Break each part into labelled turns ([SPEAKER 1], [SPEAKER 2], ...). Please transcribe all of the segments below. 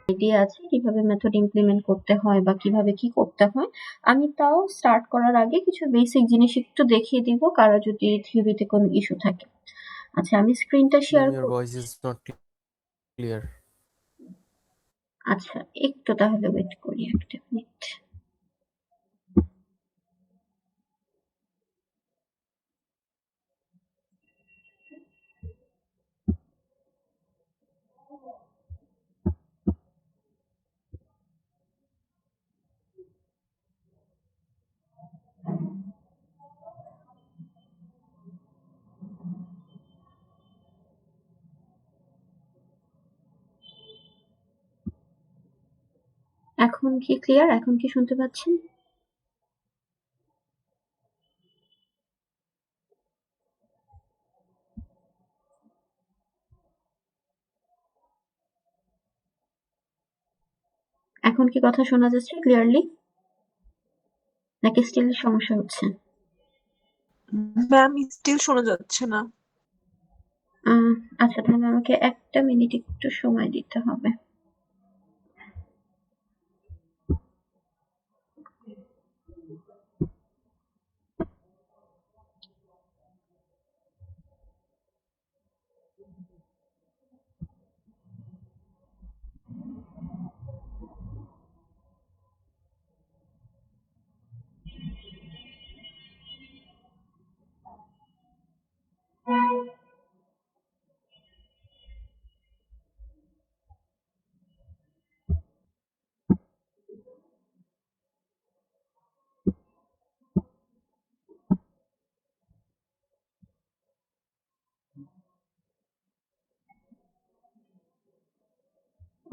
[SPEAKER 1] Idea আছে কিভাবে method implement করতে হয় বা কিভাবে কি করতে হয়। আমি তাও স্টার্ট করার আগে কিছু বেসিক জিনিস একটু দেখিয়ে দিব, কারো যদি থিওরিতে কোনো ইস্যু থাকে। আচ্ছা, আমি স্ক্রিনটা শেয়ার
[SPEAKER 2] Ma'am, your
[SPEAKER 1] করব।
[SPEAKER 2] voice is not clear.
[SPEAKER 1] আচ্ছা, একটু তাহলে ওয়েট করি একটা মিনিট। এখন কি ক্লিয়ার? এখন কি শুনতে পাচ্ছেন? এখন কি কথা শোনা যাচ্ছে ক্লিয়ারলি, নাকি স্টিল সমস্যা হচ্ছে?
[SPEAKER 3] ম্যাম স্টিল শোনা যাচ্ছে না।
[SPEAKER 1] আচ্ছা, তাহলে আমাকে একটা মিনিট একটু সময় দিতে হবে।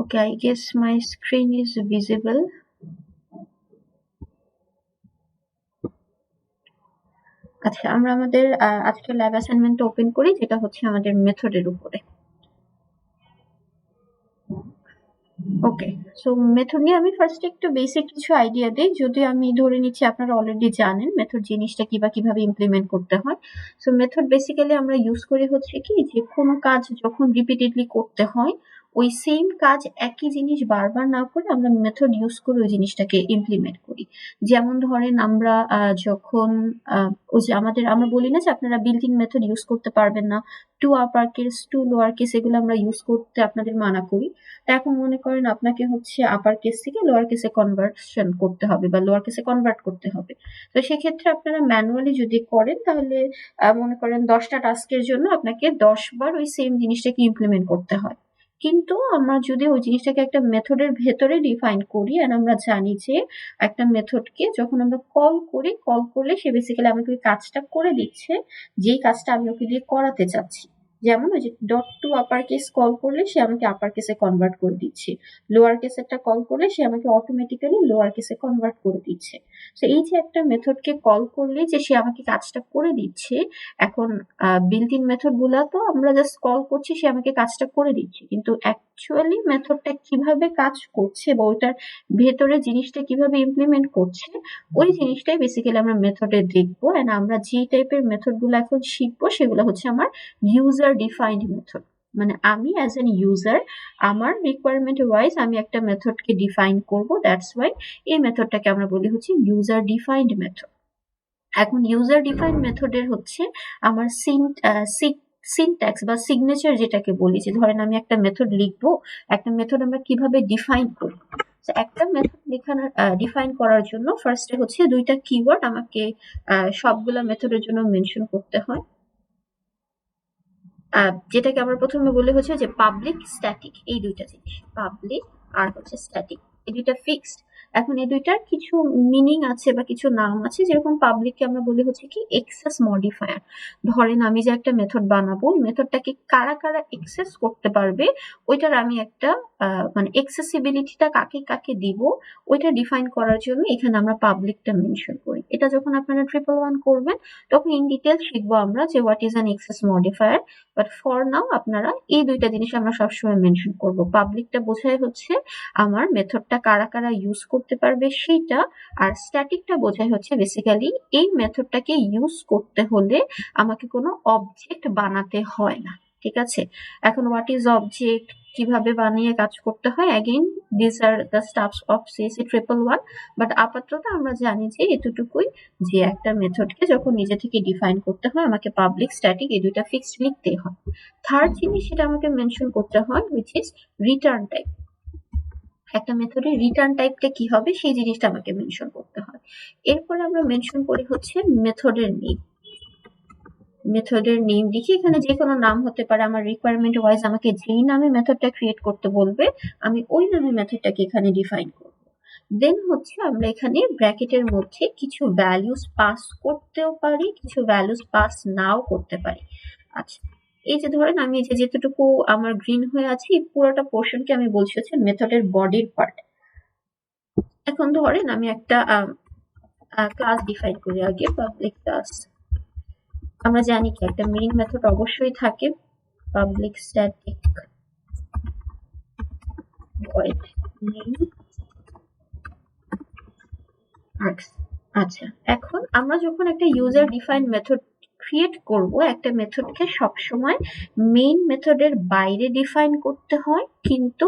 [SPEAKER 1] Okay, I guess my screen is visible. আচ্ছা, আমরা আমাদের আজকের ল্যাব অ্যাসাইনমেন্ট ওপেন করি, যেটা হচ্ছে আমাদের মেথডের উপরে। ওকে, সো মেথড নিয়ে আমি ফার্স্ট একটু বেসিক কিছু আইডিয়া দিই, যদিও আমি ধরে নিচ্ছি আপনারা অলরেডি জানেন মেথড জিনিসটা কি বা কিভাবে ইমপ্লিমেন্ট করতে হয়। সো মেথড বেসিক্যালি আমরা ইউজ করি হচ্ছে কি, যে কোনো কাজ যখন রিপিটেডলি করতে হয়, ওই সেম কাজ একই জিনিস বারবার না করে আমরা মেথড ইউজ করে ওই জিনিসটাকে ইমপ্লিমেন্ট করি। যেমন ধরেন আমরা যখন ওই যে আমরা বলি না যে আপনারা বিল্ট-ইন মেথড ইউজ করতে পারবেন না, to upper case to lower case এগুলো আমরা ইউজ করতে আপনাদের মানা করি। তা এখন মনে করেন আপনাকে হচ্ছে আপার কেস থেকে লোয়ার কেসে কনভার্সন করতে হবে বা লোয়ার কেসে কনভার্ট করতে হবে। তো সেক্ষেত্রে আপনারা ম্যানুয়ালি যদি করেন, তাহলে মনে করেন 10টা টাস্কের জন্য আপনাকে 10 বার ওই সেম জিনিসটাকে ইমপ্লিমেন্ট করতে হয়। কিন্তু আমরা যদি ওই জিনিসটাকে একটা মেথডের ভেতরে ডিফাইন করি, আর আমরা জানি যে একটা মেথডকে যখন আমরা কল করি, কল করলে সে বেসিক্যালি আমাকে ওই কাজটা করে দিচ্ছে, যেই কাজটা আমি ওকে দিয়ে করাতে চাচ্ছি। যেমন ওই যে dot to upper case call করলে সে আমাকে আপার কেসে কনভার্ট করে দিচ্ছে, লোয়ার কেসেরটা কল করলে সে আমাকে অটোমেটিক্যালি লোয়ার কেসে কনভার্ট করে দিচ্ছে। তো এই যে একটা মেথডকে কল করলে যে সে আমাকে কাজটা করে দিচ্ছে, এখন বিল্ট ইন মেথড গুলা তো আমরা জাস্ট কল করছি, সে আমাকে কাজটা করে দিচ্ছে, কিন্তু অ্যাকচুয়ালি মেথডটা কিভাবে কাজ করছে বা ওইটার ভেতরে জিনিসটা কিভাবে ইমপ্লিমেন্ট করছে, ওই জিনিসটাই বেসিক্যালি আমরা মেথডে দেখবো। এন্ড আমরা যে টাইপের মেথড গুলো এখন শিখবো সেগুলো হচ্ছে আমার ইউজার ডিফাইন্ড মেথড। মানে আমি অ্যাজ এন ইউজার আমার রিকোয়ারমেন্ট ওয়াইজ আমি একটা মেথডকে ডিফাইন করব, দ্যাটস ওয়াই এই মেথডটাকে আমরা বলি হচ্ছে ইউজার ডিফাইন্ড মেথড। এখন ইউজার ডিফাইন্ড মেথডের হচ্ছে আমার সিনট্যাক্স বা সিগনেচার যেটাকে বলি, যে ধরেন আমি একটা মেথড লিখবো, একটা মেথড আমরা কিভাবে ডিফাইন করি। একটা মেথড ডিফাইন করার জন্য ফার্স্টে হচ্ছে দুইটা কিওয়ার্ড আমাকে সবগুলা মেথডের জন্য মেনশন করতে হয়, যেটাকে আমরা প্রথমে বলি হচ্ছে যে পাবলিক স্ট্যাটিক। এই দুইটা জিনিস, পাবলিক আর হচ্ছে স্ট্যাটিক, এই দুইটা ফিক্সড। এখন এই দুইটার কিছু মিনিং আছে বা কিছু নাম আছে, যেরকম পাবলিককে আমরা বলি হচ্ছে কি এক্সেস মডিফায়ার। ধরেন আমি যে একটা মেথড বানাবো, ওই মেথডটাকে কারা কারা এক্সেস করতে পারবে, ওইটার আমি একটা মানে এক্সেসিবিলিটিটা কাকে কাকে দিব, ওইটা ডিফাইন করার জন্য এখানে আমরা পাবলিকটা মেনশন করি। এটা যখন আপনারা 111 করবেন, তখন ইন ডিটেল শিখবো আমরা যে what is an access modifier. But for now আপনারা এই দুইটা জিনিস আমরা সবসময় মেনশন করব। পাবলিকটা বোঝায় হচ্ছে আমার মেথডটা কারা কারা ইউজ করতে পারবে সেইটা, আর স্ট্যাটিকটা বোঝায় হচ্ছে বেসিক্যালি এই মেথডটাকে ইউজ করতে হলে আমাকে কোনো অবজেক্ট বানাতে হয় না। ঠিক আছে, এখন হোয়াট ইজ অবজেক্ট, কিভাবে বানিয়ে কাজ করতে হয়, again this are the stuffs of CSC 111, but আপাতত আমরা জানি যে এতটুকুই, যে একটা মেথডকে যখন নিজে থেকে ডিফাইন করতে হয় আমাকে পাবলিক স্ট্যাটিক এই দুইটা ফিক্সড লিখতে হয়। থার্ড জিনিস সেটা আমাকে মেনশন করতে হয় উইচ ইজ রিটার্ন টাইপ। একটা মেথডের রিটার্ন টাইপটা কি হবে সেই জিনিসটা আমাকে মেনশন করতে হয়। এরপরে আমরা মেনশন করি হচ্ছে মেথডের নেম। মেথডের নেম লিখি, এখানে যে কোনো নাম হতে পারে, আমার রিকোয়ারমেন্ট ওয়াইজ আমাকে যেই নামে মেথডটা ক্রিয়েট করতে বলবে আমি ওই নামে মেথডটাকে এখানে ডিফাইন করব। দেন হচ্ছে আমরা এখানে ব্র্যাকেটের মধ্যে কিছু ভ্যালুস পাস করতেও পারি, কিছু ভ্যালুস পাস নাও করতে পারি। আচ্ছা, এই যে ধরেন আমি যে যেতটুকু আমার গ্রিন হয়ে আছে এই পুরোটা পোর্শনকে আমি বলছি হচ্ছে মেথডের বডির পার্ট। এখন ধরেন আমি একটা ক্লাস ডিফাইন করি আগে, পাবলিক ক্লাস। আমরা জানি কি একটা মেইন মেথড অবশ্যই থাকে, public static void main arcs. আচ্ছা, এখন আমরা যখন একটা ইউজার ডিফাইন মেথড ক্রিয়েট করব, একটা মেথডকে সবসময় মেইন মেথডের বাইরে ডিফাইন করতে হয়, কিন্তু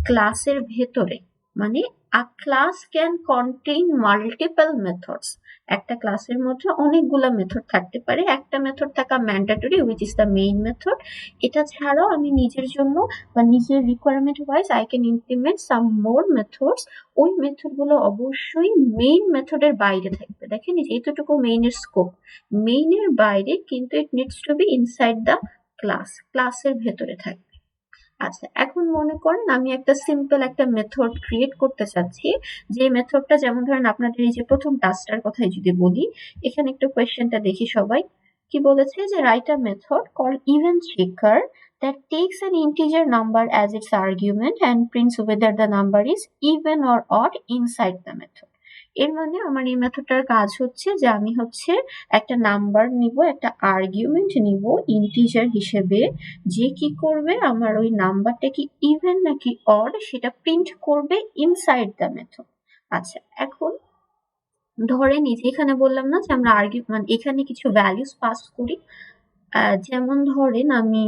[SPEAKER 1] ক্লাসের ভেতরে। মানে a class can contain multiple methods. একটা ক্লাসের মধ্যে অনেকগুলা মেথড থাকতে পারে, একটা মেথড থাকা mandatory which is the main method। এটা ছাড়াও আমি নিজের জন্য বা নিজের requirement wise I can implement some more methods। ওই মেথড গুলো অবশ্যই মেইন মেথডের বাইরে থাকবে। দেখেন এই যে এতটুকু মেইনের স্কোপ, মেইনের বাইরে, কিন্তু it needs to be inside the class, ক্লাসের ভেতরে থাকবে। আচ্ছা, এখন মনে করেন আমি একটা সিম্পল একটা মেথড ক্রিয়েট করতে চাচ্ছি, যে মেথডটা যেমন ধরেন আপনাদের এই যে প্রথম টাস্কটার কথাই যদি বলি, এখানে একটু কোয়েশ্চেনটা দেখি সবাই কি বলেছে, যে write a method call event checker that takes an integer number as its argument and prints whether the number is even or odd inside the method। এর মানে আমার এই মেথডটার কাজ হচ্ছে যে আমি হচ্ছে একটা নাম্বার নিব, একটা আর্গুমেন্ট নিব ইন্টিজার হিসেবে, যে কি করবে আমার ওই নাম্বারটা কি ইভেন নাকি অড সেটা প্রিন্ট করবে ইনসাইড দ্য মেথড। আচ্ছা, এখন ধরেন এই যে এখানে বললাম না যে আমরা মানে এখানে কিছু ভ্যালুস পাস করি, যেমন ধরেন আমি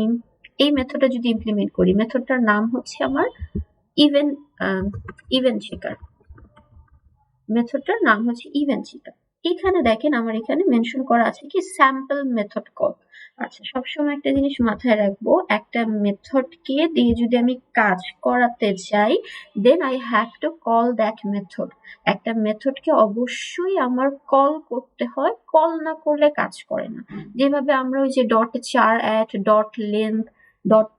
[SPEAKER 1] এই মেথডটা যদি ইমপ্লিমেন্ট করি, মেথডটার নাম হচ্ছে আমার ইভেন্ট চেকার। মেথডটার নাম হচ্ছে ইভেন্ট চেকার। এখানে দেখেন আমার এখানে মেনশন করা আছে কি স্যাম্পল মেথড কল। আচ্ছা, সবসময় একটা জিনিস মাথায় রাখবো, একটা মেথডকে দিয়ে যদি আমি কাজ করাতে চাই then I have to call that method. একটা মেথডকে অবশ্যই আমার কল করতে হয়, কল না করলে কাজ করে না। যেভাবে আমরা ওই যে .char@, .length,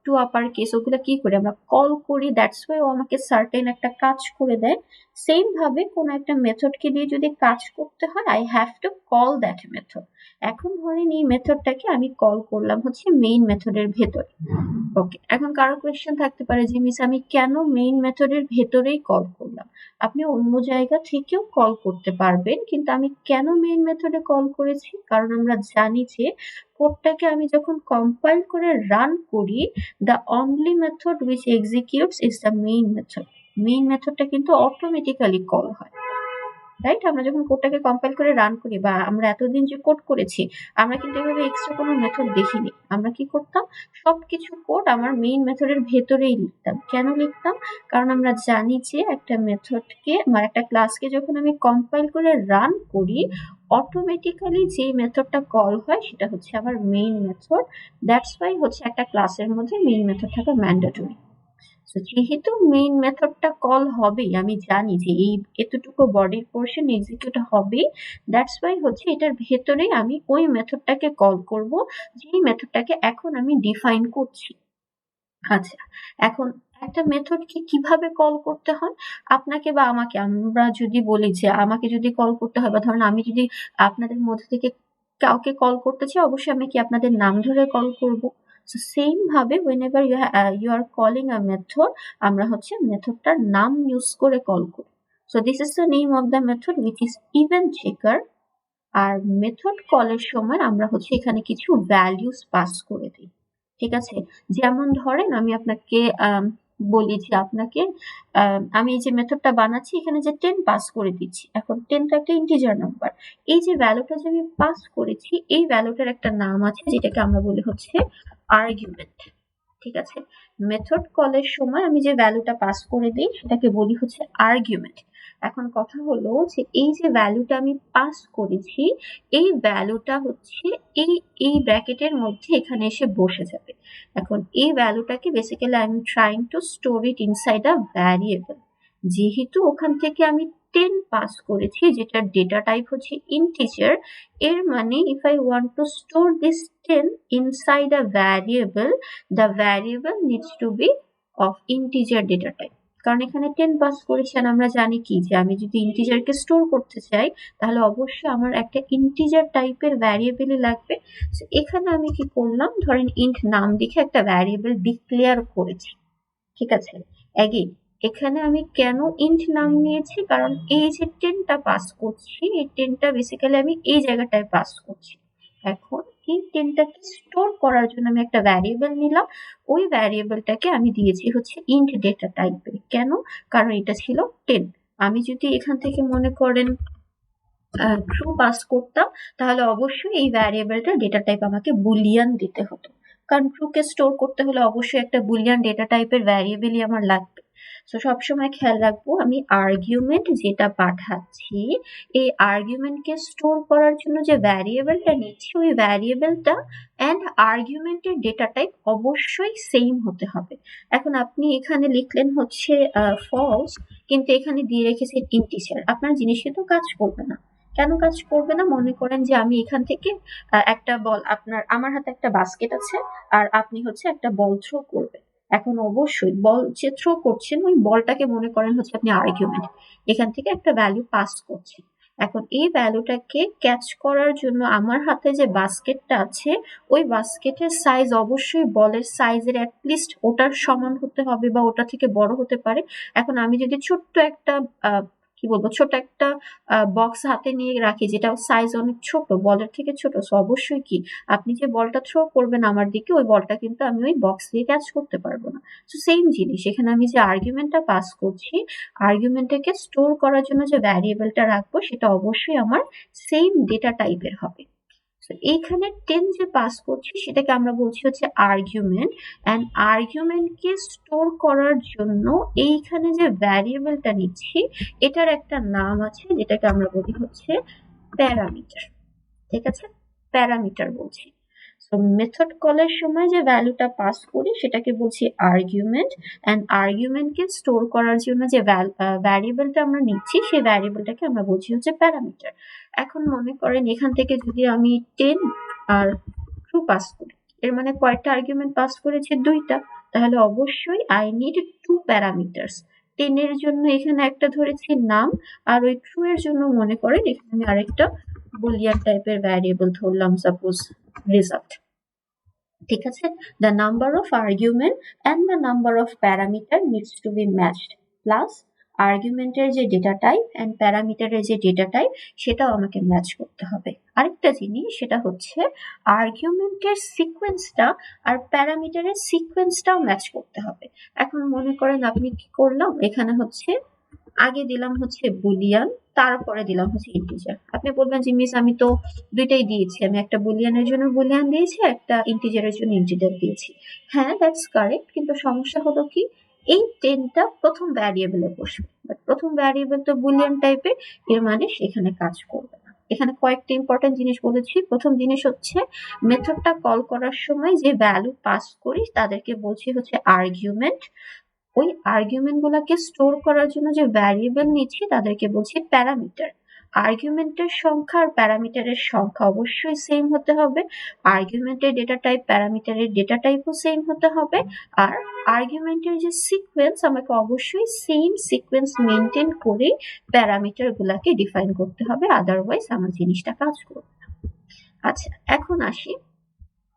[SPEAKER 1] .to upper case ওগুলো কি করি আমরা কল করি, দ্যাটস ওয়াই ও আমাকে সার্টেন একটা কাজ করে দেয়। সেম ভাবে কোন একটা মেথডকে দিয়ে যদি কাজ করতে হয় I have to call that method. এখন ধরেন এই মেথডটাকে আমি কল করলাম হচ্ছে মেইন মেথডের ভেতরে। ওকে, এখন কারো কোয়েশ্চেন থাকতে পারে যে মিস আমি কেন মেইন মেথডের ভেতরেই কল করলাম? আপনি অন্য জায়গা থেকেও কল করতে পারবেন, কিন্তু আমি কেন মেইন মেথডে কল করেছি, কারণ আমরা জানি যে কোডটাকে আমি যখন কম্পাইল করে রান করি the only method which executes is the main method। Main মেথডটা কিন্তু অটোমেটিক্যালি কল হয়, রাইট? আমরা যখন কোডটাকে কম্পাইল করে রান করি বা আমরা এতদিন যে কোড করেছি আমরা কিন্তু এভাবে এক্সট্রা কোনো মেথড দেখিনি। আমরা কি করতাম, সবকিছু কোড আমার মেইন মেথডের ভেতরেই লিখতাম। কেন লিখতাম? কারণ আমরা জানি যে একটা মেথডকে মানে একটা ক্লাসকে যখন আমি কম্পাইল করে রান করি অটোমেটিক্যালি যে মেথডটা কল হয় সেটা হচ্ছে আমার মেইন মেথড। দ্যাটস ওয়াই হচ্ছে একটা ক্লাসের মধ্যে মেইন মেথড থাকা ম্যান্ডেটরি। যেহেতু মেইন মেথডটা কল হবেই, আমি জানি যে এই এতটুকু বডির পোর্শন এক্সিকিউট হবে, দ্যাটস ওয়াই হচ্ছে এটার ভেতরে আমি ওই মেথডটাকে কল করব যেই মেথডটাকে এখন আমি ডিফাইন করছি। আচ্ছা, এখন একটা মেথডকে কিভাবে কল করতে হয়, আপনাকে বা আমাকে, আমরা যদি বলি যে আমাকে যদি কল করতে হয় বা ধরেন আমি যদি আপনাদের মধ্যে থেকে কাউকে কল করতে চাই অবশ্যই আমি কি আপনাদের নাম ধরে কল করব। So same ভাবে whenever you are calling a method আমরা হচ্ছে মেথডটার নাম ইউজ করে কল করি। So this is the name of the method which is event checker। আর মেথড কলের সময় আমরা হচ্ছে এখানে কিছু ভ্যালুস পাস করে দিই, ঠিক আছে? যেমন ধরেন আমি আপনাকে বলি যে আপনাকে আমি এই যে মেথডটা বানাচ্ছি এখানে যে 10 পাস করে দিচ্ছি। এখন 10 তো একটা ইন্টিজার নাম্বার, এই যে ভ্যালুটা যে আমি পাস করেছি এই ভ্যালুটার একটা নাম আছে যেটাকে আমরা বলি হচ্ছে আর্গুমেন্ট, ঠিক আছে। মেথড কলের সময় আমি যে ভ্যালুটা পাস করে দিই সেটাকে বলি হচ্ছে আর্গুমেন্ট। এখন কথা হলো যে এই যে ভ্যালুটা আমি পাস করেছি, এই ভ্যালুটা হচ্ছে এই এই ব্র্যাকেটের মধ্যে এখানে এসে বসে যাবে। এখন এই ভ্যালুটাকে basically I am trying to store it inside a variable. যেহেতু ওখান থেকে আমি 10 পাস করেছি, যেটার ডেটা টাইপ হচ্ছে ইন্টিজার, এর মানে if I want to store this 10 inside a variable, the variable needs to be of integer data type. কারণ এখানে 10 পাস করেছি আর আমরা জানি কি যে আমি যদি ইন্টিজারকে স্টোর করতে চাই তাহলে অবশ্যই আমার একটা ইন্টিজার টাইপের ভ্যারিয়েবলই লাগবে। So এখানে আমি কি করলাম, ধরেন ইন্ট নাম লিখে একটা ভ্যারিয়েবল ডিক্লেয়ার করেছি। ঠিক আছে। এগেইন এখানে আমি কেন ইন্ট নাম নিয়েছি, কারণ এই যে 10টা পাস করছি, এই 10টা বেসিক্যালি আমি এই জায়গাটায় পাস করছি। এখন এই 10টাকে স্টোর করার জন্য আমি একটা ভ্যারিয়েবল নিলাম, ওই ভ্যারিয়েবলটাকে আমি দিয়েছি হচ্ছে ইন্ট ডেটা টাইপের। কেন? কারণ এটা ছিল 10। আমি যদি এখান থেকে মনে করেন ট্রু পাস করতাম তাহলে অবশ্যই এই ভ্যারিয়েবলটা ডেটা টাইপ আমাকে বুলিয়ান দিতে হতো, কারণ ট্রুকে স্টোর করতে হলে অবশ্যই একটা বুলিয়ান ডেটা টাইপের ভ্যারিয়েবলই আমার লাগবে। সো সবসময় খেয়াল রাখবো আমি আর্গুমেন্ট যেটা পাঠাচ্ছি, এই আর্গুমেন্টকে স্টোর করার জন্য যে ভ্যারিয়েবলটা নিচ্ছি, ওই ভ্যারিয়েবলটা অ্যান্ড আর্গুমেন্টের ডেটা টাইপ অবশ্যই সেম হতে হবে। এখন আপনি এখানে লিখলেন হচ্ছে ফলস, কিন্তু এখানে দিয়ে রেখেছেন ইন্টিজার, আপনার জিনিসে তো কাজ করবে না। কেন কাজ করবে না? মনে করেন যে আমি এখান থেকে একটা বল, আমার হাতে একটা বাস্কেট আছে আর আপনি হচ্ছে একটা বল থ্রো করবেন। এখন অবশ্যই বল যে থ্রো করছেন ওই বলটাকে মনে করেন হচ্ছে আপনি আর্গুমেন্ট, এখান থেকে একটা ভ্যালু পাস করছেন। এখন এই ভ্যালুটাকে ক্যাচ করার জন্য আমার হাতে যে বাস্কেটটা আছে, ওই বাস্কেটের সাইজ অবশ্যই বলের সাইজের অ্যাটলিস্ট ওটার সমান হতে হবে বা ওটা থেকে বড় হতে পারে। এখন আমি যদি ছোট্ট একটা কি বলবো, ছোট একটা বক্স হাতে নিয়ে রাখি যেটা সাইজ অনেক ছোট, বলের থেকে ছোট, সো অবশ্যই কি আপনি যে বলটা থ্রো করবেন আমার দিকে, ওই বলটা কিন্তু আমি ওই বক্স দিয়ে ক্যাচ করতে পারবো না। সো সেম জিনিস এখানে আমি যে আর্গুমেন্টটা পাস করছি, আর্গুমেন্টটাকে স্টোর করার জন্য যে ভ্যারিয়েবলটা রাখবো সেটা অবশ্যই আমার সেম ডেটা টাইপের হবে। So এইখানে 10 যে পাস করছি সেটাকে আমরা বলছি হচ্ছে আর্গুমেন্ট, অ্যান্ড আর্গুমেন্টকে স্টোর করার জন্য এইখানে যে ভ্যারিয়েবলটা নিচ্ছি এটার একটা নাম আছে যেটাকে আমরা বলি হচ্ছে প্যারামিটার। ঠিক আছে, প্যারামিটার বলছি। সো মেথড কলের সময় যে ভ্যালুটা পাস করি সেটাকে বলছি আর্গুমেন্ট, অ্যান্ড আর্গুমেন্টকে স্টোর করার জন্য যে ভ্যারিয়েবলটা আমরা নিচ্ছি সেই ভ্যারিয়েবলটাকে আমরা বলছি হচ্ছে প্যারামিটার। এখন মনে করেন এখান থেকে যদি আমি 10 আর ট্রু পাস করি, এর মানে কয়টা আর্গুমেন্ট পাস করেছে? 2টা। তাহলে অবশ্যই আই নিড 2 প্যারামিটারস। 10 এর জন্য এখানে একটা ধরেছি নাম, আর ওই ট্রু এর জন্য মনে করেন এখানে আমি আরেকটা বুলিয়ান টাইপের ভ্যারিয়েবল ধরলাম, সাপোজ রেজাল্ট। ঠিক আছে, the number of argument and the number of parameter needs to be matched, plus আর্গুমেন্টের যে ডেটা টাইপ এন্ড প্যারামিটারের যে ডেটা টাইপ সেটাও আমাকে ম্যাচ করতে হবে। আরেকটা জিনিস সেটা হচ্ছে আর্গুমেন্টের সিকোয়েন্সটা আর প্যারামিটারের সিকোয়েন্সটাও ম্যাচ করতে হবে। এখন মনে করেন আপনি কি করলাম, এখানে হচ্ছে আগে দিলাম হচ্ছে বুলিয়ান, তারপরে দিলাম হচ্ছে ইন্টিজার। আপনি বলবেন যে মিস আমি তো দুইটাই দিয়েছি, আমি একটা বুলিয়ানের জন্য বুলিয়ান দিয়েছি, একটা ইন্টিজারের জন্য ইন্টিজার দিয়েছি। হ্যাঁ, দ্যাটস কারেক্ট, কিন্তু সমস্যা হলো কি এই 10টা প্রথম ভ্যারিয়েবলে বসবে, বাট প্রথম ভ্যারিয়েবল তো বুলিয়ান টাইপের, এর মানে সেখানে কাজ করবে না। এখানে কয়েকটা ইম্পর্টেন্ট জিনিস বলেছি। প্রথম জিনিস হচ্ছে মেথডটা কল করার সময় যে ভ্যালু পাস করি তাদেরকে বলছি হচ্ছে আর্গুমেন্ট, ওই আর্গুমেন্ট গুলাকে স্টোর করার জন্য যে ভ্যারিয়েবল নিচ্ছি তাদেরকে বলছি প্যারামিটার। আর্গুমেন্টের সংখ্যা আর প্যারামিটারের সংখ্যা অবশ্যই সেম হতে হবে, আর্গুমেন্টের ডেটা টাইপ প্যারামিটারের ডেটা টাইপও সেম হতে হবে, আর আর্গুমেন্টের যে সিকোয়েন্স আমাকে অবশ্যই সেম সিকোয়েন্স মেনটেন করে প্যারামিটার গুলাকে ডিফাইন করতে হবে, আদারওয়াইজ আমার জিনিসটা কাজ করবে না। আচ্ছা, এখন আসি,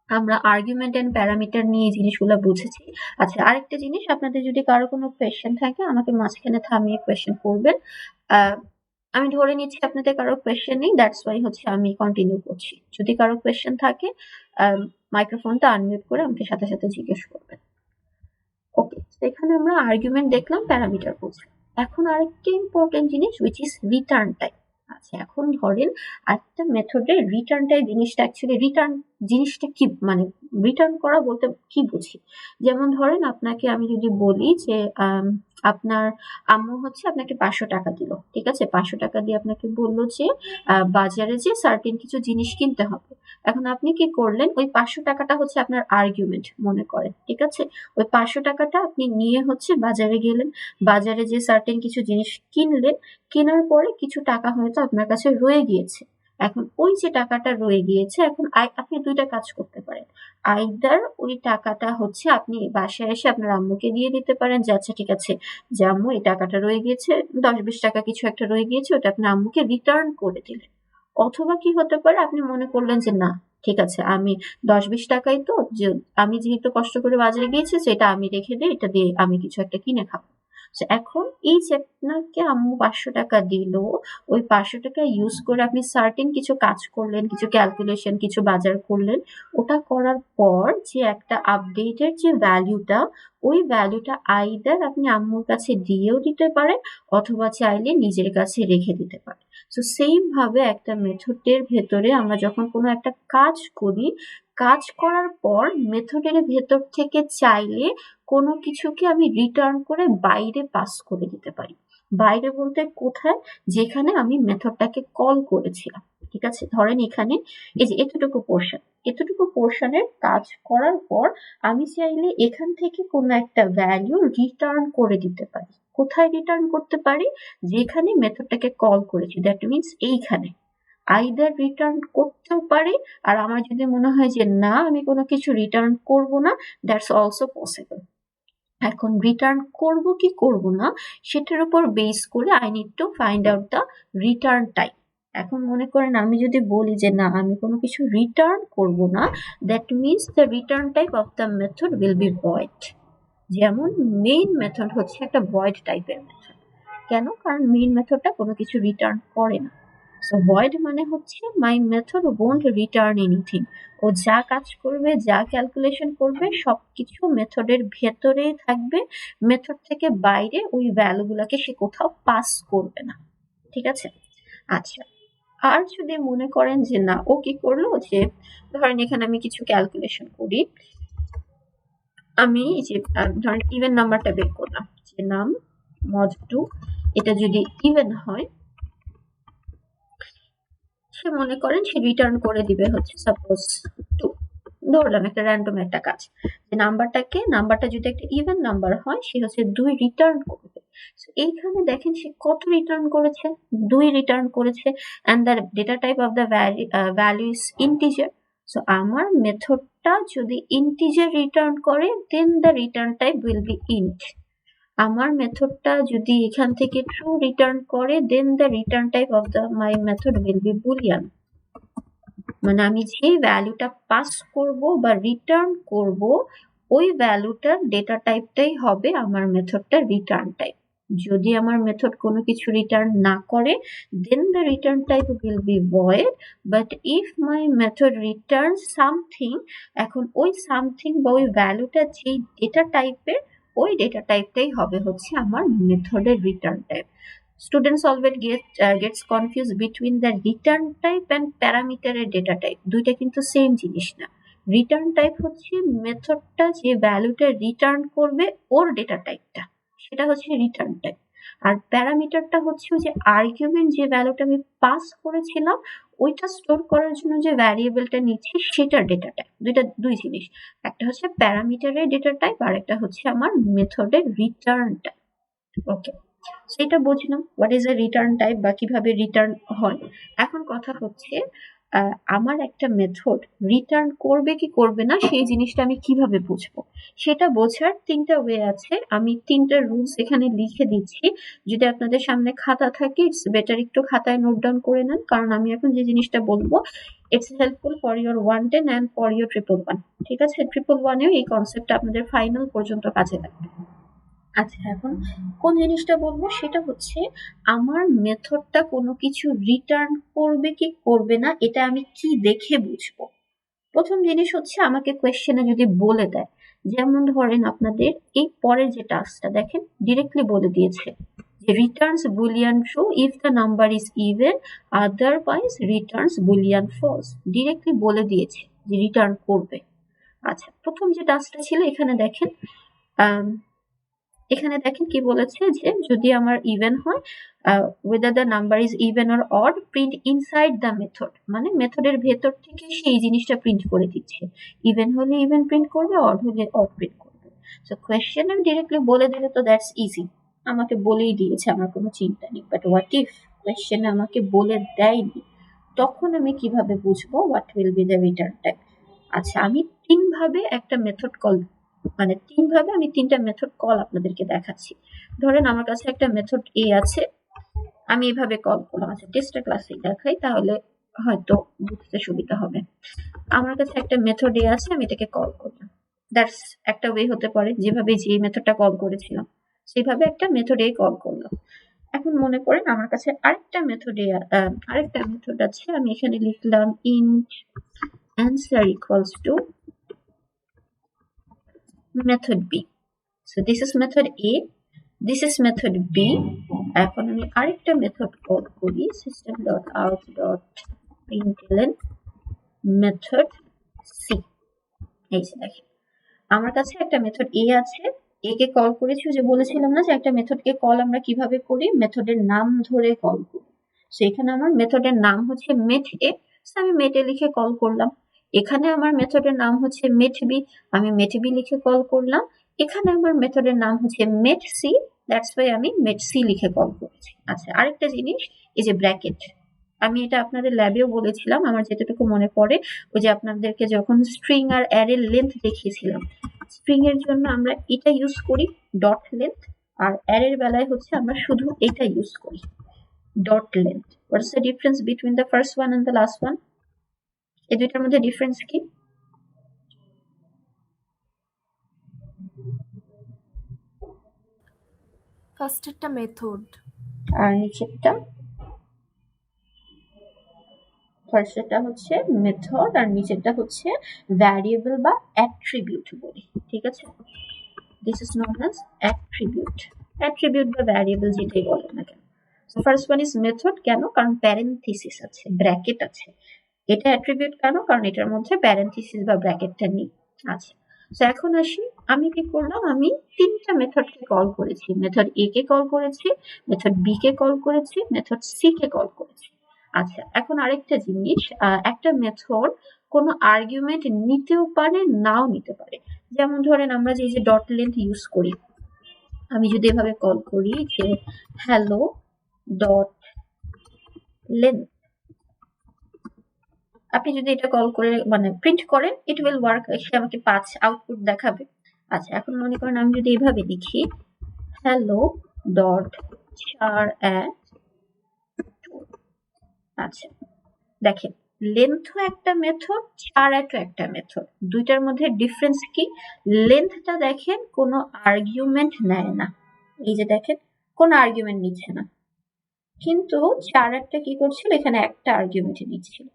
[SPEAKER 1] আমরা আর্গুমেন্ট এন্ড প্যারামিটার নিয়ে জিনিসগুলো বুঝেছি। আচ্ছা, আরেকটা জিনিস, আপনাদের যদি কারো কোনো কোয়েশ্চেন থাকে আমাকে মাঝখানে থামিয়ে কোয়েশ্চেন করবেন। আমি ধরে নিচ্ছি আপনাদের কারো কোয়েশ্চেন নেই, দ্যাটস ওয়াই হচ্ছে আমি কন্টিনিউ করছি। যদি কারো কোয়েশ্চেন থাকে মাইক্রোফোনটা আনমিউট করে আমাকে সাথে সাথে জিজ্ঞেস করবেন। ওকে, এখানে আমরা আর্গুমেন্ট দেখলাম, প্যারামিটার বুঝলাম। এখন আরেকটা ইম্পর্টেন্ট জিনিস হুইচ ইজ রিটার্ন টাইপ। আচ্ছা, এখন ধরেন একটা মেথডের রিটার্নটাই জিনিসটা অ্যাকচুয়ালি রিটার্ন জিনিসটা কি, মানে রিটার্ন করা বলতে কি বুঝি? যেমন ধরেন আপনাকে আমি যদি বলি যে আপনার আম্মু হচ্ছে আপনাকে 500 টাকা দিল, ঠিক আছে? 500 টাকা দিয়ে আপনাকে বলল যে বাজারে যে সার্টেন কিছু জিনিস কিনতে হবে। এখন আপনি কি করলেন, ওই 500 টাকাটা হচ্ছে আপনার আর্গুমেন্ট মনে করেন, ঠিক আছে? ওই 500 টাকাটা আপনি নিয়ে হচ্ছে বাজারে গেলেন, বাজারে যে সার্টেন কিছু জিনিস কিনলেন, কেনার পরে কিছু টাকা হয়তো আপনার কাছে রয়ে গিয়েছে। এখন ওই যে টাকাটা রয়ে গিয়েছে, এখন আপনি দুইটা কাজ করতে পারেন। আইদার ওই টাকাটা হচ্ছে আপনি বাসায় এসে আপনার আম্মুকে দিয়ে দিতে পারেন যে আচ্ছা ঠিক আছে, যে আম্মু এই টাকাটা রয়ে গিয়েছে, 10-20 টাকা কিছু একটা রয়ে গিয়েছে, ওটা আপনি আম্মুকে রিটার্ন করে দিলেন। অথবা কি হতে পারে, আপনি মনে করলেন যে না ঠিক আছে, আমি 10-20 টাকাই তো, যে আমি যেহেতু কষ্ট করে বাজারে গিয়েছি সেটা আমি রেখে দিই, এটা দিয়ে আমি কিছু একটা কিনে খাবো। এখন এই যে আপনাকে আম্মু 500 টাকা দিল, ওই 500 টাকা ইউজ করে আপনি সার্টেন কিছু কাজ করলেন, কিছু ক্যালকুলেশন, কিছু বাজার করলেন। ওটা করার পর যে একটা আপডেটের যে ভ্যালুটা, ওই ভ্যালুটা আইদার আপনি আম্মুর কাছে দিয়েও দিতে পারেন অথবা চাইলে নিজের কাছে রেখে দিতে পারেন। সো সেম ভাবে একটা মেথডের ভেতরে আমরা যখন কোনো একটা কাজ করি, কাজ করার পর মেথডের ভেতর থেকে চাইলে কোনো কিছুকে আমি রিটার্ন করে বাইরে পাস করে দিতে পারি। বাইরে বলতে কোথায়? যেখানে আমি মেথডটাকে কল করেছিলাম, ঠিক আছে? ধরেন এখানে এই যে এতটুকু পোর্শনের কাজ করার পর আমি চাইলে এখান থেকে কোনো একটা ভ্যালু রিটার্ন করে দিতে পারি। কোথায় রিটার্ন করতে পারি? যেখানে মেথডটাকে কল করেছি, দ্যাট মিনস এইখানে আইদার রিটার্ন করতেও পারি, আর আমার যদি মনে হয় যে না আমি কোনো কিছু রিটার্ন করব না, দ্যাটস অলসো পসিবল। এখন রিটার্ন করব কি করব না সেটার উপর বেস করে I need to find out the return type. এখন মনে করেন আমি যদি বলি যে না আমি কোনো কিছু রিটার্ন করব না, that means the return type of the method will be void. যেমন মেইন মেথড হচ্ছে একটা ভয়েড টাইপের মেথড। কেন? কারণ মেইন মেথডটা কোনো কিছু রিটার্ন করে না। সো ভয়েড মানে হচ্ছে মাই মেথড ওন্ট রিটার্ন এনিথিং। ও যা কাজ করবে, যা ক্যালকুলেশন করবে সবকিছু মেথডের ভেতরেই থাকবে, মেথড থেকে বাইরে ওই ভ্যালুগুলোকে সে কোথাও পাস করবে না, ঠিক আছে? আচ্ছা, আর যদি মনে করেন যে না ও কি করলো, যে ধরেন এখানে আমি কিছু ক্যালকুলেশন করি, আমি যে ধরেন ইভেন নাম্বারটা বের করলাম, যে নাম mod 2, এটা যদি ইভেন হয়, সে মনে করেন সে রিটার্ন করে দিবে হচ্ছে সাপোজ 2। ধরলাম একটা র্যান্ডম একটা কাজ, যে নাম্বারটা যদি একটা ইভেন নাম্বার হয় সে হচ্ছে 2 রিটার্ন করবে। এইখানে দেখেন সে কত রিটার্ন করেছে, 2 রিটার্ন করেছে, and the data type of the value is integer. So আমার মেথডটা যদি ইন্টিজার রিটার্ন করে, then the return type will be int. আমার মেথডটা যদি এখান থেকে ট্রু রিটার্ন করে, then the return type of the my method will be boolean. মানে আমি যে ভ্যালুটা পাস করব বা রিটার্ন করব, ওই ভ্যালুটার ডেটা টাইপটাই হবে আমার মেথডটার রিটার্ন টাইপ। যদি আমার মেথড কোনো কিছু রিটার্ন না করে, then the return type will be void. But if my method return something, এখন ওই সামথিং বা ওই ভ্যালুটা যেই ডেটা টাইপের, ওই ডেটা টাইপটাই হবে হচ্ছে আমার মেথডের return type. Students always gets confused between the return type and parameter এর data type। দুইটা কিন্তু সেম জিনিস না। রিটার্ন টাইপ হচ্ছে মেথডটা যে ভ্যালুটা রিটার্ন করবে ওর ডেটা টাইপটা, সেটা হচ্ছে রিটার্ন টাইপ। আর প্যারামিটারটা হচ্ছে ওই যে আর্গুমেন্ট, যে ভ্যালুটা আমি পাস করেছিলাম ওইটা স্টোর করার জন্য যে ভ্যারিয়েবলটা নিচ্ছি সেটার ডেটা টাইপ। দুই জিনিস, একটা হচ্ছে প্যারামিটারের ডেটা টাইপ আর একটা হচ্ছে আমার মেথডের রিটার্ন টাইপ। ওকে, সেটা বুঝলাম what is a return type বা কিভাবে রিটার্ন হয়। এখন কথা হচ্ছে আমার একটা মেথড রিটার্ন করবে কি করবে না সেই জিনিসটা আমি কিভাবে বুঝবো, সেটা বোঝার 3টা ওয়ে আছে। আমি 3টা রুলস এখানে লিখে দিচ্ছি। যদি আপনাদের সামনে খাতা থাকে ইটস বেটার একটু খাতায় নোট ডাউন করে নেন, কারণ আমি এখন যে জিনিসটা বলবো it's helpful for your 110 and for your 111। ঠিক আছে, 111এও এই কনসেপ্টটা আপনাদের ফাইনাল পর্যন্ত কাজে লাগবে। আচ্ছা, এখন কোন জিনিসটা বলবো সেটা হচ্ছে আমার মেথডটা কোনো কিছু রিটার্ন করবে কি করবে না এটা আমি কি দেখে বুঝবো। প্রথম জিনিস হচ্ছে আমাকে কোয়েশ্চেনে যদি বলে দেয়, যেমন ধরেন আপনাদের এই পরের যে টাস্কটা দেখেন ডিরেক্টলি বলে দিয়েছে যে returns boolean true if the number is even, otherwise returns boolean false, directly বলে দিয়েছে যে রিটার্ন করবে। আচ্ছা, প্রথম যে টাস্কটা ছিল এখানে দেখেন, এখানে দেখেন কি বলেছে যে যদি আমার ইভেন হয়, whether the number is even or odd, print inside the method, মানে মেথডের ভেতর থেকে সেই জিনিসটা প্রিন্ট করে দিচ্ছে। ইভেন হলে ইভেন প্রিন্ট করবে, অড হলে অড প্রিন্ট করবে। সো কোয়েশ্চেন আমি ডিরেক্টলি বলে দিলে তো দ্যাটস ইজি, আমাকে বলেই দিয়েছে, আমার কোনো চিন্তা নেই। বাট হোয়াট ইফ কোয়েশ্চেনে আমাকে বলে দেয়নি, তখন আমি কিভাবে বুঝবো what will be the return type? আচ্ছা, আমি তিনভাবে একটা মেথড কল, মানে তিনভাবে আমি তিনটা মেথড কল আপনাদেরকে দেখাচ্ছি। ধরেন আমার কাছে একটা মেথড এ আছে, আমি এইভাবে কল করলাম। আচ্ছা, টেস্টের ক্লাসে দেখাই, তাহলে হয়তো বুঝতে সুবিধা হবে। আমার কাছে একটা মেথড এ আছে, আমি এটাকে কল করলাম। দ্যাটস একটা ওয়ে হতে পারে, যেভাবে যে মেথডটা কল করেছিলাম সেইভাবে একটা মেথড এ কল করলাম। এখন মনে করেন আমার কাছে আরেকটা মেথড আছে, আমি এখানে লিখলাম int answer equals to method b. So this is method a, this is method b. এখন আমি আরেকটা মেথড কল করি, system.out.println method c। এই যে দেখেন, আমার কাছে একটা মেথড a আছে, a কে কল করেছি, যে বলেছিলাম না যে একটা মেথডকে কল আমরা কিভাবে করি, মেথডের নাম ধরে কল করি। সো এখানে আমার মেথডের নাম হচ্ছে met a, সো আমি met a লিখে কল করলাম। এখানে আমার মেথডের নাম হচ্ছে met b, আমি met b লিখে কল করলাম। এখানে আমার মেথডের নাম হচ্ছে met c, দ্যাটস ওয়াই আমি met c লিখে কল করেছি। আচ্ছা, আরেকটা জিনিস, এই যে ব্র্যাকেট, আমি এটা আপনাদের ল্যাবেও বলেছিলাম, আমার যেটুকু মনে পড়ে, ওই যে আপনাদেরকে যখন স্ট্রিং আর অ্যারের লেন্থ দেখিয়েছিলাম, স্ট্রিং এর জন্য আমরা এটা ইউজ করি ডট লেন্থ, আর অ্যারের বেলায় হচ্ছে আমরা শুধু এটা ইউজ করি dot length. What's the difference between the first one and the last one? এই দুইটার মধ্যে ডিফারেন্স কি?
[SPEAKER 3] ফার্স্টেরটা মেথড
[SPEAKER 1] আর নিচেরটা? ফার্স্টেরটা হচ্ছে মেথড আর নিচেরটা হচ্ছে ভ্যারিয়েবল বা অ্যাট্রিবিউট বলি, ঠিক আছে? This is known as attribute, attribute বা ভ্যারিয়েবল যেটাই বলেন না কেন। So first one is method, কেন? কারণ প্যারেনথিসিস আছে, ব্র্যাকেট আছে। এটা অ্যাট্রিবিউট কেন? কারণ এটার মধ্যে প্যারেনথিসিস বা ব্র্যাকেটটা নেই। আচ্ছা, তো এখন আসি, আমি কি করলাম, আমি তিনটা মেথডকে কল করেছি। মেথড এ কে কল করেছি, মেথড বি কে কল করেছি, মেথড সি কে কল করেছি। আচ্ছা, এখন আরেকটা জিনিস, একটা মেথড কোনো আর্গুমেন্ট নিতেও পারে, নাও নিতে পারে। যেমন ধরেন আমরা যে ডট লেন্থ ইউজ করি, আমি যদি এভাবে কল করি যে হ্যালো ডট লেন্থ, আপনি যদি এটা কল করে মানে প্রিন্ট করেন, ইট উইল ওয়ার্ক, সে আমাকে 5 আউটপুট দেখাবে। আচ্ছা, এখন মনে করেন আমি যদি এভাবে লিখি হ্যালো ডট 4 আচ্ছা দেখেন, লেন্থও একটা মেথড, 4 একটা মেথড, দুইটার মধ্যে ডিফারেন্স কি? লেন্থটা দেখেন কোনো আর্গুমেন্ট নেয় না, এই যে দেখেন কোনো আর্গুমেন্ট নিচ্ছে না, কিন্তু 4 কি করছিল, এখানে একটা আর্গুমেন্ট নিচ্ছিল।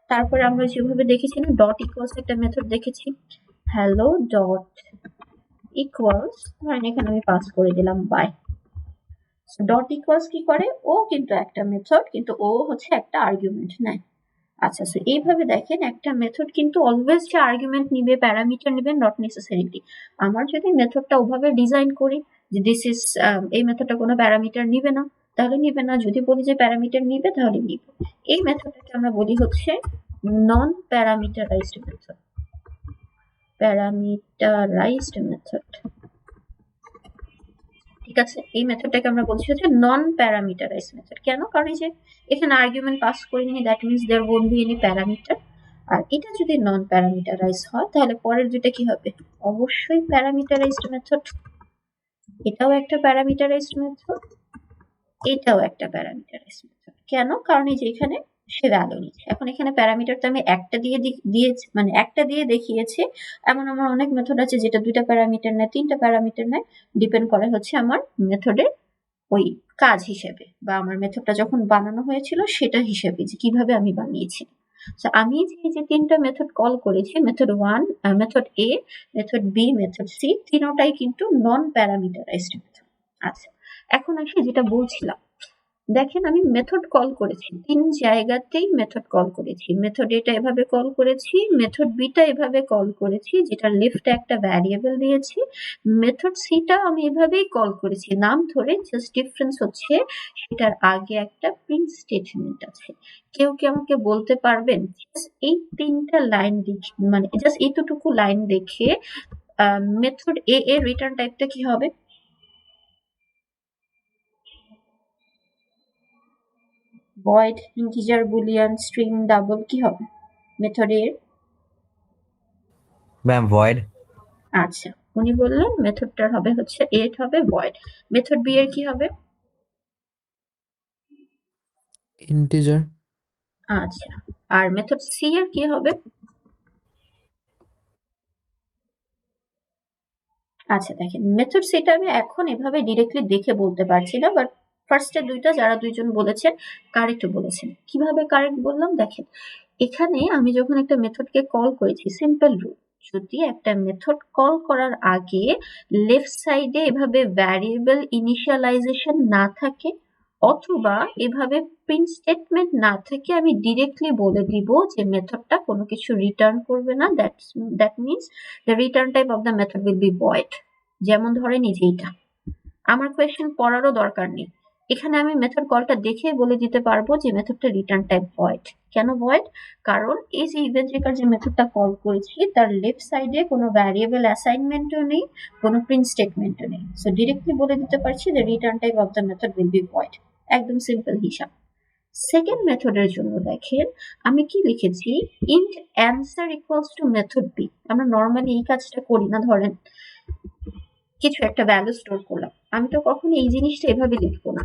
[SPEAKER 1] তারপরে আমরা যেভাবে দেখেছি না, ডট ইকুয়ালস একটা মেথড দেখেছি, হ্যালো ডট ইকুয়ালস, ধরেন এখানে আমি পাস করে দিলাম বাই। ডট ইকুয়ালস কি করে, ও কিন্তু একটা মেথড, কিন্তু ও হচ্ছে একটা আর্গুমেন্ট নেয়। আচ্ছা, সো এইভাবে দেখেন একটা মেথড কিন্তু অলওয়েজ যে আর্গুমেন্ট নিবে, প্যারামিটার নিবে, নট নেসেসারিলি। আমার যদি মেথডটা ওভাবে ডিজাইন করি যে দিস ইজ, এই মেথডটা কোনো প্যারামিটার নিবে না, তাহলে নিবে না। যদি বলি যে প্যারামিটার নিবে, তাহলে নিবে। এই মেথডটাকে আমরা বলি হচ্ছে নন প্যারামিটারাইজড মেথড, প্যারামিটারাইজড মেথড, ঠিক আছে? এই মেথডটাকে আমরা বলছি হচ্ছে নন প্যারামিটারাইজড মেথড। কেন? কারণ এই যে এখানে আর্গুমেন্ট পাস করিনি, that means there won't be any parameter. আর এটা যদি নন প্যারামিটারাইজ হয়, তাহলে পরের দুইটা কি হবে? অবশ্যই প্যারামিটারাইজড মেথড। এটাও একটা প্যারামিটারাইজড মেথড, এটাও একটা প্যারামিটারাইজড মেথড। কেন? কারণ এই যে এখানে সে ভ্যালু নিচ্ছে। এখন এখানে প্যারামিটার তো আমি একটা দিয়েছি, মানে একটা দিয়ে দেখিয়েছি। এমন আমার অনেক মেথড আছে যেটা 2টা প্যারামিটার নেয়, 3টা প্যারামিটার নেয়, ডিপেন্ড করে হচ্ছে আমার মেথডের ওই কাজ হিসেবে, বা আমার মেথডটা যখন বানানো হয়েছিল সেটা হিসেবে, যে কিভাবে আমি বানিয়েছি। তো আমি যে 3টা মেথড কল করেছি, মেথড 1, মেথড এ, মেথড বি, মেথড সি, তিনটাই কিন্তু নন প্যারামিটারাইজড মেথড। আচ্ছা, এখন আসি যেটা বলছিলাম, দেখেন আমি মেথড কল করেছি, ৩ জায়গাতেই মেথড কল করেছি। মেথড এটা এভাবে কল করেছি, মেথড বিটা এভাবে কল করেছি, যেটার লেফটে একটা ভ্যারিয়েবল দিয়েছি। মেথড সিটা আমি এভাবেই কল করেছি নাম ধরে, জাস্ট ডিফারেন্স হচ্ছে সেটার আগে একটা প্রিন্ট স্টেটমেন্ট আছে। কেউ কি আমাকে বলতে পারবেন জাস্ট এই ৩টা লাইন দেখে, মানে জাস্ট এতটুকু লাইন দেখে মেথড এ এর রিটার্ন টাইপটা কি হবে? Void, integer, Boolean, string, double, কি হবে মেথড এর?
[SPEAKER 4] Ma'am void.
[SPEAKER 1] আচ্ছা, উনি বললেন মেথডটার হবে হচ্ছে এর হবে ভয়েড। মেথড বি এর কি হবে?
[SPEAKER 2] ইন্টিজার।
[SPEAKER 1] আচ্ছা, আর মেথড সি এর কি হবে? আচ্ছা দেখেন, মেথড সিটা আমি এখন এভাবে ডিরেক্টলি দেখে বলতে পারছি না, বাট ফার্স্টে দুইটা যারা দুইজন বলেছেন কারেক্ট বলেছেন। কিভাবে কারেক্ট বললাম দেখেন, এখানে আমি যখন একটা মেথডকে কল করেছি, সিম্পল রুল, যদি একটা মেথড কল করার আগে লেফট সাইডে এভাবে ভ্যারিয়েবল ইনিশিয়ালাইজেশন না থাকে অথবা এভাবে প্রিন্ট স্টেটমেন্ট না থাকে, আমি ডিরেক্টলি বলে দিব যে মেথডটা কোনো কিছু রিটার্ন করবে না, that means the return type of the method will be void. যেমন ধরেন এই যে এইটা, আমার কোয়েশ্চেন পড়ারও দরকার নেই, এখানে আমি মেথড কলটা দেখে বলে দিতে পারবো যে মেথডটা রিটার্ন টাইপ ভয়েড। কেন ভয়েড? কারণ এই যে ইভেন্ট ট্রিগার যে মেথডটা কল করেছি তার লেফট সাইডে কোনো ভ্যারিয়েবল অ্যাসাইনমেন্টও নেই, কোনো প্রিন্ট স্টেটমেন্টও নেই, সো ডিরেক্টলি বলে দিতে পারছি যে return type of the method will be void. একদম সিম্পল হিসাব। সেকেন্ড মেথডের জন্য দেখেন আমি কি লিখেছি, int answer equals to method B. আমরা নর্মালি এই কাজটা করি না, ধরেন কিছু একটা ভ্যালু স্টোর করলাম, আমি তো কখনো এই জিনিসটা এভাবে লিখবো না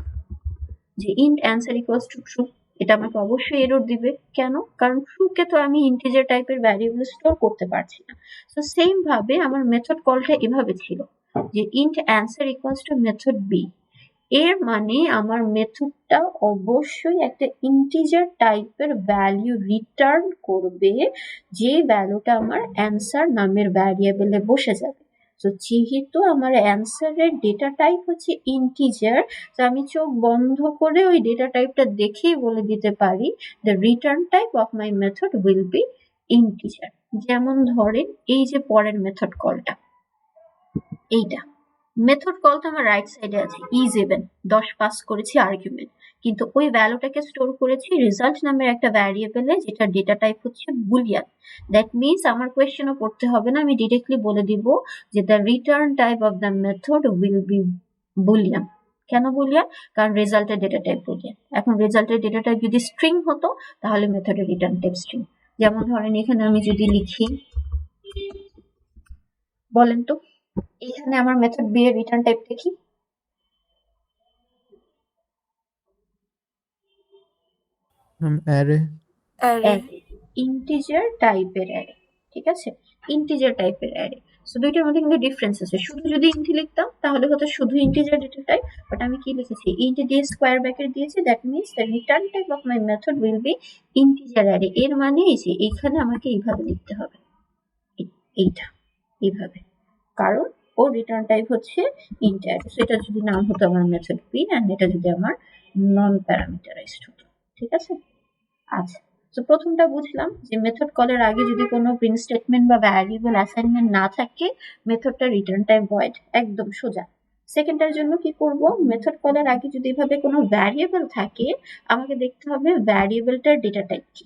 [SPEAKER 1] যে int answer equals two true. এটা আমাকে অবশ্যই এরর দিবে। কেন? কারণ ট্রুকে তো আমি ইন্টিজার টাইপের ভ্যারিয়েবল স্টোর করতে পারছি না। তো সেম ভাবে আমার মেথড কলটা এভাবে ছিল যে int answer equals to method B. এর মানে আমার মেথডটা অবশ্যই একটা ইন্টিজার টাইপের ভ্যালু রিটার্ন করবে, যে ভ্যালুটা আমার অ্যান্সার নামের ভ্যারিয়েবলে বসে যাবে। তো যেহেতু আমার অ্যান্সারের ডেটা টাইপ হচ্ছে ইন্টিজার, তো আমি চোখ বন্ধ করে ওই ডেটা টাইপটা দেখেই বলে দিতে পারি the return type of my method will be integer. যেমন ধরেন এই যে পরের মেথড কলটা, এইটা মেথড কল তো আমার রাইট সাইডে আছে, ইজ ইভেন 10 পাস করেছি আর্গুমেন্ট, কিন্তু ওই ভ্যালুটাকে স্টোর করেছি রেজাল্ট নামের একটা ভ্যারিয়েবলে, যেটা ডেটা টাইপ হচ্ছে বুলিয়ান। দ্যাট মিনস আমার কোয়েশ্চেনও পড়তে হবে না, আমি ডিরেক্টলি বলে দিব যে the return type of the method will be Boolean. কেন বুলিয়ান? কারণ রেজাল্টের ডেটা টাইপ বুলিয়ান। এখন রেজাল্টের ডেটা টাইপ যদি স্ট্রিং হতো তাহলে মেথডের রিটার্ন টাইপ স্ট্রিং। যেমন ধরেন এখানে আমি যদি লিখি, বলেন তো এখানে আমার মেথড বি এর রিটার্ন টাইপটা কি?
[SPEAKER 2] অ্যারে।
[SPEAKER 3] অ্যারে।
[SPEAKER 1] ইন্টিজার টাইপের অ্যারে, ঠিক আছে, ইন্টিজার টাইপের অ্যারে। সো দুইটার মধ্যে কিন্তু ডিফারেন্স আছে। শুধু যদি ইন্টি লিখতাম তাহলে হতো শুধু ইন্টিজার ডেটা টাইপ, বাট আমি কি লিখেছি, ইন্টি দিয়ে স্কোয়ার ব্র্যাকেট দিয়েছি, that means the return type of my method will be integer array. এর মানে এই যে এখানে আমাকে এইভাবে লিখতে হবে, এইটা এইভাবে, কারণ ওর রিটার্ন টাইপ হচ্ছে ইন্ট অ্যারে। সো এটা যদি নাম হতো আমার মেথড বি, এন্ড এটা যদি আমার নন প্যারামিটারাইজড হতো, ঠিক আছে। আচ্ছা, তো প্রথমটা বুঝলাম যে মেথড কলের আগে যদি কোনো প্রিন্ট স্টেটমেন্ট বা ভ্যারিয়েবল অ্যাসাইনমেন্ট না থাকে মেথডটা রিটার্ন টাইপ ভয়েড, একদম সোজা। সেকেন্ডটার জন্য কি করব, মেথড কলের আগে যদি এভাবে কোনো ভ্যারিয়েবল থাকে আমাকে দেখতে হবে ভ্যারিয়েবলটার ডেটা টাইপ কি।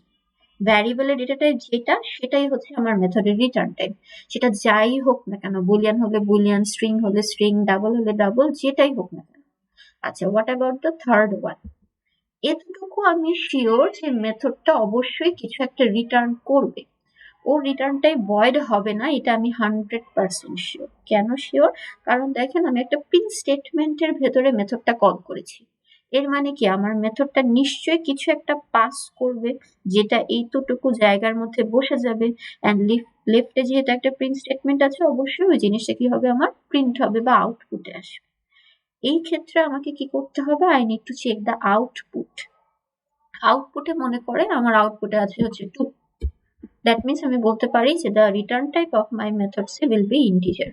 [SPEAKER 1] ভ্যারিয়েবলের ডেটা টাইপ যেটা, সেটাই হচ্ছে আমার মেথডের রিটার্ন টাইপ। সেটা যাই হোক না কেন, বুলিয়ান হলে বুলিয়ান, স্ট্রিং হলে স্ট্রিং, ডাবল হলে ডাবল, যেটাই হোক না কেন। আচ্ছা, what about the third one? এতটুকু আমি শিওর যে মেথডটা অবশ্যই কিছু একটা রিটার্ন করবে, ও রিটার্নটাই ভয়েড হবে না, এটা আমি 100% শিওর। কেন শিওর? কারণ দেখেন আমি একটা প্রিন্ট স্টেটমেন্টের ভেতরে মেথডটা কল করেছি, এর মানে কি আমার মেথডটা নিশ্চয়ই কিছু একটা পাস করবে যেটা এইতটুকু জায়গার মধ্যে বসে যাবে, অ্যান্ড লেফটে যেহেতু একটা প্রিন্ট স্টেটমেন্ট আছে অবশ্যই ওই জিনিসটা কি হবে, আমার প্রিন্ট হবে বা আউটপুটে আসবে। এই ক্ষেত্রে আমাকে কি করতে হবে, I need to check the output. আউটপুটে মনে করেন আমার আউটপুটে আছে হচ্ছে 2, দ্যাট মিনস আমি বলতে পারি যে the return type of my method C will be integer.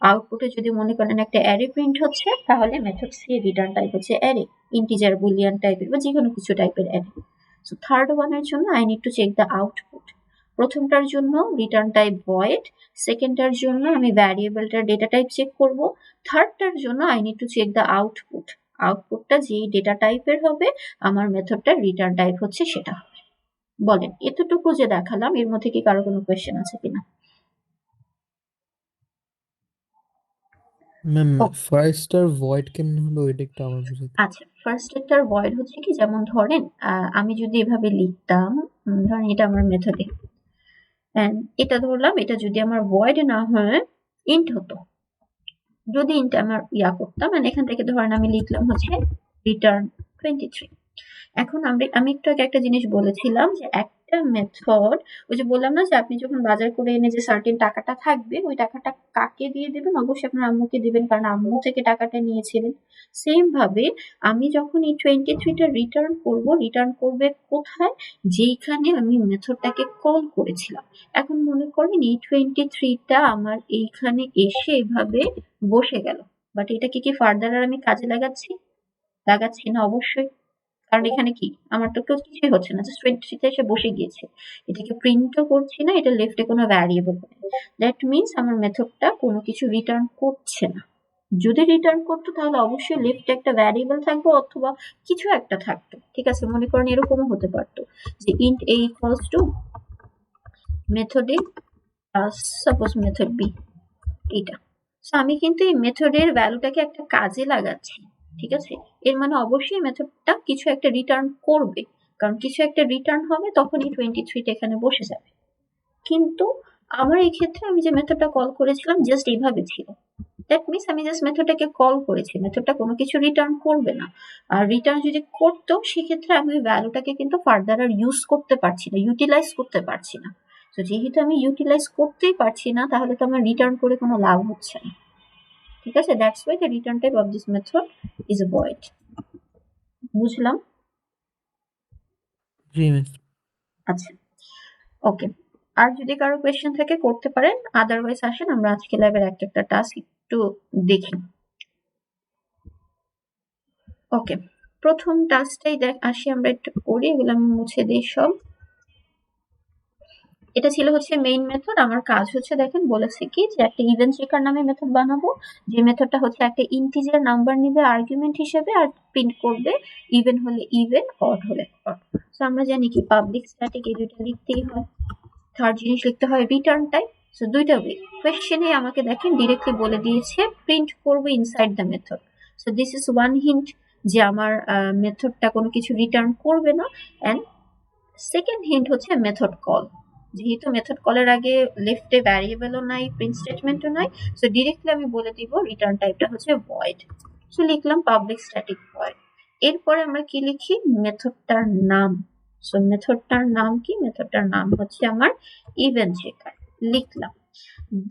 [SPEAKER 1] আউটপুটে যদি মনে করেন একটা অ্যারে প্রিন্ট হচ্ছে, তাহলে মেথড সি রিটার্ন টাইপ হচ্ছে অ্যারে, ইন্টিজার বুলিয়ান টাইপের বা যে কোনো কিছু টাইপের অ্যারে। সো থার্ড ওয়ানের জন্য I need to check the output. প্রথমটার জন্য রিটার্ন টাইপ ভয়েড, সেকেন্ডটার জন্য আমি ভ্যারিয়েবলটার ডেটা টাইপ চেক করব, থার্ডটার জন্য I need to check the output. আউটপুটটা যেই ডেটা টাইপের হবে আমার মেথডটার রিটার্ন টাইপ হচ্ছে সেটা হবে। বলেন এতটুকু যে দেখালাম এর মধ্যে কি কারো কোনো কোয়েশ্চেন আছে কিনা?
[SPEAKER 2] ম্যাম ফার্স্ট আর ভয়েড কেমনে হলো ওইটা একটু আমার বুঝাতে।
[SPEAKER 1] আচ্ছা, ফার্স্ট এটার ভয়েড হচ্ছে কি, যেমন ধরেন আমি যদি এভাবে লিখতাম, ধরেন এটা আমার মেথডে, এটা ধরলাম, এটা যদি আমার ভয়েড না হয় ইন্ট হতো, যদি ইন্ট আমার করতাম, এখান থেকে ধরেন আমি লিখলাম হচ্ছে রিটার্ন 23। এখন আমি একটু আগে একটা জিনিস বলেছিলাম যে একটা মেথড, ওই যে বললাম না যে আপনি যখন বাজার করে এনে যে সার্টেন টাকাটা থাকবে, ওই টাকাটা কাকে দিয়ে দেবেন? অবশ্যই আপনার আম্মুকে দিবেন, কারণ আম্মু থেকে টাকাটা নিয়েছিলেন। সেম ভাবে আমি যখন এই 23টা রিটার্ন করব, রিটার্ন করবে কোথায়? যেইখানে আমি মেথডটাকে কল করেছিলাম। এখন মনে করেন এই 23টা আমার এইখানে এসে এভাবে বসে গেল, বাট এটাকে কি ফার্দার আর আমি কাজে লাগাচ্ছি না? অবশ্যই, কারণ এখানে কি আমার তো কিছুই হচ্ছে না, জাস্ট 23তে এসে বসে গিয়েছে। এটাকে প্রিন্টও করছি না, এটা লেফটে কোনো ভ্যারিয়েবল নেই। দ্যাট মিনস আমার মেথডটা কোনো কিছু রিটার্ন করছে না। যদি রিটার্ন করতো তাহলে অবশ্যই লেফটে একটা ভ্যারিয়েবল থাকতো অথবা কিছু একটা থাকতো, ঠিক আছে? মনে করেন এরকমও হতে পারতো যে int a equals to method a suppose method b, এইটা। সো আমি কিন্তু এই মেথডের ভ্যালুটাকে একটা কাজে লাগাচ্ছি, ঠিক আছে? এর মানে অবশ্যই মেথডটা কিছু একটা রিটার্ন করবে, কারণ কিছু একটা রিটার্ন হবে তখনই 23টা এখানে বসে যাবে। কিন্তু আমার এই ক্ষেত্রে আমি যে মেথডটা কল করেছিলাম জাস্ট এইভাবে ছিল। দ্যাট মিনস আমি জাস্ট মেথডটাকে কল করেছি, মেথডটা কোনো কিছু রিটার্ন করবে না। আর রিটার্ন যদি করতো সেক্ষেত্রে আমি ওই ভ্যালুটাকে কিন্তু ফার্দার আর ইউজ করতে পারছি না, ইউটিলাইজ করতে পারছি না। তো যেহেতু আমি ইউটিলাইজ করতেই পারছি না, তাহলে তো আমার রিটার্ন করে কোনো লাভ হচ্ছে না, ঠিক আছে? That's why the return type of this method is a void. বুঝলাম?
[SPEAKER 2] জি ম্যাম।
[SPEAKER 1] আচ্ছা, ওকে। আর যদি কারো কোয়েশ্চেন থাকে করতে পারেন, আদারওয়াইজ আসেন আমরা আজকে ল্যাবের একটা টাস্ক একটু দেখি। ওকে, প্রথম টাস্কটাই আসি আমরা একটু করি, এগুলো আমি মুছে দিই সব। এটা ছিল হচ্ছে মেইন মেথড। আমার কাজ হচ্ছে, দেখেন বলেছে কি যে একটা ইভেন চেকার নামে মেথড বানাবো, যে মেথডটা হচ্ছে একটা ইন্টিজার নাম্বার নিবে আর্গুমেন্ট হিসেবে আর প্রিন্ট করবে ইভেন হলে ইভেন, অড হলে অড। সো আমরা জানি কি পাবলিক স্ট্যাটিক এই দুইটা লিখতেই হয়। থার্ড জিনিস লিখতে হয় রিটার্ন টাইপ। সো দুইটা ওয়ে, কোয়েশ্চেনে আমাকে দেখেন ডিরেক্টলি বলে দিয়েছে প্রিন্ট করবে inside the method. So this is one hint যে আমার মেথডটা কোনো কিছু রিটার্ন করবে না। অ্যান্ড সেকেন্ড হিন্ট হচ্ছে মেথড কল, যেহেতু মেথড কলের আগে লেফটে ভ্যারিয়েবলও নাই, প্রিন্ট স্টেটমেন্টও নাই, সো ডিরেক্টলি আমি বলে দিব রিটার্ন টাইপটা হচ্ছে ভয়েড। সো লিখলাম পাবলিক স্ট্যাটিক ভয়েড। এরপরে আমরা কি লিখি? মেথডটার নাম। সো মেথডটার নাম কি? মেথডটার নাম হচ্ছে আমার ইভেন্ট চেকার, লিখলাম।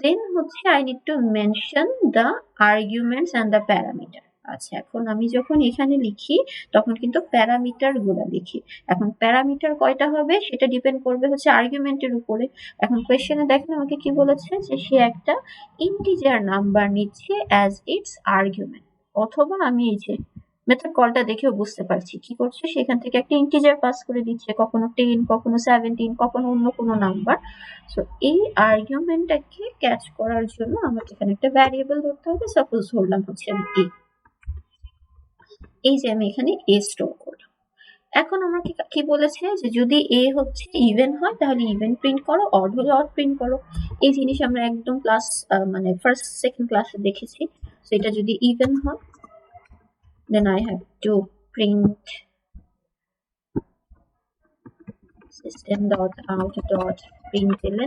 [SPEAKER 1] দেন হচ্ছে I need two mention the arguments and the parameter. আচ্ছা, এখন আমি যখন এখানে লিখি তখন কিন্তু প্যারামিটার গুলা লিখি। এখন প্যারামিটার কয়টা হবে সেটা ডিপেন্ড করবে হচ্ছে আর্গুমেন্টের উপরে। এখন কোয়েশ্চেনে দেখেন আমাকে কি বলেছে যে সে একটা ইন্টিজার নাম্বার নিচ্ছে অ্যাজ ইটস আর্গুমেন্ট, অথবা আমি এই যে মেথড কলটা দেখেও বুঝতে পারছি কি করছে, সেখান থেকে একটা ইন্টিজার পাস করে দিচ্ছে, কখনো 10, কখনো 17, কখনো অন্য কোনো নাম্বার। সো এই আর্গুমেন্টটাকে ক্যাচ করার জন্য আমাকে এখানে একটা ভ্যারিয়েবল ধরতে হবে। সাপোজ ধরলাম হচ্ছে আমি a, এই যে আমি এখানে a স্টোর করলাম। এখন আমাকে কি বলেছে যে যদি a হচ্ছে ইভেন হয় তাহলে ইভেন প্রিন্ট করো, অড হলে অড প্রিন্ট করো। এই জিনিস আমরা একদম ক্লাস মানে ফার্স্ট সেকেন্ড ক্লাসে দেখেছি। সো এটা যদি ইভেন হয় then I have to print system.out.println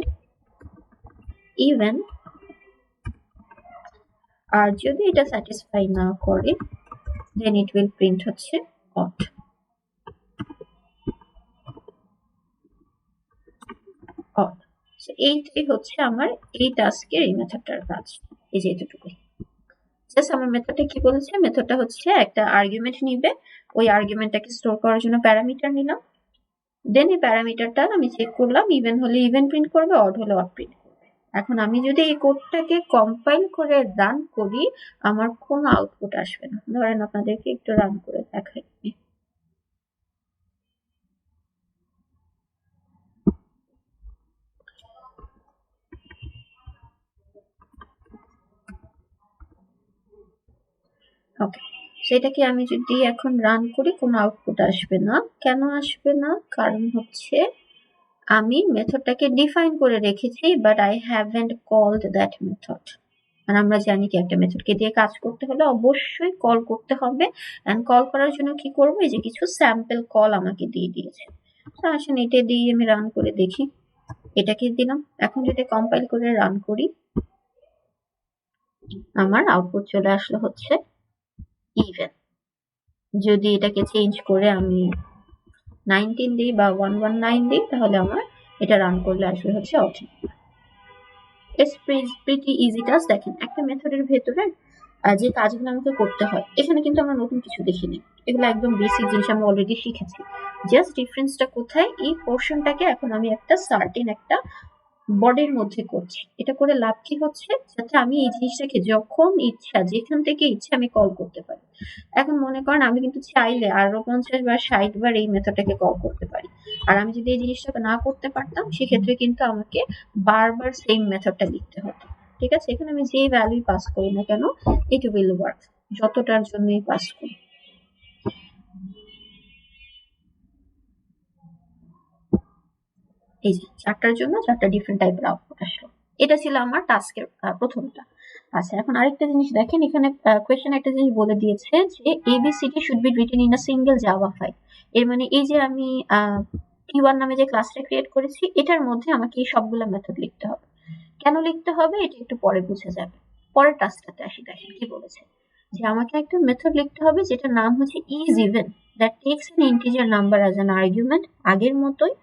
[SPEAKER 1] even, আর যদি এটা স্যাটিসফাই না করে then it will print হচ্ছে odd. So এইটাই হচ্ছে আমার এই টাস্কের এই মেথডটার কাজ। এই যে এতটুকুই। জাস্ট আমার মেথডটা কি বলেছে? মেথডটা হচ্ছে একটা আর্গুমেন্ট নিবে, ওই আর্গুমেন্টটাকে স্টোর করার জন্য প্যারামিটার নিলাম, দেন এই প্যারামিটারটা আমি চেক করলাম, ইভেন হলে ইভেন প্রিন্ট করবে, অড হলে অড প্রিন্ট করবে। এখন আমি যদি এই কোডটাকে কম্পাইল করে রান করি, আমার কোনো আউটপুট আসবে না। ধরেন আপনাদেরকে একটু রান করে দেখাই। ওকে, সেটাকে আমি যদি এখন রান করি, কোনো আউটপুট আসবে না। কেন আসবে না? কারণ হচ্ছে আমি মেথডটাকে ডিফাইন করে রেখেছি, but I haven't called that method. আর আমরা জানি কি একটা মেথডকে দিয়ে কাজ করতে হলে অবশ্যই কল করতে হবে। এন্ড কল করার জন্য কি করবো, এই যে কিছু স্যাম্পল কল আমাকে দিয়ে দিয়েছে। তো আসেন এটা দিয়ে আমি রান করে দেখি। এটাকে দিলাম। এখন যদি কম্পাইল করে রান করি, আমার আউটপুট চলে আসলো হচ্ছে ইভেন। যদি এটাকে চেঞ্জ করে আমি 19 দিই বা 119 দিই, তাহলে আমার এটা রান করলে আসবে হচ্ছে odd. It's pretty easy task. দেখেন একটা মেথডের ভেতরে যে কাজগুলো আমাকে করতে হয়, এখানে কিন্তু আমরা নতুন কিছু দেখিনি। এগুলো একদম বেসিক জিনিস আমরা অলরেডি শিখেছি। জাস্ট ডিফারেন্সটা কোথায়, এই পোর্শনটাকে এখন আমি একটা সার্টেন একটা বডির মধ্যে করছি। এটা করে লাভ কি হচ্ছে, যাতে আমি এই জিনিসটাকে যখন ইচ্ছা যেখান থেকে ইচ্ছা আমি কল করতে পারি। এখন মনে করেন আমি কিন্তু চাইলে আরো 50 বার 60 বার এই মেথডটাকে কল করতে পারি। আর আমি যদি এই জিনিসটা না করতে পারতাম, সেক্ষেত্রে কিন্তু আমাকে বারবার সেম মেথডটা লিখতে হতো। ঠিক আছে, এখানে আমি যে ভ্যালু পাস করি না কেন, ইট উইল ওয়ার্ক, যতটার জন্যই পাস করি। এই যে 4টার জন্য 4টা ডিফারেন্ট টাইপের আউটপুট আসলো। এটা ছিল আমার টাস্কের প্রথমটা। আচ্ছা, এখন আরেকটা জিনিস দেখেন, এখানে কোয়েশ্চেন একটা জিনিস বলে দিয়েছে যে ABCD should be written in a single Java file. এর মানে এই যে আমি Q1 নামে যে ক্লাসটা ক্রিয়েট করেছি, এটার মধ্যে আমাকে এই সবগুলো মেথড লিখতে হবে। কেন লিখতে হবে এটা একটু পরে বুঝে যাবে। পরের টাস্কটাতে আসি, দেখেন কি বলেছে, যে আমাকে একটা মেথড লিখতে হবে যেটার নাম হচ্ছে is even, that takes an integer number as an argument, আগের মতোই,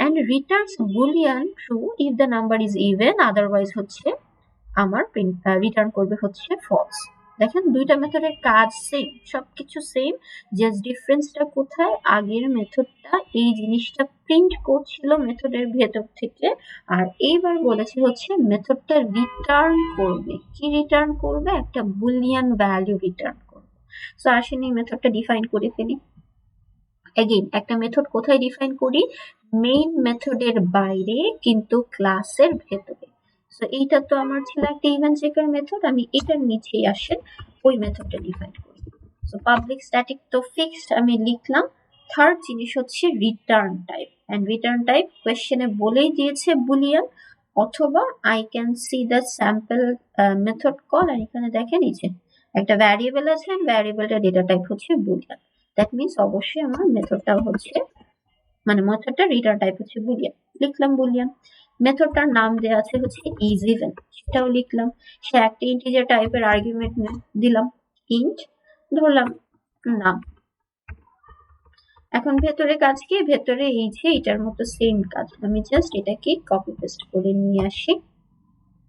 [SPEAKER 1] and returns boolean true if the number is even, otherwise হচ্ছে আমার রিটার্ন করবে হচ্ছে false। দেখেন দুইটা মেথডের কাজ সেম, সবকিছু সেম, জাস্ট ডিফারেন্সটা কোথায়, আগের মেথডটা এই জিনিসটা প্রিন্ট করছিল মেথডের ভেতর থেকে, আর এইবার বলেছে হচ্ছে মেথডটা রিটার্ন করবে কি, রিটার্ন করবে একটা বুলিয়ান ভ্যালু রিটার্ন করবে। সো আসেন এই মেথডটা ডিফাইন করে ফেলি। এগেইন একটা মেথড কোথায় ডিফাইন করি, মেইন মেথডের বাইরে কিন্তু ক্লাসের ভেতরে। সো এইটা তো আমার ছিল একটা ইভেন্ট চেকার মেথড, আমি এটার নিচেই আসেন ওই মেথডটা ডিফাইন করি। সো পাবলিক স্ট্যাটিক তো ফিক্সড আমি লিখলাম। থার্ড জিনিস হচ্ছে return type, and return type কোয়েশ্চেনে বলেই দিয়েছে বুলিয়ান, অথবা I can see the sample method call. আর এখানে দেখেন এই যে একটা ভ্যারিয়েবল আছে, ভ্যারিয়েবলটা ডেটা টাইপ হচ্ছে বুলিয়ান। দ্যাট মিনস অবশ্যই আমার মেথডটাও হচ্ছে, মানে মেথডটা রিটার্ন টাইপ হচ্ছে বুলিয়ান। লিখলাম বুলিয়ান। মেথডটার নাম দেওয়া আছে হচ্ছে ইজ ইভেন, সেটাও লিখলাম। সে একটা ইন্টিজার টাইপের আর্গুমেন্ট দিলাম, ইন্ট ধরলাম নাম। এখন ভেতরে কাজ কি, ভেতরে এই যে এটার মতো সেম কাজ, আমি জাস্ট এটাকে কপি পেস্ট করে নিয়ে আসি।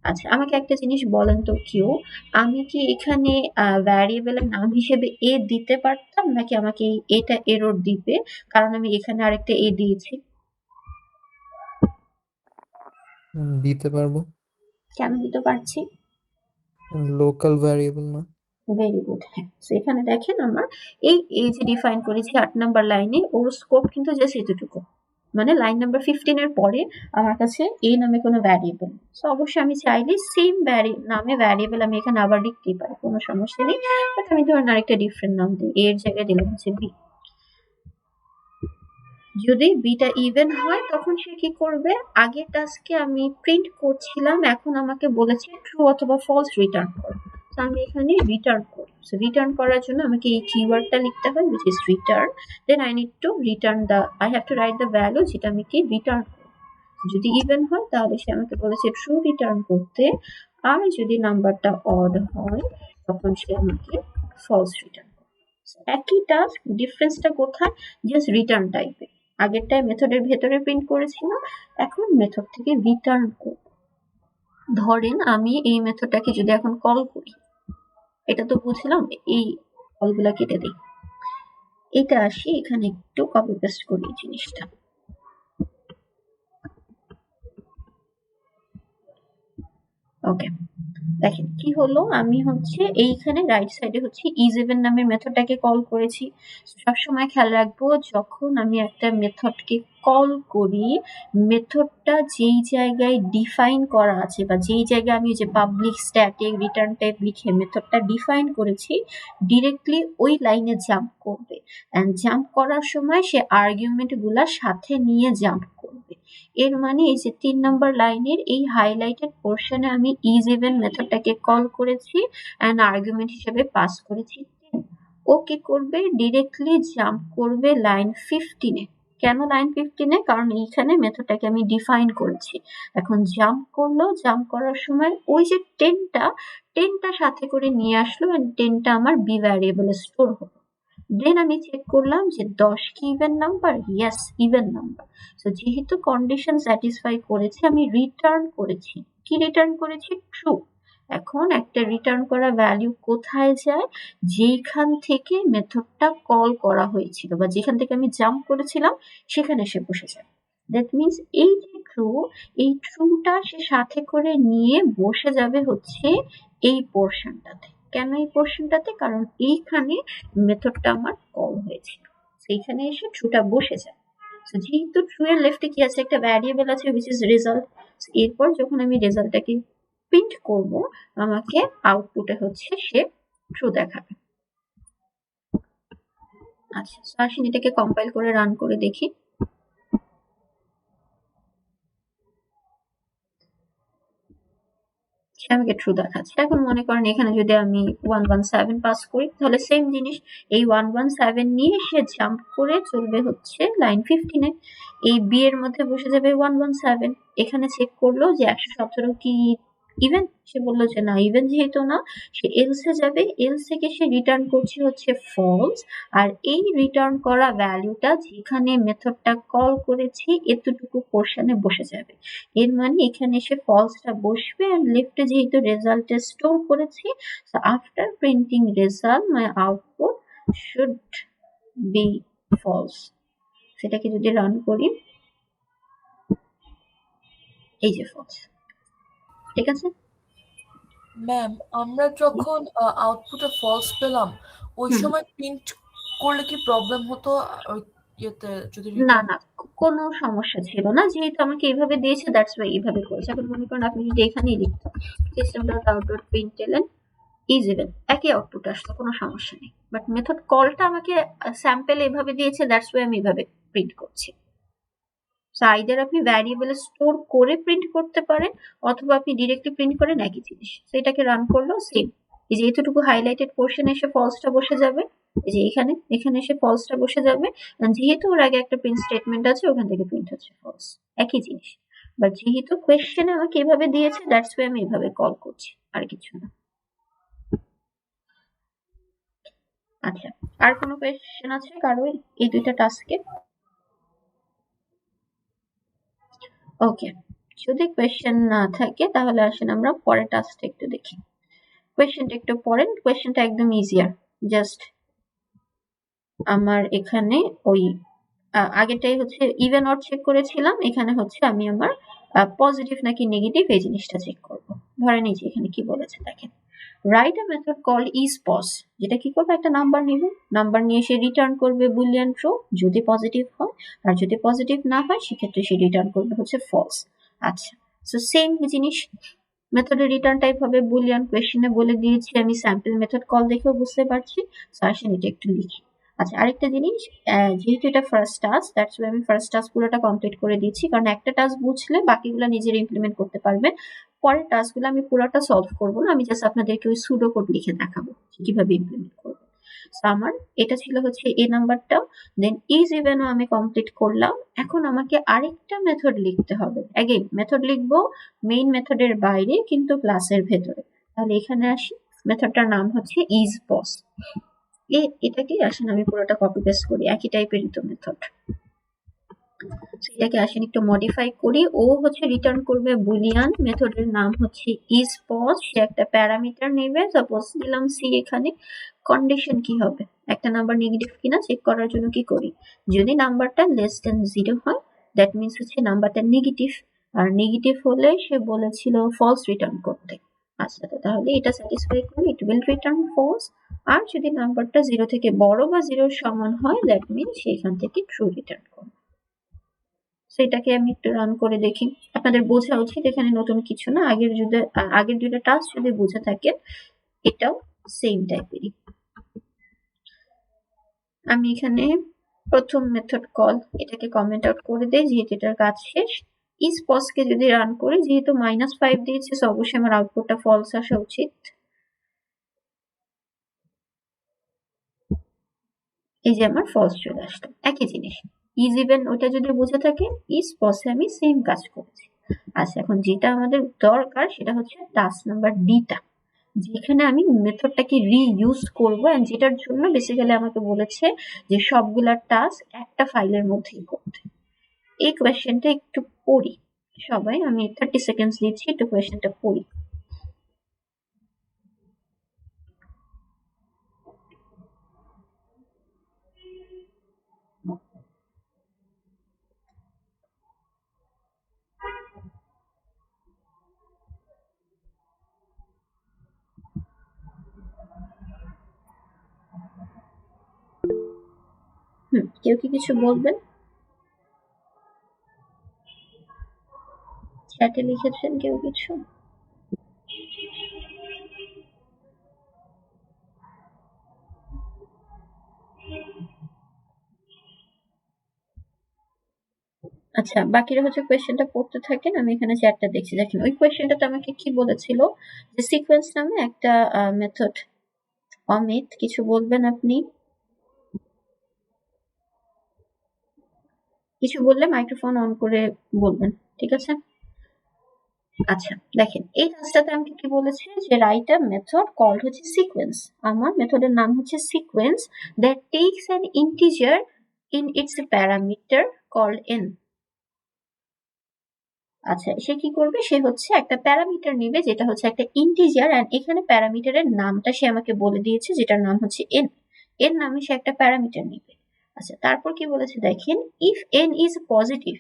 [SPEAKER 1] আচ্ছা, আমাকে একটা জিনিস বলেন তো কেউ, আমি কি এখানে ভ্যারিয়েবলের নাম হিসেবে এ দিতে পারতাম, নাকি আমাকে এটা এরর দিবে কারণ আমি এখানে আরেকটা এ দিয়েছি?
[SPEAKER 2] দিতে পারবো।
[SPEAKER 1] কেন দিতে পারছি?
[SPEAKER 2] লোকাল ভ্যারিয়েবল না।
[SPEAKER 1] Very good. হ্যাঁ, তো এখানে দেখেন আমার এই যে ডিফাইন করেছি 8 নাম্বার লাইনে, ওর স্কোপ কিন্তু জাস্ট এতটুকু, মানে লাইন নাম্বার 15 এর পরে আমার কাছে এই নামে কোনো ভ্যারিয়েবল। সো অবশ্যই আমি চাইলে সেম নামে ভ্যারিয়েবল আমি এখানে আবার লিখতেই পারি, কোনো সমস্যা নেই। বাট আমি ধরেন আরেকটা ডিফারেন্ট নাম দিই, এর জায়গায় দিলাম হচ্ছে বি। যদি বিটা ইভেন হয় তখন সে কি করবে, আগের টাস্কে আমি প্রিন্ট করছিলাম, এখন আমাকে বলেছে ট্রু অথবা ফলস রিটার্ন করো। তো আমি এখানে রিটার্ন করি। সো রিটার্ন করার জন্য আমাকে এই কিওয়ার্ডটা লিখতে হয়, which is return, then I need to return the, I have to write the value যেটা আমি কি রিটার্ন করব। যদি ইভেন হয় তাহলে সে আমাকে বলেছে ট্রু রিটার্ন করতে, আর যদি নাম্বারটা অড হয় তখন সে আমাকে ফলস রিটার্ন করবে। একই টাস্ক, ডিফারেন্সটা কোথায়, জাস্ট রিটার্ন টাইপে। আগেরটায় মেথডের ভেতরে প্রিন্ট করেছিলাম, এখন মেথড থেকে রিটার্ন করব। ধরেন আমি এই মেথডটাকে যদি এখন কল করি, এটা তো বুঝলাম, এই কলগুলা কেটে দিই, এটা আসি এখানে একটু কপি পেস্ট করি এই জিনিসটা। ওকে, দেখেন কি হলো, আমি হচ্ছে এইখানে রাইট সাইডে হচ্ছে ইজ ইভেন নামের মেথডটাকে কল করেছি। সবসময় খেয়াল রাখবো যখন আমি একটা মেথডকে কল করি, মেথডটা যেই জায়গায় ডিফাইন করা আছে বা যেই জায়গায় আমি যে পাবলিক স্ট্যাটিক রিটার্ন টাইপ লিখে মেথডটা ডিফাইন করেছি, ডিরেক্টলি ওই লাইনে জাম্প করবে। অ্যান্ড জাম্প করার সময় সে আর্গুমেন্ট গুলা সাথে নিয়ে জাম্প করবে। এর মানে এই যে 3 নম্বর লাইনের এই হাইলাইটেড পোর্শনে আমি ইজ ইভেন মেথডটাকে কল করেছি অ্যান্ড আর্গুমেন্ট হিসেবে পাস করেছি। ও কি করবে, ডিরেক্টলি জাম্প করবে লাইন 15-এ। কেন লাইন 15-এ? কারণ এইখানে মেথডটাকে আমি ডিফাইন করেছি। এখন জাম্প করলো, জাম্প করার সময় ওই যে 10টা সাথে করে নিয়ে আসলো and 10টা আমার বি ভ্যারিয়েবলে স্টোর হলো। দেন আমি চেক করলাম যে 10 কি even number? Yes, even number. So যেহেতু কন্ডিশন স্যাটিসফাই করেছে, আমি রিটার্ন করেছি। কি রিটার্ন করেছি? ট্রু। এখন একটা রিটার্ন করা ভ্যালু কোথায় যায়? যেইখান থেকে মেথডটা কল করা হয়েছিল বা যেখান থেকে আমি জাম্প করেছিলাম সেখানে এসে বসে যায়। দ্যাট মিনস এই যে ট্রু, এই ট্রুটা সে সাথে করে নিয়ে বসে যাবে হচ্ছে এই পোর্শনটাতে। কেন এই পোর্শনটাতে? কারণ এইখানে মেথডটা আমার কল হয়েছিল, সেইখানে এসে ট্রুটা বসে যায়। So, যেহেতু ট্রু এর লেফটে কি আছে, একটা ভ্যারিয়েবল আছে which is result. এরপর যখন আমি রেজাল্টটাকে প্রিন্ট করব, আমাকে আউটপুটে হচ্ছে সে ট্রু দেখাবে। আচ্ছা, আসুন এটাকে কম্পাইল করে রান করে দেখি। সে আমাকে ট্রু দেখাচ্ছে। এখন মনে করেন এখানে যদি আমি 117 পাস করি, তাহলে সেম জিনিস, এই 117 নিয়ে সে জাম্প করে চলবে হচ্ছে লাইন 15-এ। এই বি এর মধ্যে বসে যাবে 117। এখানে চেক করলো যে 117 কি ইভেন? সে বললো যে না, ইভেন যেহেতু না, সে এলসে যাবে। এলস থেকে সে রিটার্ন করছে হচ্ছে ফলস। আর এই রিটার্ন করা ভ্যালুটা যেখানে মেথডটা কল করেছি এতটুকু পোর্শনে বসে যাবে। এর মানে এখানে এসে ফলসটা বসবে এন্ড লেফটে যেহেতু রেজাল্টে স্টোর করেছি, so after printing result my output should be false. সেটাকে যদি রান করি, এই যে ফলস, ঠিক আছে।
[SPEAKER 3] ম্যাম, আমরা যখন আউটপুটে ফলস পেলাম, ওই সময় প্রিন্ট করলে কি প্রবলেম হতো? ওই ইয়েতে যদি
[SPEAKER 1] না
[SPEAKER 3] রিটার্ন
[SPEAKER 1] না, কোনো সমস্যা ছিল না, যেহেতু আমাকে এইভাবে দিয়েছে দ্যাটস ওয়াই এইভাবে করেছে। এখন মনে করেন আপনি যদি এখানেই লিখতেন system dot out dot প্রিন্টএলএন is even, একই আউটপুট আসতো, কোনো সমস্যা নেই। বাট মেথড কলটা আমাকে স্যাম্পল এভাবে দিয়েছে, দ্যাটস ওয়াই আমি এভাবে প্রিন্ট করছি। সো আইদার আপনি ভ্যারিয়েবলে স্টোর করে প্রিন্ট করতে পারেন অথবা আপনি ডিরেক্টলি প্রিন্ট করেন, একই জিনিস। সেটাকে রান করলেও সেম। এই যে এতটুকু হাইলাইটেড পোর্শনে এসে ফলসটা বসে যাবে, এই যে এখানে এসে ফলসটা বসে যাবে। যেহেতু ওর আগে একটা প্রিন্ট স্টেটমেন্ট আছে, ওখান থেকে প্রিন্ট হচ্ছে ফলস, একই জিনিস। বাট যেহেতু কোয়েশ্চেনে আমাকে এভাবে দিয়েছে, দ্যাটস ওয়াই আমি এভাবে কল করছি, আর কিছু না। আচ্ছা, আর কোনো কোয়েশ্চেন আছে কারো এই দুইটা টাস্কে? ওকে, যদি কোয়েশ্চেন না থাকে তাহলে আসেন আমরা পরের টাস্কটা একটু দেখি। কোয়েশ্চেনটা একটু পড়েন, কোয়েশ্চেনটা একদম ইজিয়ার। জাস্ট আমার এখানে ওই আগেরটাই হচ্ছে ইভেন অড চেক করেছিলাম, এখানে হচ্ছে আমি আমার পজিটিভ নাকি নেগেটিভ এই জিনিসটা চেক করব। ধরে নিই যে এখানে কি বলেছে দেখেন, রাইট আ মেথড কল্ড ইজপস, যেটা কি করবে, একটা নাম্বার নেবে, নাম্বার নিয়ে সে রিটার্ন করবে বুলিয়ান ট্রু যদি পজিটিভ হয়, আর যদি পজিটিভ না হয় সেক্ষেত্রে সে রিটার্ন করবে হচ্ছে ফলস। আচ্ছা, সো সেম জিনিস মেথডের রিটার্ন টাইপ হবে বুলিয়ান। কোয়েশ্চেনে বলে দিয়েছি, আমি স্যাম্পল মেথড কল দেখেও বুঝতে পারছি। সো আসেন এটা একটু লিখি। আচ্ছা, আরেকটা জিনিস, যেহেতু এটা ফার্স্ট টাস্ক, দ্যাটস ওয়াই আমি ফার্স্ট টাস্ক পুরোটা কমপ্লিট করে দিচ্ছি, কারণ একটা টাস্ক বুঝলে বাকিগুলো নিজের ইমপ্লিমেন্ট করতে পারবেন। পরের টাস্কগুলো আমি পুরোটা সলভ করবো না, আমি জাস্ট আপনাদেরকে ওই সুডো কোড লিখে দেখাবো কিভাবে ইমপ্লিমেন্ট করবো। সো আমার এটা ছিল হচ্ছে এ নাম্বারটা। দেন ইজ ইভেনও আমি কমপ্লিট করলাম। এখন আমাকে আরেকটা মেথড লিখতে হবে। অ্যাগেন মেথড লিখবো মেইন মেথডের বাইরে কিন্তু ক্লাসের ভেতরে। তাহলে এখানে আসি, মেথডটার নাম হচ্ছে ইজপস। এটাকে আসেন আমি পুরোটা কপি পেস্ট করি, একই টাইপেরই তো মেথড। এটাকে আসেন একটু মডিফাই করি। ও হচ্ছে রিটার্ন করবে বুলিয়ান, মেথডের নাম হচ্ছে ইজপস। সে একটা প্যারামিটার নেবে, সাপোজ দিলাম সি। এখানে কন্ডিশন কি হবে, একটা নাম্বার নেগেটিভ কিনা চেক করার জন্য কি করি, যদি নাম্বারটা লেস দেন 0 হয় দ্যাট মিনস হচ্ছে নাম্বারটা নেগেটিভ, আর নেগেটিভ হলে সে বলেছিল ফলস রিটার্ন করতে। আচ্ছা, তো তাহলে এটা স্যাটিসফাই করলে ইট উইল রিটার্ন ফলস। আর যদি নাম্বারটা 0 থেকে বড় বা 0 সমান হয়, দ্যাট মিনস সেখান থেকে ট্রু রিটার্ন করবে। সেটাকে আমি একটু রান করে দেখি। আপনাদের বোঝা উচিত এখানে নতুন কিছু না। আগের দুইটা টাস্ক যদি বুঝে থাকেন, এটাও সেম টাইপেরই। আমি এখানে প্রথম মেথড কল এটাকে কমেন্ট আউট করে দেই, যেহেতু এটার কাজ শেষ। ইজ পসকে যদি রান করি, যেহেতু -5 দিয়েছে, অবশ্যই আমার আউটপুটটা ফলস আসা উচিত। এই যে আমার ফলস চলে আসলো। একই জিনিস। ইজ ইভেন ওটা যদি বুঝে থাকে, ইজ পসে আমি সেম কাজ করছি। আচ্ছা, এখন যেটা আমাদের দরকার সেটা হচ্ছে টাস্ক নাম্বার ডিটা, যেখানে আমি মেথডটাকে রিইউজ করব, এন্ড যেটার জন্য বেসিক্যালি আমাকে বলেছে যে সবগুলা টাস্ক একটা ফাইলের মধ্যেই করতে। এই কোয়েশ্চেনটা একটু পড়ি সবাই, আমি 30 সেকেন্ডস দিচ্ছি, একটু কোয়েশ্চেনটা পড়ি। কেউ কি কিছু বলবেন? চ্যাটে লিখেছেন কেউ কিছু? আচ্ছা, বাকিরা হচ্ছে কোয়েশ্চেনটা পড়তে থাকেন, আমি এখানে চ্যাটটা দেখছি। দেখেন ওই কোয়েশ্চেনটাতে আমাকে কি বলেছিল, যে সিকোয়েন্স নামে একটা মেথড। অমিত, কিছু বলবেন আপনি? কিছু বললে মাইক্রোফোন অন করে বলবেন, ঠিক আছে? আচ্ছা, দেখেন এই কাজটাতে আমাকে কি বলেছে, যে রাইট আ মেথড কল্ড হচ্ছে সিকোয়েন্স। আমার মেথডের নাম হচ্ছে sequence that takes an integer in its parameter called n। আচ্ছা, সে কি করবে, সে হচ্ছে একটা প্যারামিটার নিবে, যেটা হচ্ছে একটা ইন্টিজার, এন্ড এখানে প্যারামিটারের নামটা সে আমাকে বলে দিয়েছে, যেটার নাম হচ্ছে n। এর নামে সে একটা প্যারামিটার নিবে। আচ্ছা, তারপর কি বলেছে দেখেন, if n is positive,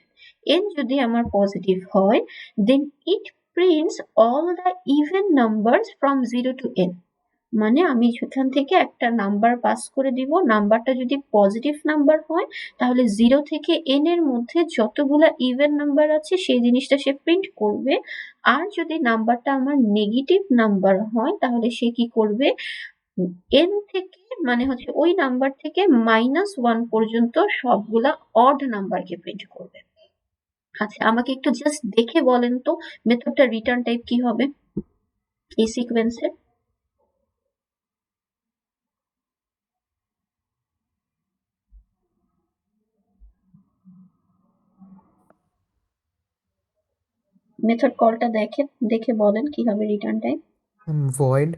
[SPEAKER 1] n যদি আমার পজিটিভ হয়, then it prints all the even numbers from 0 to n। মানে আমি সেখান থেকে একটা নাম্বার পাস করে দিব, নাম্বারটা যদি পজিটিভ নাম্বার হয়, তাহলে 0 থেকে n এর মধ্যে যতগুলা ইভেন নাম্বার আছে সেই জিনিসটা সে প্রিন্ট করবে। আর যদি নাম্বারটা আমার নেগেটিভ নাম্বার হয়, তাহলে সে কি করবে, n থেকে মানে হচ্ছে ওই নাম্বার থেকে -1 পর্যন্ত সবগুলা অড নাম্বারকে প্রিন্ট করবে। আচ্ছা, আমাকে একটু জাস্ট দেখে বলেন তো মেথডটা রিটার্ন টাইপ কি হবে এই সিকোয়েন্সে? মেথড কলটা দেখেন, দেখে বলেন কি হবে রিটার্ন টাইপ।
[SPEAKER 2] ভয়েড।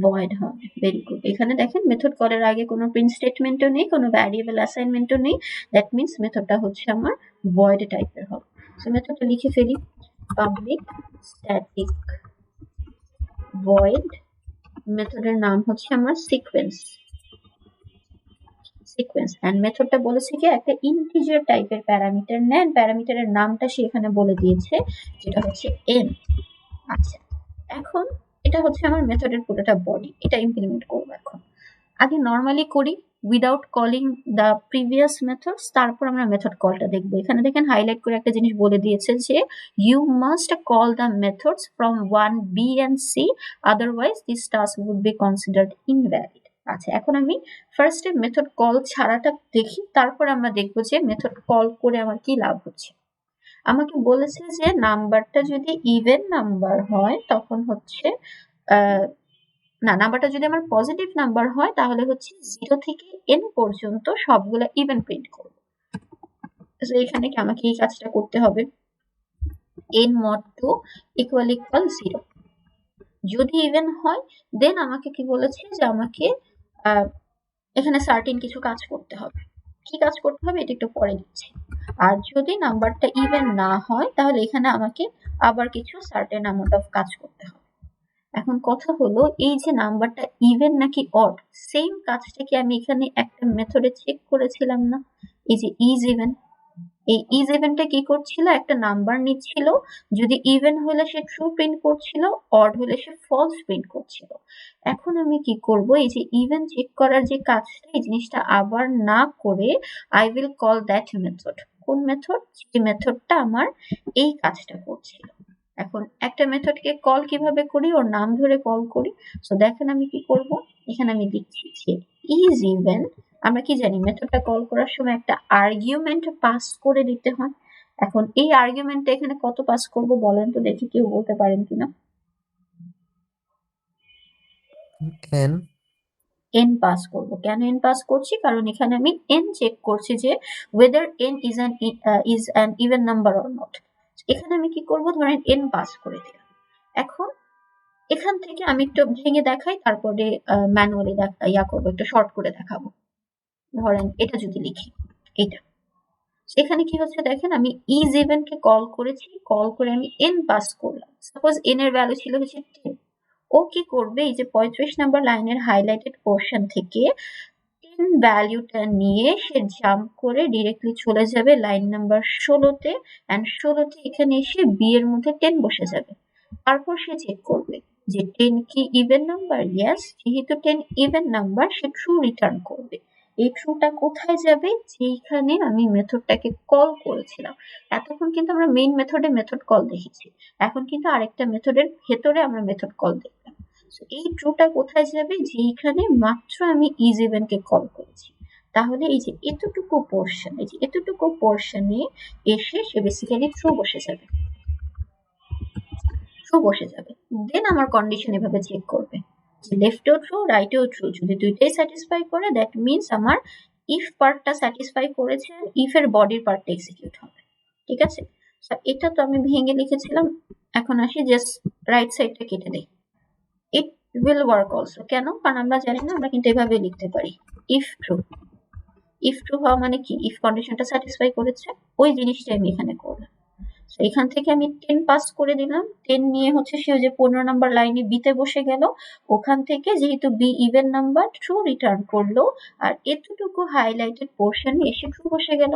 [SPEAKER 1] ভয়েড হবে। Very good. এখানে দেখেন মেথড কলের আগে কোনো প্রিন্ট স্টেটমেন্টও নেই, কোনো ভ্যারিয়েবল অ্যাসাইনমেন্টও নেই। দ্যাট মিন্স মেথডটা হচ্ছে আমার ভয়েড টাইপের হবে। সো মেথডটা লিখে ফেলি, পাবলিক স্ট্যাটিক ভয়েড, মেথডের নাম হচ্ছে আমার সিকোয়েন্স। এন্ড মেথডটা বলেছে কি একটা ইন্টিজার টাইপের প্যারামিটার নেন, প্যারামিটারের নামটা সে এখানে বলে দিয়েছে, যেটা হচ্ছে n। আচ্ছা, এখন এটা হচ্ছে আমার মেথডের পুরোটা বডি, এটা ইমপ্লিমেন্ট করবো এখন। আগে নর্মালি করি without calling the previous methods, তারপর আমরা মেথড কলটা দেখবো। এখানে দেখেন হাইলাইট করে একটা জিনিস বলে দিয়েছে, যে you must call the methods from 1, B and C, otherwise this task would be considered invalid. আচ্ছা, এখন আমি ফার্স্টে মেথড কল ছাড়াটা দেখি, তারপর আমরা দেখবো যে মেথড কল করে আমার কি লাভ হচ্ছে। আমাকে বলেছে যে নাম্বারটা যদি ইভেন নাম্বার হয়, তখন হচ্ছে না, নাম্বারটা যদি আমার পজিটিভ নাম্বার হয়, তাহলে হচ্ছে 0 থেকে n পর্যন্ত সবগুলা ইভেন প্রিন্ট করব। তো এখানে কি আমাকে এই কাজটা করতে হবে, n mod 2 equal 0। যদি ইভেন হয়, দেন আমাকে কি বলেছে, যে আমাকে এখানে সার্টেন কিছু কাজ করতে হবে। কি কাজ করতে হবে এটা একটু পরে দিচ্ছি। আর যদি নাম্বারটা ইভেন না হয়, তাহলে এখানে আমাকে আবার কিছু সার্টেন অ্যামাউন্ট অফ কাজ করতে হবে। এখন কথা হলো, এই যে নাম্বারটা ইভেন নাকি অড, সেম কাজটা কি আমি এখানে একটা মেথডে চেক করেছিলাম না? এই যে ইজ ইভেন, এই ইজ ইভেনটা কি করছিল, একটা নাম্বার নিচ্ছিল, যদি ইভেন হলে সে ট্রু প্রিন্ট করছিল, অড হলে সে ফলস প্রিন্ট করছিল। এখন আমি কি করব, এই যে ইভেন চেক করার যে কাজটা, এই জিনিসটা আবার না করে I will call that method. কোন মেথড? যে মেথডটা আমার এই কাজটা করছিল। এখন একটা মেথডকে কল কিভাবে করি, ওর নাম ধরে কল করি। সো দেখেন আমি কি করব, এখানে আমি দিচ্ছি যে ইজ ইভেন। আমরা কি জানি মেথডটা কল করার সময় একটা আর্গুমেন্ট পাস করে দিতে হয়। এখন এই আর্গুমেন্টটা এখানে কত পাস করব বলেন তো দেখি, কেউ বলতে পারেন কিনা?
[SPEAKER 2] n
[SPEAKER 1] n পাস করব। কেন n পাস করছি? কারণ এখানে আমি n চেক করছি যে whether n is an even number or not। এখানে আমি কি করব, ধরেন n পাস করে দিলাম। এখন এখান থেকে আমি একটু ভেঙে দেখাই, তারপরে ম্যানুয়ালি ইয়া করবো, একটু শর্ট করে দেখাবো। ধরেন এটা যদি লিখি, এটা এখানে কি হচ্ছে দেখেন, আমি ইজ ইভেন কে কল করেছি, কল করে আমি n পাস করলাম। সাপোজ n এর ভ্যালু ছিল হচ্ছে 10। ও কি করবে, এই যে 35 নাম্বার লাইনের হাইলাইটেড পোর্শন থেকে 10 ভ্যালুটা নিয়ে সে জাম্প করে ডিরেক্টলি চলে যাবে লাইন নাম্বার 16তে, এন্ড 16তে এখানে এসে বি এর মধ্যে 10 বসে যাবে। তারপর সে চেক করবে যে 10 কি ইভেন নাম্বার। ইয়েস, যেহেতু 10 ইভেন নাম্বার, সে ট্রু রিটার্ন করবে। এই ট্রুটা কোথায় যাবে, যেখানে আমি মেথডটাকে কল করেছিলাম। এতক্ষণ কিন্তু আমরা মেইন মেথডে মেথড কল দেখেছি, এখন কিন্তু আরেকটা মেথডের ভেতরে আমরা মেথড কল দেখলাম। এই ট্রুটা কোথায় যাবে, যেখানে মাত্র আমি ইজ ইভেন কে কল করেছি। তাহলে এই যে এতটুকু পোর্শন, এই যে এতটুকু পোর্শনে এসে সে বেসিক্যালি ট্রু বসে যাবে, ট্রু বসে যাবে। দেন আমার কন্ডিশন এভাবে চেক করবে যে লেফটেও ট্রু, রাইটেও ট্রু। যদি দুইটাই স্যাটিসফাই করে, দ্যাট মিনস আমার ইফ পার্টটা স্যাটিসফাই করেছে, ইফ এর বডির পার্টটা এক্সিকিউট হবে। ঠিক আছে, এটা তো আমি ভেঙে লিখেছিলাম। এখন আসি জাস্ট রাইট সাইডটা কেটে দেই। It will work also. কেন? কারণ আমরা জানি না, আমরা কিন্তু এভাবে লিখতে পারি ইফ ট্রু। ইফ ট্রু হওয়া মানে কি, ইফ কন্ডিশনটা স্যাটিসফাই করেছে, ওই জিনিসটাই আমি এখানে করলাম। এখান থেকে আমি 10 পাস করে দিলাম। 10 নিয়ে হচ্ছে সে যে 15 নাম্বার লাইনে বিতে বসে গেল, ওখান থেকে যেহেতু B even number, true return করলো, আর এতটুকু হাইলাইটেড পোর্শনে এসে ট্রু বসে গেল।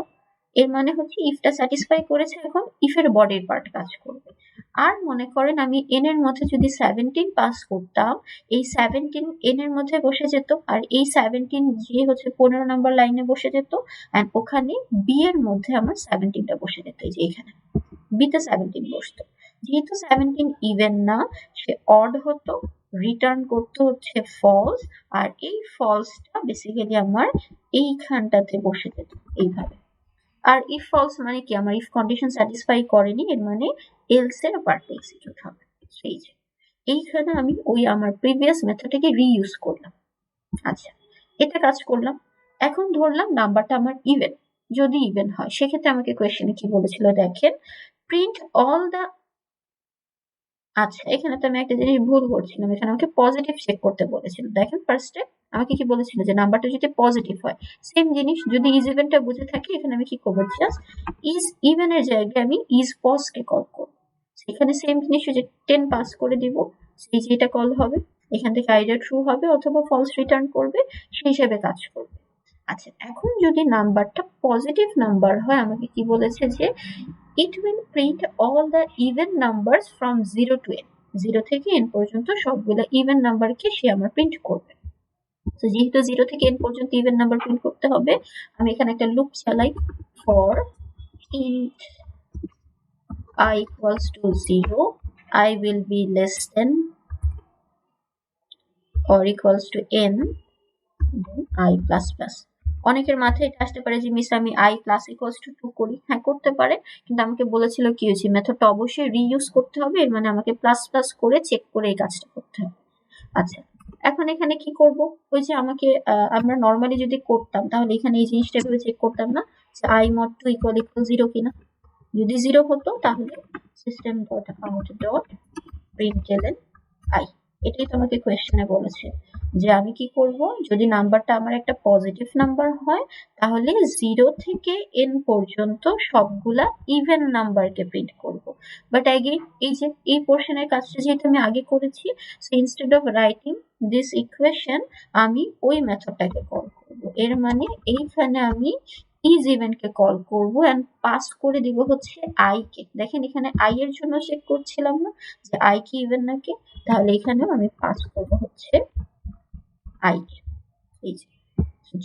[SPEAKER 1] এর মানে হচ্ছে ইফটা স্যাটিসফাই করেছে, এখন ইফের বডির পার্ট কাজ করবে। আর মনে করেন আমি এন এর মধ্যে যদি 17 পাস করতাম, এই 17 এন এর মধ্যে বসে যেত, আর এই 17 যে হচ্ছে 15 নাম্বার লাইনে বসে যেত, এন্ড ওখানে বি এর মধ্যে আমার 17টা বসে যেত, এই যে এখানে বিতে 17 বসতো। যেহেতু 17 ইভেন না, সে অড হতো, রিটার্ন করতে হচ্ছে ফলস, আর এই ফলসটা বেসিক্যালি আমার এইখানটাতে বসে যেত এইভাবে। আর ইফ ফলস মানে কি, আমার ইফ কন্ডিশন স্যাটিসফাই করেনি, এর মানে এলস এর পার্টটা এক্সিকিউট হবে। সেই যে এইখানে আমি ওই আমার প্রিভিয়াস মেথডটাকে রিইউজ করলাম। আচ্ছা, এটা কাজ করলাম। এখন ধরলাম নাম্বারটা আমার ইভেন। যদি ইভেন হয়, সেক্ষেত্রে আমাকে কোয়েশ্চেনে কি বলেছিল দেখেন, প্রিন্ট অল দ্য। আচ্ছা, এখানে তো আমি একটা জিনিস ভুল করছিলাম, এখানে আমাকে পজিটিভ চেক করতে বলেছিল। দেখেন ফার্স্টে আমাকে কি বলেছিল, যে নাম্বারটা যদি পজিটিভ হয়। সেম জিনিস যদি ইজ ইভেনটা বুঝে থাকি, এখানে আমি কি করবো, জাস্ট ইজ ইভেনের জায়গায় আমি ইজ পজ কে কল করবো। এখানে সেম জিনিস, যে 10 পাস করে দিব, সেই যেটা কল হবে, এখান থেকে আইডিয়া ট্রু হবে অথবা ফলস রিটার্ন করবে, সেই হিসেবে কাজ করবে। আচ্ছা, এখন যদি নাম্বারটা পজিটিভ নাম্বার হয়, আমাকে কি বলেছে যে it will print all the even numbers from 0 to n। 0 থেকে n পর্যন্ত সবগুলো ইভেন নাম্বারকে সে আমার প্রিন্ট করবে। তো যেহেতু 0 থেকে n পর্যন্ত ইভেন নাম্বার প্রিন্ট করতে হবে, আমি এখানে একটা লুপ চালাই, for int I equals to 0, I will be less than or equals to n, then I plus plus। অনেকের মাথায় এটা আসতে পারে যে মিস আমি i প্লাস ইকুয়ালস টু 2 করি। হ্যাঁ, করতে পারে, কিন্তু আমাকে বলেছিল কি হয়েছে, মেথডটা অবশ্যই রিইউজ করতে হবে, এর মানে আমাকে প্লাস প্লাস করে চেক করে এই কাজটা করতে হবে। আচ্ছা, এখন এখানে কি করব, ওই যে আমাকে আমরা নরমালি যদি করতাম, তাহলে এখানে এই জিনিসটা এভাবে চেক করতাম না যে i mod 2 ইকুয়াল 0 কিনা। যদি 0 হতো, তাহলে system dot out dot println i। এটাই তোমাকে কোয়েশ্চেনে বলেছে যে আমি কি করব, যদি নাম্বারটা আমার একটা পজিটিভ নাম্বার হয়, তাহলে 0 থেকে n পর্যন্ত সবগুলা ইভেন নাম্বারকে প্রিন্ট করব। বাট আগে এই যে এই পোর্শনের কাজটা যেহেতু আমি আগে করেছি, so instead of writing this equation, আমি ওই মেথডটাকে কল করব। এর মানে এইখানে আমি ইজ ইভেনকে কল করব অ্যান্ড পাস করে দিব হচ্ছে আই কে। দেখেন এখানে আই এর জন্য চেক করছিলাম না যে আই কি ইভেন নাকি, তাহলে এখানেও আমি পাস করব হচ্ছে আই কে। এই যে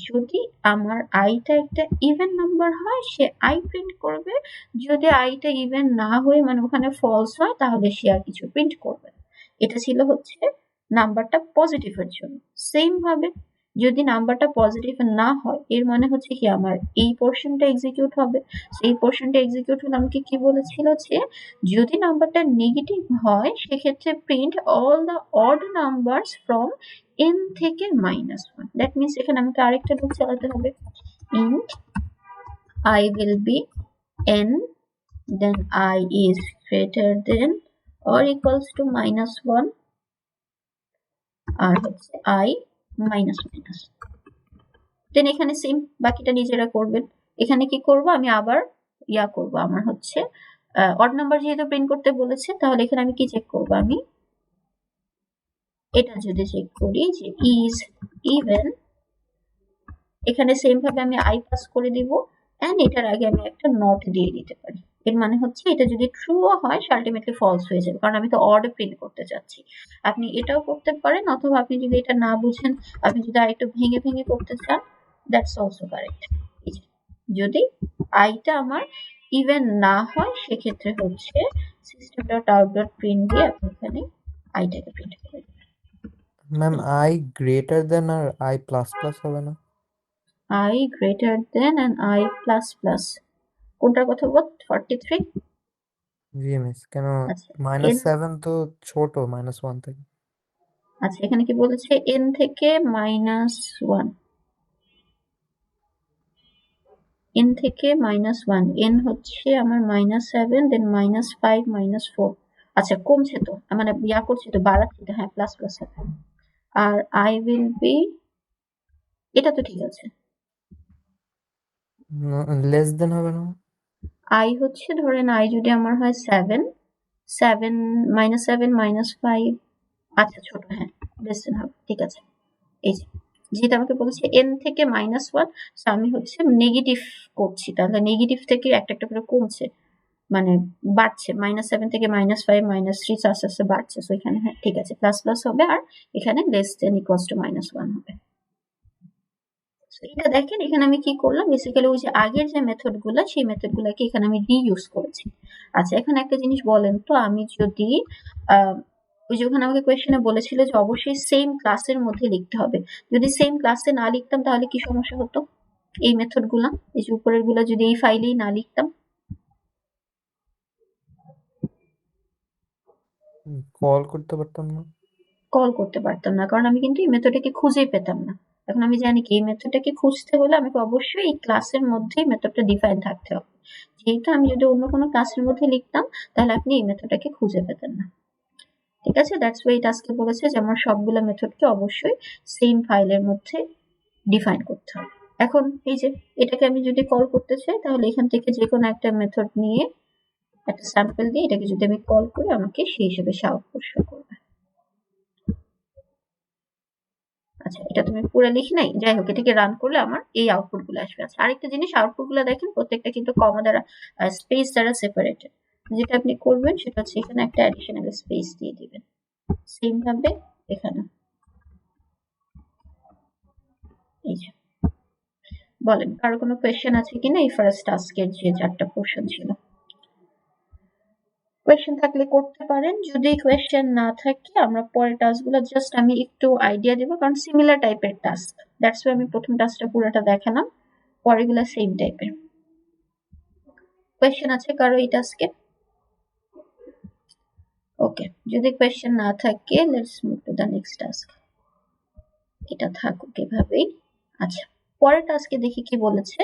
[SPEAKER 1] যদি আমার আইটা একটা ইভেন নাম্বার হয় সে আই প্রিন্ট করবে, যদি আইটা ইভেন না হয়ে মানে ওখানে ফলস হয় তাহলে সে আর কিছু প্রিন্ট করবে না। এটা ছিল হচ্ছে নাম্বারটা পজিটিভের জন্য। সেম ভাবে যদি নাম্বারটা পজিটিভ না হয় এর মানে হচ্ছে কি আমার এই পোর্শনটা এক্সিকিউট হবে। সেই পোর্শনটা এক্সিকিউট হলে আমাকে কি বলেছিল যে যদি নাম্বারটা নেগেটিভ হয় সেক্ষেত্রে print all the odd numbers from n থেকে -1। দ্যাট মিনস এখানে আমাকে আরেকটা লুপ চালাতে হবে, int I will be n, then I is greater than or equals to -1 আর হচ্ছে I মাইনাস মাইনাস। দেন এখানে সেম বাকিটা নিজেরা করবেন। এখানে কি করব আমি আবার করব, আমার হচ্ছে অড নাম্বার যেহেতু প্রিন্ট করতে বলেছে তাহলে এখানে আমি কি চেক করব, আমি এটা যদি চেক করি যে ইজ ইভেন, এখানে সেম ভাবে আমি আই পাস করে দিব এন্ড এটার আগে আমি একটা নট দিয়ে দিতে পারি। এর মানে হচ্ছে এটা যদি ট্রুও হয় সে আলটিমেটলি ফলস হয়ে যাবে, কারণ আমি তো অড প্রিন্ট করতে চাচ্ছি। আপনি এটাও করতে পারেন, অথবা আপনি যদি এটা না বুঝেন আপনি যদি আরেকটু ভেঙে ভেঙে করতে চান দ্যাটস অলসো কারেক্ট। যদি আইটা আমার ইভেন না হয় সেক্ষেত্রে হচ্ছে system.out.print দিয়ে আপনি এখানে আইটাকে প্রিন্ট করে দেবেন।
[SPEAKER 2] ম্যাম আই গ্রেটার দেন আর আই প্লাস প্লাস হবে না?
[SPEAKER 1] I greater than and I plus plus কোনটার কথা বল? 43?
[SPEAKER 2] জি মিস, কেন
[SPEAKER 1] আচ্ছা
[SPEAKER 2] -7 তো ছোট -1 থেকে।
[SPEAKER 1] আচ্ছা এখানে কি বলেছে n থেকে -1, n থেকে -1, n হচ্ছে আমার -7 দেন -5 -4। আচ্ছা কমছে তো, মানে করছে তো, বাড়াচ্ছে তো, হ্যাঁ প্লাস প্লাস হবে। আর I will be, এটা তো ঠিক আছে।
[SPEAKER 2] লেস দেন হবে না?
[SPEAKER 1] I হচ্ছে ধরেন I যদি আমার হয় 7, -7 -5, আচ্ছা ছোট, হ্যাঁ লেস দেন হবে, ঠিক আছে। এই যে যেটা আমাকে বলেছে n থেকে -1, সো আমি হচ্ছে নেগেটিভ করছি, তাহলে নেগেটিভ থেকে একটা একটা করে কমছে, মানে বাড়ছে, -7 থেকে -5 -3 আস্তে আস্তে বাড়ছে। সো এখানে হ্যাঁ ঠিক আছে প্লাস প্লাস হবে, আর এখানে লেস দেন ইকুয়ালস টু -1 হবে। এটা দেখেন এখানে আমি কি করলাম, বেসিক্যালি ওই যে আগের যে মেথডগুলো সেই মেথডগুলোকে এখানে আমি রিইউজ করেছি। আচ্ছা এখানে একটা জিনিস বলেন তো, আমি যদি ওই যে ওখানে আমাকে কোয়েশ্চেনে বলেছিল যে অবশ্যই সেম ক্লাসের মধ্যে লিখতে হবে, যদি সেম ক্লাসে না লিখতাম তাহলে কি সমস্যা হতো? এই মেথডগুলা, এই যে উপরের গুলা যদি এই ফাইলেই না লিখতাম,
[SPEAKER 2] কল করতে পারতাম না?
[SPEAKER 1] কল করতে পারতাম না, কারণ আমি কিন্তু এই মেথডটাকে খুঁজেই পেতাম না। এখন আমি জানি কি এই মেথডটাকে খুঁজতে হলে আমাকে অবশ্যই এই ক্লাসের মধ্যেই মেথডটা ডিফাইন থাকতে হবে। যেহেতু আমি যদি অন্য কোনো ক্লাসের মধ্যে লিখতাম তাহলে আপনি এই মেথডটাকে খুঁজে পেতেন না। ঠিক আছে, দ্যাটস ওয়াই এটা আজকে বলেছে যে আমার সবগুলো মেথডকে অবশ্যই সেম ফাইলের মধ্যে ডিফাইন করতে হবে। এখন এই যে এটাকে আমি যদি কল করতে চাই তাহলে এখান থেকে যে কোনো একটা মেথড নিয়ে একটা স্যাম্পল দিয়ে এটাকে যদি আমি কল করি আমাকে সেই হিসেবে সে আউটপুট শো করবে। আচ্ছা এটা তুমি পুরো লিখি নাই, যাই হোক এটাকে রান করলে আমার এই আউটপুট গুলো আসবে। আচ্ছা আরেকটা জিনিস, আউটপুট গুলো দেখেন প্রত্যেকটা কিন্তু কমা দ্বারা স্পেস দ্বারা সেপারেটেড। যেটা আপনি করবেন সেটা হচ্ছে এখানে একটা অ্যাডিশনাল স্পেস দিয়ে দিবেন, সেম ভাবে এখানে। এই যে বলেন কারো কোনো কোয়েশ্চেন আছে কিনা এই ফার্স্ট টাস্কের যে 4টা পোর্শন ছিল? কোয়েশ্চেন থাকলে করতে পারেন, যদি কোয়েশ্চেন না থাকে আমরা পরের টাস্কগুলো জাস্ট আমি একটু আইডিয়া দেবো, কারণ সিমিলার টাইপের টাস্ক, দ্যাটস ওয়াই আমি প্রথম টাস্কটা পুরোটা দেখালাম, পরেরগুলো সেম টাইপের। কোয়েশ্চেন আছে কারো এই টাস্কে? ওকে, যদি কোয়েশ্চেন না থাকে let's move to the next task. এটা থাকুক এভাবেই। আচ্ছা পরের টাস্কে দেখি কি বলেছে।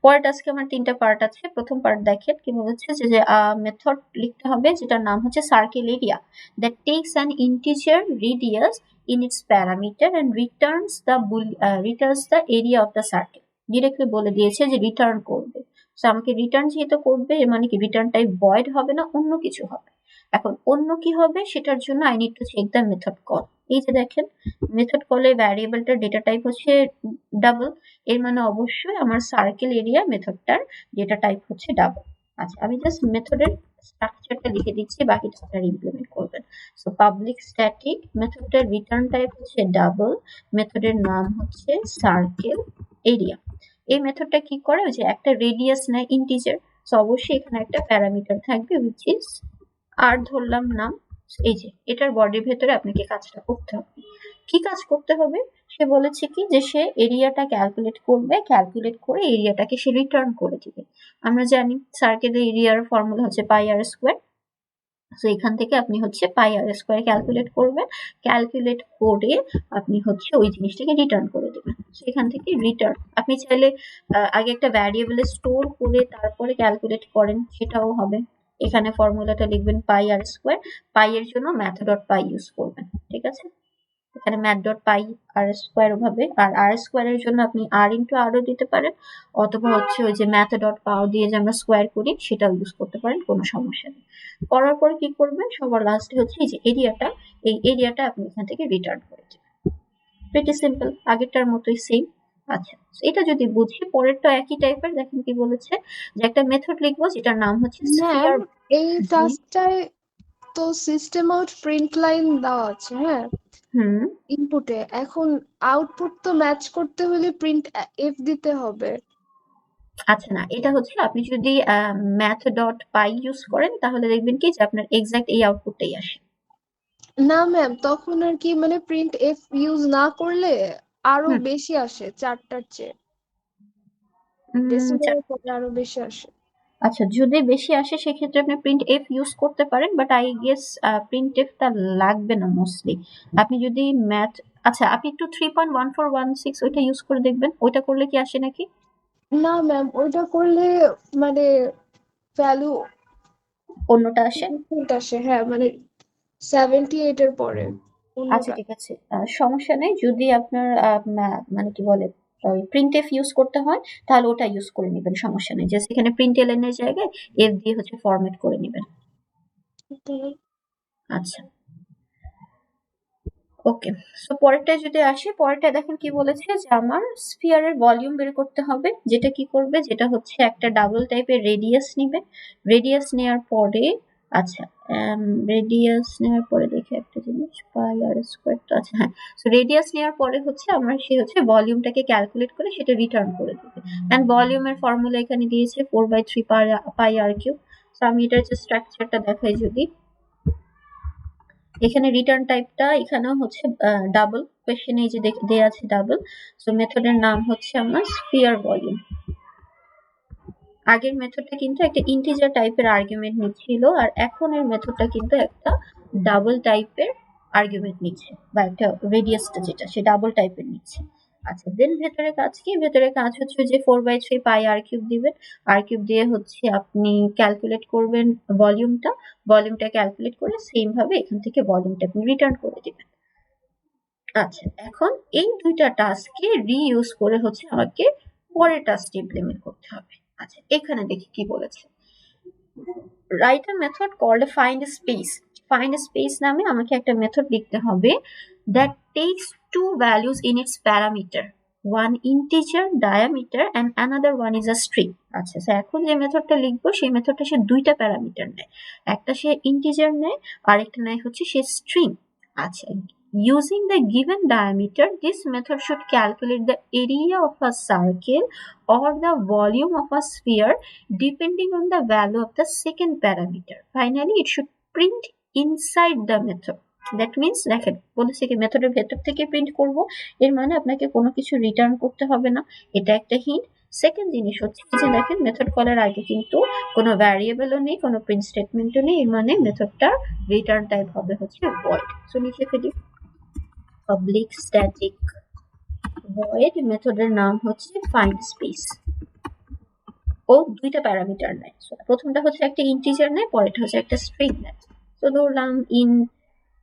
[SPEAKER 1] পরের টাস্কে আমার 3টা পার্ট আছে। প্রথম পার্ট দেখেন কি বলেছে যে মেথড লিখতে হবে যেটার নাম হচ্ছে circle area that takes an integer radius in its parameter and returns the area of the circle. Directly বলে দিয়েছে যে রিটার্ন করবে। সো আমাকে রিটার্ন যেহেতু করবে এর মানে কি রিটার্ন টাইপ ভয়েড হবে না, অন্য কিছু হবে। এখন অন্য কি হবে সেটার জন্য I need to check the method call. এই যে দেখেন মেথড কলে ভ্যারিয়েবলটার ডেটা টাইপ হচ্ছে ডাবল, এর মানে অবশ্যই আমার সার্কেল এরিয়া মেথডটার ডেটা টাইপ হচ্ছে ডাবল। আচ্ছা আমি জাস্ট মেথডের স্ট্রাকচারটা লিখে দিচ্ছি, বাকিটা আপনারা ইমপ্লিমেন্ট করবেন। সো পাবলিক স্ট্যাটিক মেথডটার রিটার্ন টাইপ হচ্ছে ডাবল, মেথডের নাম হচ্ছে সার্কেল এরিয়া। এই মেথডটা কি করে, ওই যে একটা রেডিয়াস নেয় ইন্টিজার, সো অবশ্যই এখানে একটা প্যারামিটার থাকবে উইচ ইজ আর ধরলাম নাম। এই যে এটার বডির ভেতরে আপনাকে কাজটা করতে হবে। কি কাজ করতে হবে, সে বলেছে কি যে সে এরিয়াটা ক্যালকুলেট করবে, ক্যালকুলেট করে এরিয়াটাকে সে রিটার্ন করে দিবে। আমরা জানি সার্কেলের এরিয়ার ফর্মুলা হচ্ছে পাই আর স্কোয়ার। তো এখান থেকে আপনি হচ্ছে পাই আর স্কোয়ার ক্যালকুলেট করবেন, ক্যালকুলেট করে আপনি হচ্ছে ওই জিনিসটাকে রিটার্ন করে দেবেন। তো এখান থেকে রিটার্ন আপনি চাইলে আগে একটা ভ্যারিয়েবলে স্টোর করে তারপরে ক্যালকুলেট করেন, সেটাও হবে। এখানে ফর্মুলাটা লিখবেন পাই আর স্কোয়ার, পাই এর জন্য ম্যাথ ডট পাই ইউজ করবেন, ঠিক আছে। এখানে ম্যাথ ডট পাই আর স্কোয়ার হবে, আর আর স্কোয়ারের জন্য আপনি আর ইন্টু আরও দিতে পারেন, অথবা হচ্ছে ওই যে ম্যাথ ডট পাও দিয়ে যে আমরা স্কোয়ার করি সেটাও ইউজ করতে পারেন, কোনো সমস্যা নেই। করার পরে কি করবেন, সবার লাস্টে হচ্ছে এই যে এরিয়াটা, এই এরিয়াটা আপনি এখান থেকে রিটার্ন করে দেবেন। প্রিটি সিম্পল, আগেরটার মতোই সেম। আচ্ছা এটা যদি বুঝি, পরেরটা একই টাইপের। দেখেন কি বলেছে, যে একটা মেথড লিখবো যেটার নাম হচ্ছে
[SPEAKER 4] ম্যাম
[SPEAKER 1] স্ফিয়ার।
[SPEAKER 4] এই টাস্কটায় তো সিস্টেম আউট প্রিন্ট লাইন দেওয়া আছে, হ্যাঁ,
[SPEAKER 1] হুম
[SPEAKER 4] ইনপুটে। এখন আউটপুট তো ম্যাচ করতে হলে প্রিন্ট এফ দিতে হবে।
[SPEAKER 1] আচ্ছা না, এটা হচ্ছে আপনি যদি ম্যাথ ডট পাই ইউজ করেন তাহলে দেখবেন কি যে আপনার এক্সাক্ট এই আউটপুটটাই আসে।
[SPEAKER 4] না ম্যাম, তখন আর কি মানে প্রিন্ট এফ ইউজ না করলে আরো
[SPEAKER 1] হুম
[SPEAKER 4] বেশি আসে, চারটার চেয়ে
[SPEAKER 1] উম,
[SPEAKER 4] ডেসিমেলের পরে আরো বেশি আসে।
[SPEAKER 1] আচ্ছা যদি বেশি আসে সেক্ষেত্রে আপনি প্রিন্ট এফ ইউজ করতে পারেন, বাট আই গেস প্রিন্ট এফটা লাগবে না মোস্টলি। আপনি যদি ম্যাথ, আচ্ছা আপনি একটু 3.1416 ওইটা ইউজ করে দেখবেন, ওইটা করলে কি আসে নাকি।
[SPEAKER 4] না ম্যাম, ওইটা করলে মানে ভ্যালু
[SPEAKER 1] অন্যটা আসে।
[SPEAKER 4] ডিফারেন্ট আসে, হ্যাঁ, মানে 78 এর পরে
[SPEAKER 1] আচ্ছা
[SPEAKER 4] অন্যটা।
[SPEAKER 1] ঠিক আছে, সমস্যা নেই। যদি আপনার মানে কি বলে ওই প্রিন্ট এফ ইউজ করতে হয় তাহলে ওটা ইউজ করে নেবেন, সমস্যা নেই। জাস্ট এখানে প্রিন্ট এলএন এর জায়গায় এফ দিয়ে হচ্ছে ফরম্যাট করে নেবেন। আচ্ছা ওকে, সো পরেরটা যদি আসে, পরেরটা দেখেন কি বলেছে যে আমার স্ফিয়ারের ভলিউম বের করতে হবে। যেটা কি করবে, যেটা হচ্ছে একটা ডাবল টাইপের রেডিয়াস নিবে, রেডিয়াস নেওয়ার পরে, আচ্ছা রেডিয়াস নেওয়ার পরে দেখে একটা জিনিস পাই আর স্কোয়ার তো, আচ্ছা হ্যাঁ, সো রেডিয়াস নেওয়ার পরে হচ্ছে আমার সে হচ্ছে ভলিউমটাকে ক্যালকুলেট করে সেটা রিটার্ন করে দেবে। অ্যান্ড ভলিউমের ফর্মুলা এখানে দিয়েছে 4/3 পাই আর কিউব। সো আমি এটার যে স্ট্রাকচারটা দেখাই, যদি এখানে রিটার্ন টাইপটা এখানেও হচ্ছে ডাবল, কোয়েশ্চেনে এই যে দেয়া আছে ডাবল। সো মেথডের নাম হচ্ছে আমার স্ফিয়ার ভলিউম। আগের মেথডটা কিন্তু একটা ইন্টিজার টাইপের আর্গুমেন্ট নিচ্ছিল, আর এখনের মেথডটা কিন্তু একটা ডাবল টাইপের আর্গুমেন্ট নিচ্ছে, বা একটা রেডিয়াসটা যেটা সে ডাবল টাইপের নিচ্ছে। আচ্ছা দেন ভেতরে কাজ কি, ভেতরে কাজ হচ্ছে যে 4/3 পাই আর কিউব দিবেন, আর কিউব দিয়ে হচ্ছে আপনি ক্যালকুলেট করবেন ভলিউমটা, ভলিউমটা ক্যালকুলেট করে সেম ভাবে এখান থেকে ভলিউমটা আপনি রিটার্ন করে দিবেন। আচ্ছা এখন এই দুইটা টাস্ককে রিইউজ করে হচ্ছে আমাকে পরের টাস্কটি ইমপ্লিমেন্ট করতে হবে। আচ্ছা এখানে দেখি কি বলেছে, write a method called find space. Find space নামে আমাকে একটা মেথড লিখতে হবে that takes two values in its parameter, one integer diameter and another one is a string. আচ্ছা এখন যে মেথডটা লিখবো সেই মেথডটা সে দুইটা প্যারামিটার নেয়, একটা সে ইন্টিজার নেয় আর একটা নেয় হচ্ছে সে স্ট্রিং। আচ্ছা using the given diameter this method should calculate the area of a circle or the volume of a sphere depending on the value of the second parameter. Finally it should print inside the method. That means দেখেন বলেছে কি মেথডের ভেতর থেকে print করব, এর মানে আপনাকে কোনো কিছু রিটার্ন করতে হবে না, এটা একটা হিন্ট। সেকেন্ড জিনিস হচ্ছে যে দেখেন মেথড কলের আগে কিন্তু কোনো ভ্যারিয়েবলও নেই, কোনো প্রিন্ট স্টেটমেন্টও নেই, এর মানে মেথডটা রিটার্ন টাইপ হবে হচ্ছে ভয়েড। সো লিখে ফেলি পাবলিক স্ট্যাটিক ভয়েড, মেথডের নাম হচ্ছে ফাইন্ড স্পেস। ও দুইটা প্যারামিটার নেয়, প্রথমটা হচ্ছে একটা ইন্টিজার নেয়, পরেরটা হচ্ছে একটা স্ট্রিং নেয়। তো ধরলাম ইন,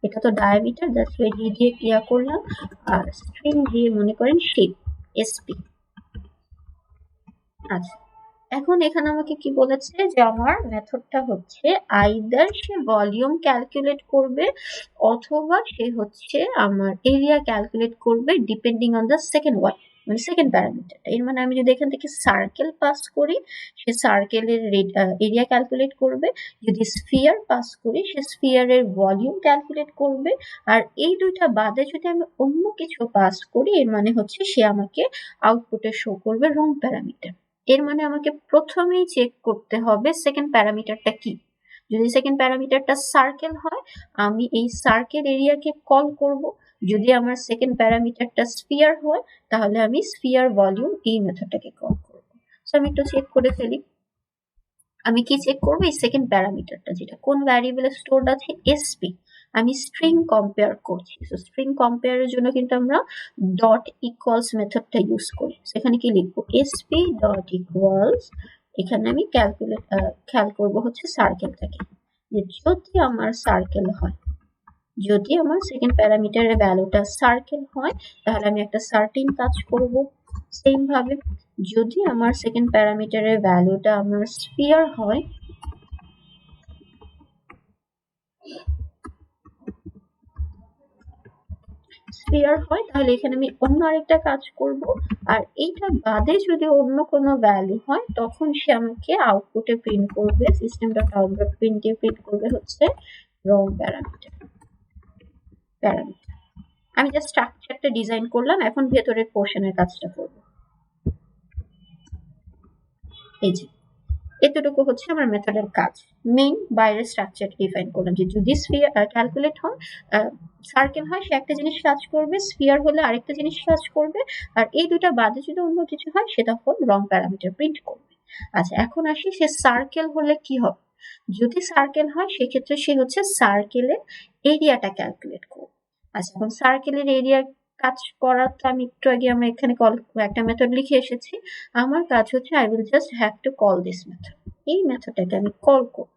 [SPEAKER 1] এটা তো ডায়ামিটার, দ্যাটস ওয়াই ডি দিয়ে ক্লিয়ার করলাম, আর স্ট্রিং দিয়ে মনে করেন শেপ এসপি। আচ্ছা এখন এখানে আমাকে কি বলেছে যে আমার মেথডটা হচ্ছে আইদার সে ভলিউম ক্যালকুলেট করবে অথবা সে হচ্ছে আমার এরিয়া ক্যালকুলেট করবে depending on the second one, মানে সেকেন্ড প্যারামিটারটা। এর মানে আমি যদি এখান থেকে সার্কেল পাস করি সে সার্কেলের এরিয়া ক্যালকুলেট করবে, যদি স্ফিয়ার পাস করি সে স্ফিয়ারের ভলিউম ক্যালকুলেট করবে, আর এই দুইটা বাদে যদি আমি অন্য কিছু পাস করি এর মানে হচ্ছে সে আমাকে আউটপুটে শো করবে রং প্যারামিটার। এর মানে আমাকে প্রথমেই চেক করতে হবে সেকেন্ড প্যারামিটারটা কি। যদি সেকেন্ড প্যারামিটারটা সার্কেল হয় আমি এই সার্কেল এরিয়াকে কল করব, যদি আমার সেকেন্ড প্যারামিটারটা স্ফিয়ার হয় তাহলে আমি স্ফিয়ার ভলিউম এই মেথডটাকে কল করব। সো আমি একটু চেক করে ফেলি। আমি কি চেক করবো এই সেকেন্ড প্যারামিটারটা যেটা কোন ভ্যারিয়েবলে স্টোরড আছে, এসপি। আমি স্ট্রিং কম্পেয়ার করছি, সো স্ট্রিং কম্পেয়ারের জন্য কিন্তু আমরা ডট ইকুয়ালস মেথডটা ইউজ করি। সেখানে কি লিখবো, এসপি ডট ইকুয়ালস, এখানে আমি খেয়াল করবো হচ্ছে সার্কেলটাকে, যে যদি আমার সার্কেল হয়, যদি আমার সেকেন্ড প্যারামিটারের ভ্যালুটা সার্কেল হয় তাহলে আমি একটা সার্টেন কাজ করব। সেম ভাবে যদি আমার সেকেন্ড প্যারামিটারের ভ্যালুটা আমার স্ফিয়ার হয়, তাহলে এখানে আমি অন্য আরেকটা কাজ করব। আর এইটা বাদে যদি অন্য কোনো ভ্যালু হয় তখন সে আমাকে আউটপুটে প্রিন্ট করবে, সিস্টেম ডট আউট ডট প্রিন্টে প্রিন্ট করবে হচ্ছে রং প্যারামিটার। আমি জাস্ট স্ট্রাকচারটা ডিজাইন করলাম, এখন ভেতরের পোর্শনের কাজটা করব। এই যে এতটুকু হচ্ছে আমার মেথডের কাজ। মেইন বাইরের স্ট্রাকচার ডিফাইন করলাম যে যদি স্ফিয়ার ক্যালকুলেট হয়, সার্কেল হয় সে একটা জিনিস কাজ করবে, স্ফিয়ার হলে আরেকটা জিনিস কাজ করবে, আর এই দুটা বাদে যদি অন্য কিছু হয় সেটা হল রং প্যারামিটার প্রিন্ট করবে। আচ্ছা এখন আসি সে সার্কেল হলে কি হবে। যদি সার্কেল হয় সেক্ষেত্রে সে হচ্ছে সার্কেলের এরিয়াটা ক্যালকুলেট করবে। আচ্ছা এখন সার্কেলের এরিয়া কাজ করার তো আমি একটু আগে আমরা এখানে একটা মেথড লিখে এসেছি। আমার কাজ হচ্ছে I will just have to call this method, এই মেথডটাকে আমি কল করব।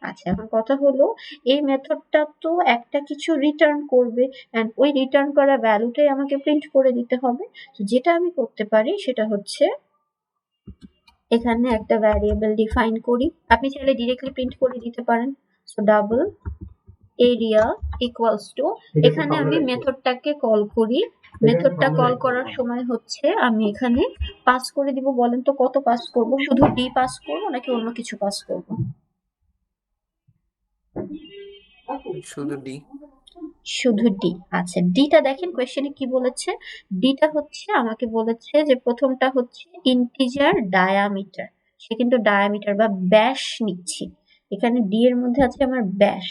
[SPEAKER 1] আচ্ছা এখন কথা হলো এই মেথডটা তো একটা কিছু রিটার্ন করবে, এন্ড ওই রিটার্ন করা ভ্যালুটাই আমাকে প্রিন্ট করে দিতে হবে। তো যেটা আমি করতে পারি সেটা হচ্ছে এখানে একটা ভ্যারিয়েবল ডিফাইন করি, আপনি চাইলে ডিরেক্টলি প্রিন্ট করে দিতে পারেন। So double area equals to, এখানে আমি মেথডটাকে কল করি। মেথডটা কল করার সময় হচ্ছে আমি এখানে পাস করে দিব, বলেন তো কত পাস করব, শুধু ডি পাস করব নাকি অন্য কিছু পাস করব?
[SPEAKER 2] শুধু ডি।
[SPEAKER 1] শুধু ডি। আচ্ছা ডিটা দেখেন কোয়েশ্চেনে কি বলেছে, ডিটা হচ্ছে আমাকে বলেছে যে প্রথমটা হচ্ছে ইন্টিজার ডায়ামিটার, সে কিন্তু ডায়ামিটার বা ব্যাস নিচ্ছি। এখানে ডি এর মধ্যে আছে আমার ব্যাস,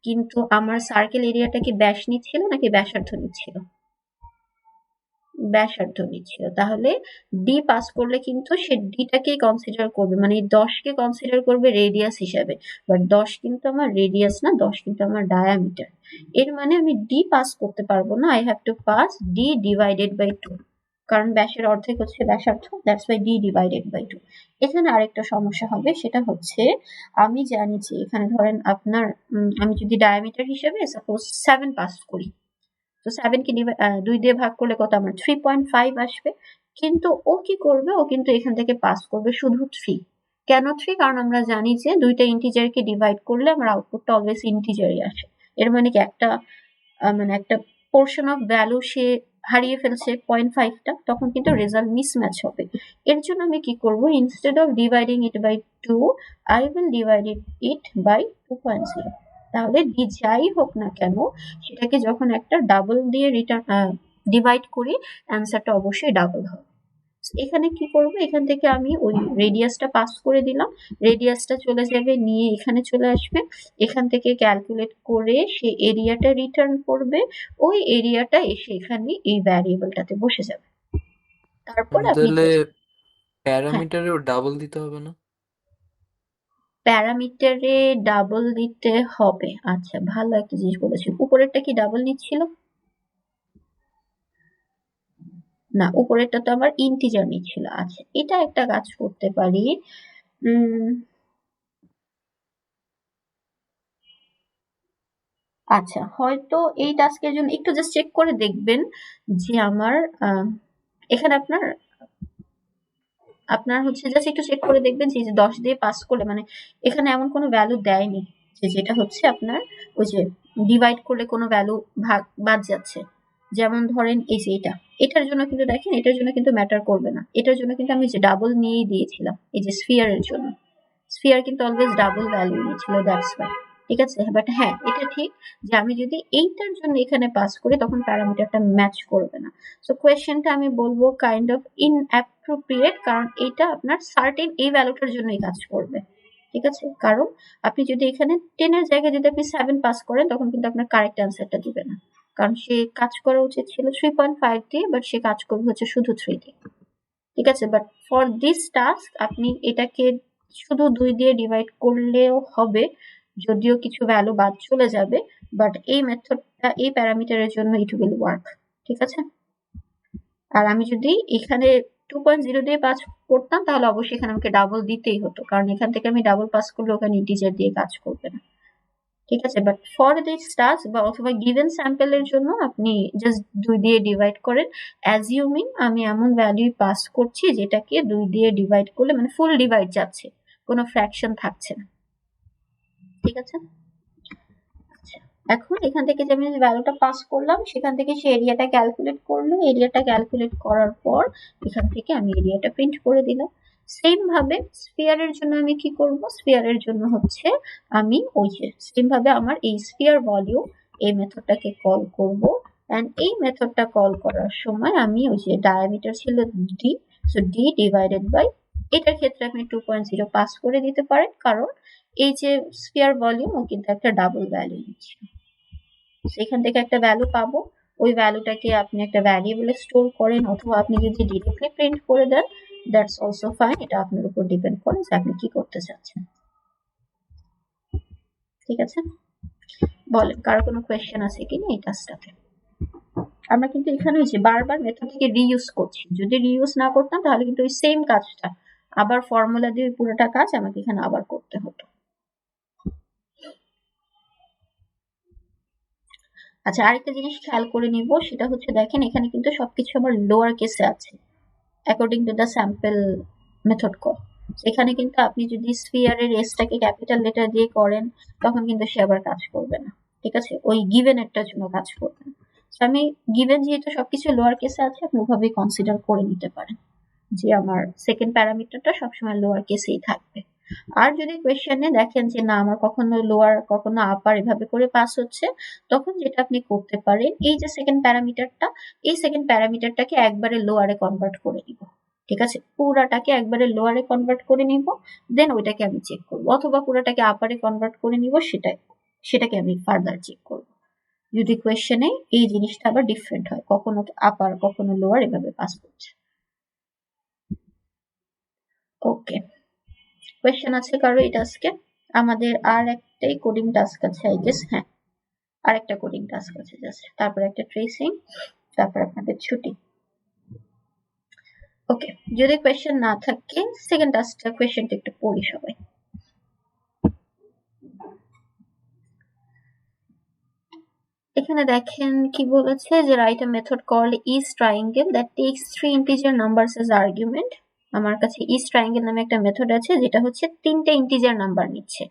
[SPEAKER 1] কিন্তু আমার সার্কেল এরিয়াটা কি ব্যাস নিচ্ছিল নাকি ব্যাসার্ধ নিচ্ছিল? ব্যাসার্ধ নিচ্ছিল। তাহলে ডি পাস করলে কিন্তু সে ডিটাকেই কনসিডার করবে, মানে 10 কে কনসিডার করবে রেডিয়াস হিসাবে, বাট 10 কিন্তু আমার রেডিয়াস না, 10 কিন্তু আমার ডায়ামিটার। এর মানে আমি ডি পাস করতে পারবো না, I have to pass D divided by 2, কারণ ব্যাসের অর্ধেক হচ্ছে ব্যাসার্ধ, that's why D divided by 2। এখানে আরেকটা সমস্যা হবে, সেটা হচ্ছে আমি জানি যে এখানে ধরেন আপনার আমি যদি ডায়ামিটার হিসেবে সাপোজ 7 পাস করি, তো 7 কে 2 দিয়ে ভাগ করলে কত আমার 3.5 আসবে। কিন্তু ও কি করবে, ও কিন্তু এখান থেকে পাস করবে শুধু 3। কেন 3? কারণ আমরা জানি যে দুইটা ইন্টিজারকে ডিভাইড করলে আমার আউটপুটটা অলওয়েজ ইন্টিজারই আসে। এর মানে কি একটা মানে একটা পোর্শন অফ ভ্যালু সে হারিয়ে ফেলছে 0.5টা, তখন কিন্তু রেজাল্ট মিসম্যাচ হবে। এর জন্য আমি কি করব, instead of dividing it by 2 I will divide it by 2.0। তাহলে ডি যাই হোক না কেন সেটাকে যখন একটা ডাবল দিয়ে ডিভাইড করি অ্যান্সারটা অবশ্যই ডাবল হবে। এখানে কি করব, এখান থেকে আমি ওই রেডিয়াসটা পাস করে দিলাম, রেডিয়াসটা চলে যাবে নিয়ে এখানে চলে আসবে, এখান থেকে ক্যালকুলেট করে সে এরিয়াটা রিটার্ন করবে, ওই এরিয়াটা এসে এখানে এই ভ্যারিয়েবলটাতে বসে যাবে। তারপর আপনি
[SPEAKER 2] তাহলে
[SPEAKER 1] হ্যাঁ
[SPEAKER 2] প্যারামিটারেও ডাবল দিতে হবে না?
[SPEAKER 1] প্যারামিটারে ডাবল দিতে হবে। আচ্ছা ভালো একটা জিনিস বলেছেন, উপরেরটা কি ডাবল নিচ্ছিল? না, উপরেরটা তো আমার ইন্টিজার নিচ্ছিল। আচ্ছা এটা একটা কাজ করতে পারি, আচ্ছা হয়তো এই টাস্কের জন্য একটু জাস্ট চেক করে দেখবেন যে আমার এখানে আপনার আপনার হচ্ছে জাস্ট একটু চেক করে দেখবেন যে 10 দিয়ে পাস করলে মানে এখানে এমন কোনো ভ্যালু দেয়নি যে যেটা হচ্ছে আপনার ওই যে ডিভাইড করলে কোনো ভ্যালু বাদ যাচ্ছে। যেমন ধরেন এই যে এটার জন্য কিন্তু দেখেন এটার জন্য কিন্তু ম্যাটার করবে না, এটার জন্য কিন্তু আমি যে ডাবল নিয়েই দিয়েছিলাম এই যে স্ফিয়ারের জন্য। স্ফিয়ার কিন্তু অলওয়েজ ডাবল ভ্যালু নিয়েছিল, দ্যাটস ওয়াই। ঠিক আছে, বাট হ্যাঁ এটা ঠিক যে আমি যদি এইটার জন্য এখানে পাস করি তখন প্যারামিটারটা ম্যাচ করবে না। সো কোয়েশ্চেনটা আমি বলবো কাইন্ড অফ ইনঅ্যাপ্রোপ্রিয়েট, কারণ এটা আপনার সার্টেন এই ভ্যালুটার জন্যই কাজ করবে। ঠিক আছে, কারণ আপনি যদি এখানে 10 এর জায়গায় যদি আপনি 7 পাস করেন তখন কিন্তু আপনার কারেক্ট অ্যান্সারটা দিবে না, কারণ সে কাজ করা উচিত ছিল 3.5 দিয়ে, বাট সে কাজ করবে হচ্ছে শুধু 3 দিয়ে। ঠিক আছে, বাট ফর দিস টাস্ক আপনি এটাকে শুধু 2 দিয়ে ডিভাইড করলেও হবে, যদিও কিছু ভ্যালু বাদ চলে যাবে, বাট এই মেথডটা এই প্যারামিটারের জন্য ইট উইল ওয়ার্ক। ঠিক আছে, আর আমি যদি এখানে 2.0 দিয়ে পাস করতাম তাহলে অবশ্যই এখানে আমাকে ডাবল দিতেই হতো, কারণ এখান থেকে আমি ডাবল পাস করলে ওখানে ইন্টিজার দিয়ে কাজ করবে না। ঠিক আছে, বাট ফর দিস টাস্ক বা অথবা গিভেন স্যাম্পলের জন্য আপনি জাস্ট 2 দিয়ে ডিভাইড করেন, অ্যাজিউমিং আমি এমন ভ্যালু পাস করছি যেটাকে 2 দিয়ে ডিভাইড করলে মানে ফুল ডিভাইড যাচ্ছে, কোনো ফ্র্যাকশন থাকছে না। ঠিক আছে, আচ্ছা এখন এখান থেকে যে আমি ভ্যালুটা পাস করলাম সেখান থেকে সে এরিয়াটা ক্যালকুলেট করলো, এরিয়াটা ক্যালকুলেট করার পর এখান থেকে আমি এরিয়াটা প্রিন্ট করে দিলাম। সেম ভাবে স্ফিয়ারের জন্য আমি কি করব, স্ফিয়ারের জন্য হচ্ছে আমি ওই যে সেম ভাবে আমার এই স্ফিয়ার ভলিউম এই মেথডটাকে কল করব, এন্ড এই মেথডটা কল করার সময় আমি ওই যে ডায়ামিটার ছিল D, so D divided by এটার ক্ষেত্রে আপনি 2.0 পাস করে দিতে পারেন, কারণ এই যে স্ফিয়ার ভলিউম ও কিন্তু একটা ডাবল ভ্যালু নিচ্ছে, সেখান থেকে একটা ভ্যালু পাবো, ওই ভ্যালুটাকে আপনি একটা ভ্যারিয়েবলে স্টোর করেন অথবা আপনি যদি ডিরেক্টলি প্রিন্ট করে দেন, দ্যাটস অলসো ফাইন, এটা আপনার উপর ডিপেন্ড করে যে আপনি কি করতে চাচ্ছেন। ঠিক আছে, বলেন কারো কোনো কোয়েশ্চেন আছে কিনা এই টাস্কটাতে? আমরা কিন্তু এখানে ওই যে বারবার মেথড থেকে রিইউজ করছি, যদি রিইউজ না করতাম তাহলে কিন্তু ওই সেম কাজটা আবার ফর্মুলা দিয়ে পুরোটা কাজ আমাকে এখানে আবার করতে হতো। আচ্ছা আরেকটা জিনিস খেয়াল করে নিব, সেটা হচ্ছে দেখেন এখানে কিন্তু সবকিছু আমার লোয়ার কেসে আছে according to the sample method call. সেখানে কিন্তু আপনি যদি স্ফিয়ারের এসটাকে ক্যাপিটাল লেটার দিয়ে করেন তখন কিন্তু সে আবার কাজ করবে না। ঠিক আছে, ওই গিভেন একটার জন্য কাজ করবে না। আমি গিভেন যেহেতু সবকিছু লোয়ার কেসে আছে আপনি ওভাবেই কনসিডার করে নিতে পারেন যে আমার সেকেন্ড প্যারামিটারটা সবসময় লোয়ার কেসেই থাকবে। আর যদি কোয়েশ্চেনে দেখেন যে না আমার কখনো লোয়ার কখনো আপার এভাবে করে পাস হচ্ছে, তখন যেটা আপনি করতে পারেন এই যে সেকেন্ড প্যারামিটারটা, এই সেকেন্ড প্যারামিটারটাকে একবারে লোয়ারে কনভার্ট করে নিব। ঠিক আছে, পুরাটাকে একবারে লোয়ারে কনভার্ট করে নিব, দেন ওইটাকে আমি চেক করব, অথবা পুরাটাকে আপারে কনভার্ট করে নিব, সেটাকে আমি ফার্দার চেক করব যদি কোয়েশ্চেনে এই জিনিসটা আবার ডিফারেন্ট হয়, কখনো আপার কখনো লোয়ার এভাবে পাস করছে। ওকে, কোয়েশ্চেন আছে কারো এই টাস্কে? আমাদের আর একটাই কোডিং টাস্ক আছে আই গেস, হ্যাঁ আর একটা কোডিং টাস্ক আছে জাস্ট, তারপর একটা ট্রেসিং, তারপর আপনাদের ছুটি। ওকে, যদি কোয়েশ্চেন না থাকে সেকেন্ড টাস্কটা কোয়েশ্চেনটা একটু পড়ি সবাই। এখানে দেখেন কি বলেছে যে write a method called is triangle that takes 3 integer numbers as argument. আমার কাছে ইজ ট্রায়াঙ্গেল নামে একটা মেথড আছে যেটা হচ্ছে 3টে ইন্টিজার নাম্বার নিচ্ছে।